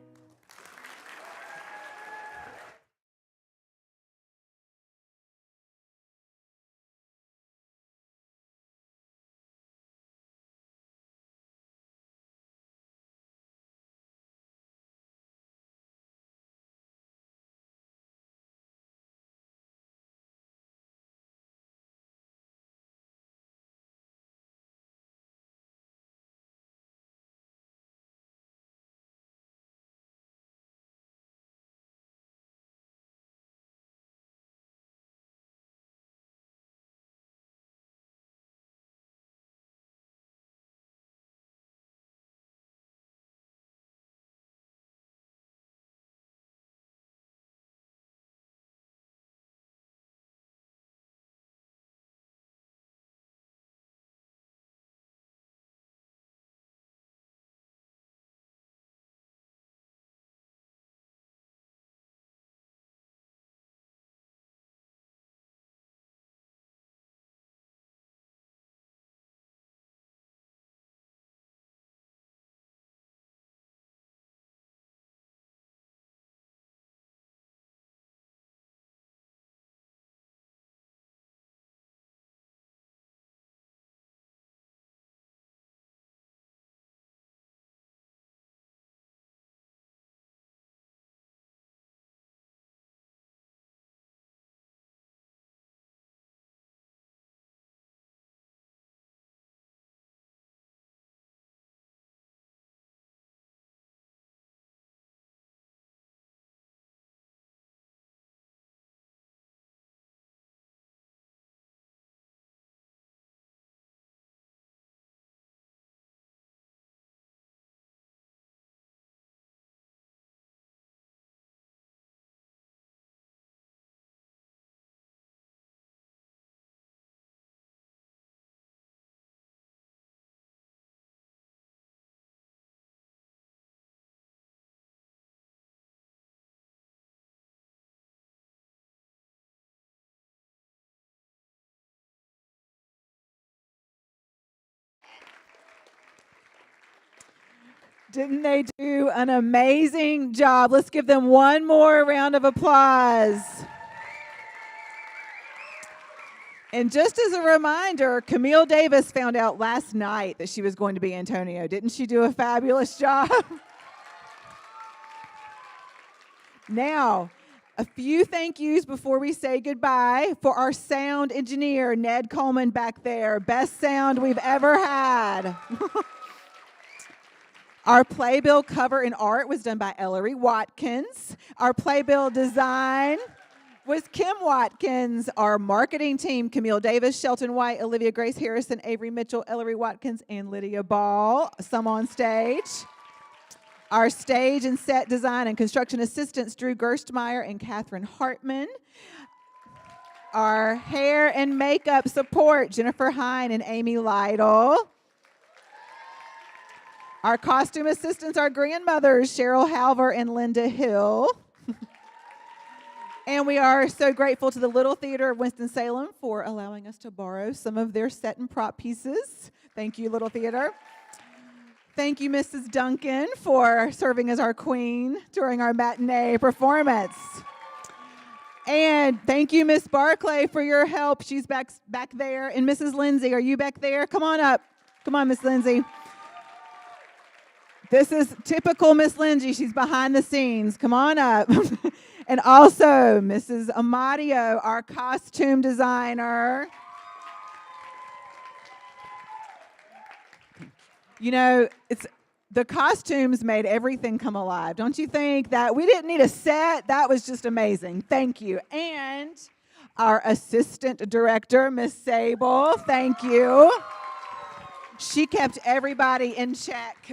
Didn't they do an amazing job? Let's give them one more round of applause. And just as a reminder, Camille Davis found out last night that she was going to be Antonio. Didn't she do a fabulous job? Now, a few thank yous before we say goodbye for our sound engineer, Ned Coleman, back there. Best sound we've ever had. Our playbill cover and art was done by Ellery Watkins. Our playbill design was Kim Watkins. Our marketing team, Camille Davis, Shelton White, Olivia Grace Harrison, Avery Mitchell, Ellery Watkins, and Lydia Ball, some on stage. Our stage and set design and construction assistants, Drew Gerstmeyer and Catherine Hartman. Our hair and makeup support, Jennifer Hine and Amy Lytle. Our costume assistants, our grandmothers, Cheryl Halver and Linda Hill. And we are so grateful to the Little Theater of Winston-Salem for allowing us to borrow some of their set and prop pieces. Thank you, Little Theater. Thank you, Mrs. Duncan, for serving as our queen during our matinee performance. And thank you, Miss Barclay, for your help. She's back there. And Mrs. Lindsay, are you back there? Come on up. Come on, Miss Lindsay. This is typical Miss Lindsay. She's behind the scenes. Come on up. And also, Mrs. Amadio, our costume designer. You know, the costumes made everything come alive. Don't you think that we didn't need a set? That was just amazing. Thank you. And our assistant director, Miss Sable, thank you. She kept everybody in check.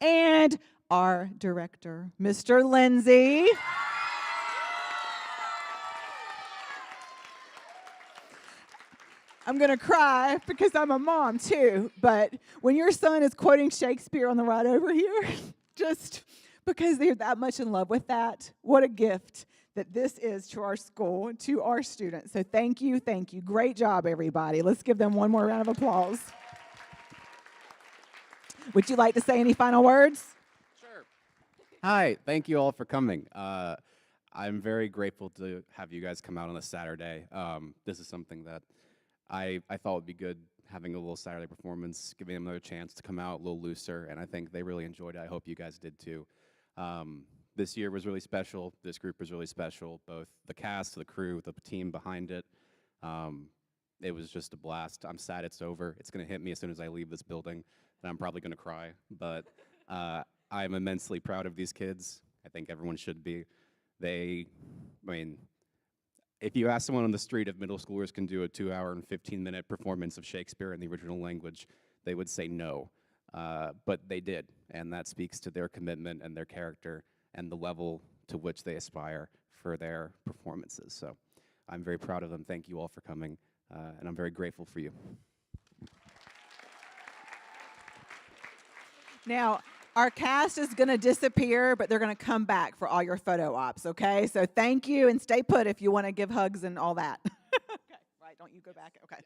And our director, Mr. Lindsay. I'm going to cry because I'm a mom too, but when your son is quoting Shakespeare on the ride over here, just because they're that much in love with that, what a gift that this is to our school, to our students. So thank you, thank you. Great job, everybody. Let's give them one more round of applause. Would you like to say any final words? Sure. Hi, thank you all for coming. I'm very grateful to have you guys come out on a Saturday. This is something that I thought would be good, having a little Saturday performance, giving them another chance to come out a little looser, and I think they really enjoyed it. I hope you guys did too. This year was really special. This group was really special, both the cast, the crew, the team behind it. It was just a blast. I'm sad it's over. It's going to hit me as soon as I leave this building, and I'm probably going to cry, but I'm immensely proud of these kids. I think everyone should be. If you ask someone on the street if middle schoolers can do a 2-hour and 15-minute performance of Shakespeare in the original language, they would say no. But they did, and that speaks to their commitment and their character and the level to which they aspire for their performances. So I'm very proud of them. Thank you all for coming, and I'm very grateful for you. Now, our cast is going to disappear, but they're going to come back for all your photo ops, okay? So thank you, and stay put if you want to give hugs and all that. Okay, right, don't you go back? Okay.